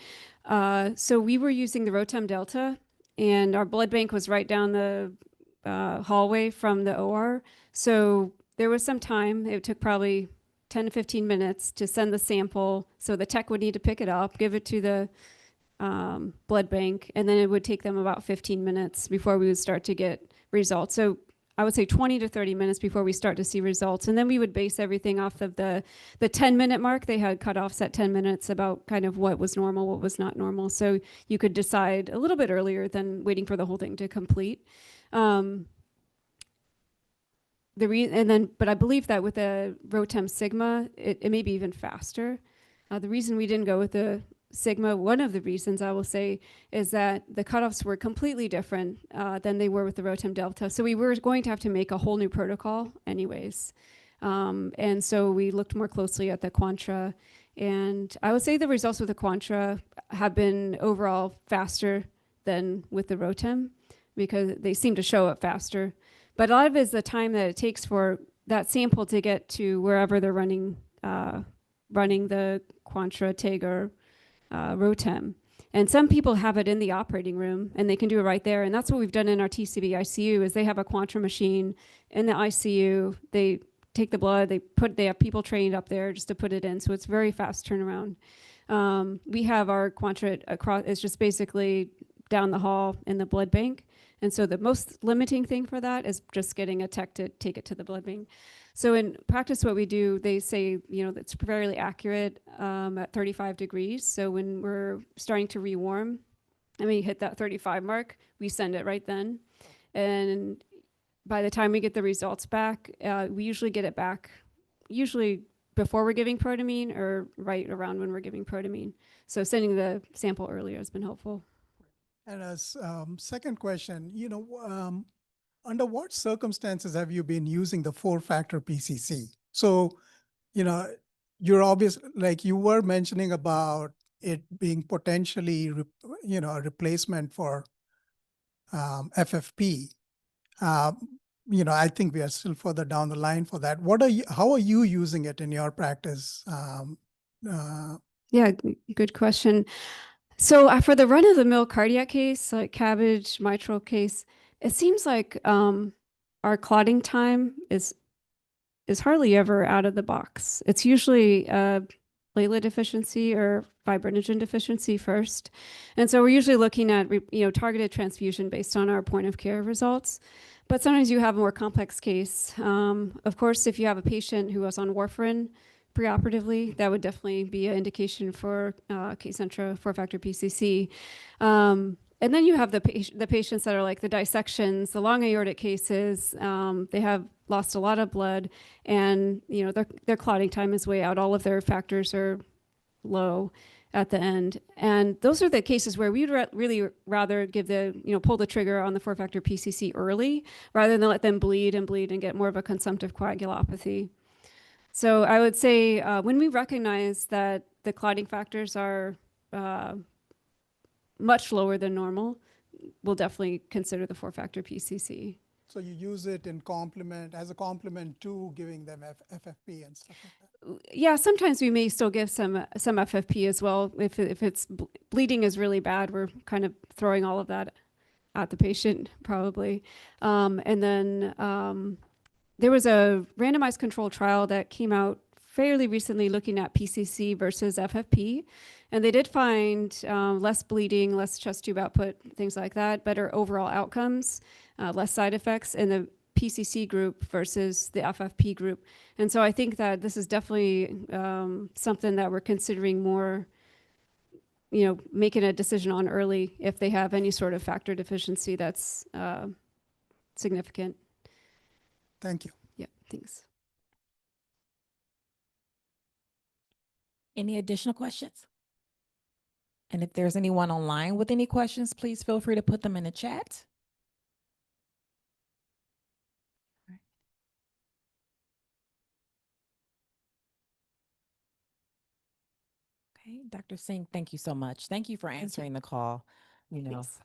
so we were using the Rotem Delta, and our blood bank was right down the hallway from the OR. So there was some time. It took probably 10 to 15 minutes to send the sample. So the tech would need to pick it up, give it to the blood bank, and then it would take them about 15 minutes before we would start to get results. So I would say 20 to 30 minutes before we start to see results. And then we would base everything off of the 10-minute mark. They had cutoffs at 10 minutes about kind of what was normal, what was not normal. So you could decide a little bit earlier than waiting for the whole thing to complete. But I believe that with the Rotem Sigma, it may be even faster. The reason we didn't go with the Sigma, one of the reasons I will say, is that the cutoffs were completely different than they were with the Rotem Delta. So we were going to have to make a whole new protocol anyways. And so we looked more closely at the Quantra. And I would say the results with the Quantra have been overall faster than with the Rotem because they seem to show up faster. But a lot of it is the time that it takes for that sample to get to wherever they're running the Quantra, TIG, or Rotem. And some people have it in the operating room and they can do it right there. And that's what we've done in our TCB ICU is they have a Quantra machine in the ICU. They take the blood, they have people trained up there just to put it in. So it's very fast turnaround. We have our Quantra across, it's just basically down the hall in the blood bank. And so the most limiting thing for that is just getting a tech to take it to the blood bank. So in practice, what we do, they say, it's fairly accurate at 35 degrees. So when we're starting to rewarm and we hit that 35 mark, we send it right then. And by the time we get the results back, we usually get it back, usually before we're giving protamine or right around when we're giving protamine. So sending the sample earlier has been helpful. And as second question, under what circumstances have you been using the 4-factor PCC? So, you're obvious, like you were mentioning about it being potentially, a replacement for FFP. I think we are still further down the line for that. How are you using it in your practice? Yeah, good question. So for the run-of-the-mill cardiac case, like CABG, mitral case, it seems like our clotting time is hardly ever out of the box. It's usually platelet deficiency or fibrinogen deficiency first. And so we're usually looking at targeted transfusion based on our point of care results. But sometimes you have a more complex case. Of course, if you have a patient who was on warfarin preoperatively, that would definitely be an indication for Sentara 4-factor PCC. And then you have the patients that are like the dissections, the long aortic cases. They have lost a lot of blood, and their clotting time is way out. All of their factors are low at the end, and those are the cases where we'd really rather give pull the trigger on the 4-factor PCC early, rather than let them bleed and get more of a consumptive coagulopathy. So I would say when we recognize that the clotting factors are much lower than normal, we'll definitely consider the 4-factor PCC. So you use it as a complement to giving them FFP and stuff like that? Yeah, sometimes we may still give some FFP as well. If it's bleeding is really bad, we're kind of throwing all of that at the patient probably. And then there was a randomized controlled trial that came out fairly recently looking at PCC versus FFP. And they did find less bleeding, less chest tube output, things like that, better overall outcomes, less side effects in the PCC group versus the FFP group. And so I think that this is definitely something that we're considering more, making a decision on early if they have any sort of factor deficiency that's significant. Thank you. Yeah, thanks. Any additional questions? And if there's anyone online with any questions, please feel free to put them in the chat. Okay, Dr. Singh, thank you so much. Thank you for answering the call. You know. Thanks.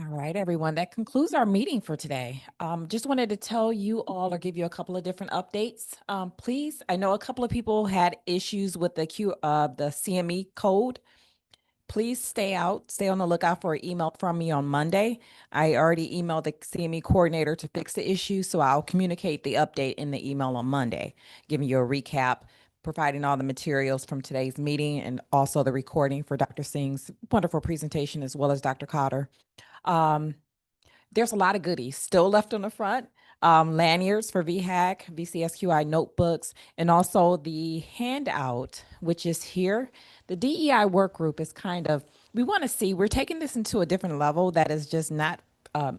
All right, everyone, that concludes our meeting for today. Just wanted to tell you all or give you a couple of different updates. Please, I know a couple of people had issues with the the CME code. Please stay on the lookout for an email from me on Monday. I already emailed the CME coordinator to fix the issue, so I'll communicate the update in the email on Monday, giving you a recap, providing all the materials from today's meeting, and also the recording for Dr. Singh's wonderful presentation, as well as Dr. Cotter. There's a lot of goodies still left on the front. Lanyards for VHAC, VCSQI notebooks, and also the handout, which is here. The DEI work group is we want to see, we're taking this into a different level that is just not,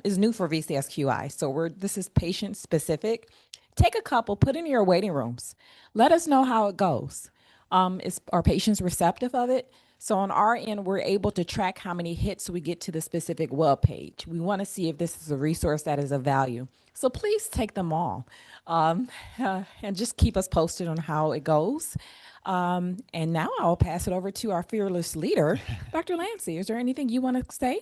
is new for VCSQI. So this is patient specific. Take a couple, put in your waiting rooms. Let us know how it goes. Are patients receptive of it? So on our end, we're able to track how many hits we get to the specific web page. We want to see if this is a resource that is of value. So please take them all and just keep us posted on how it goes. And now I'll pass it over to our fearless leader, Dr. Lancey. Is there anything you want to say?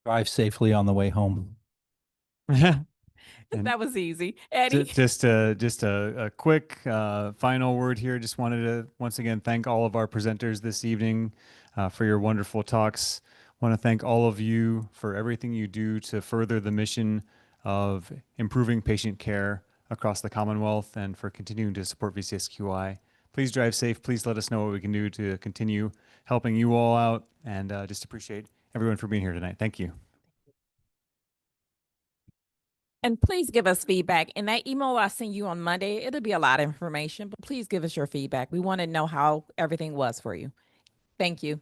Drive safely on the way home. And that was easy. Eddie? Just a quick final word here. Just wanted to once again thank all of our presenters this evening for your wonderful talks. Want to thank all of you for everything you do to further the mission of improving patient care across the Commonwealth and for continuing to support VCSQI. Please drive safe. Please let us know what we can do to continue helping you all out, and just appreciate everyone for being here tonight. Thank you. And please give us feedback. In that email I send you on Monday, it'll be a lot of information, but please give us your feedback. We want to know how everything was for you. Thank you.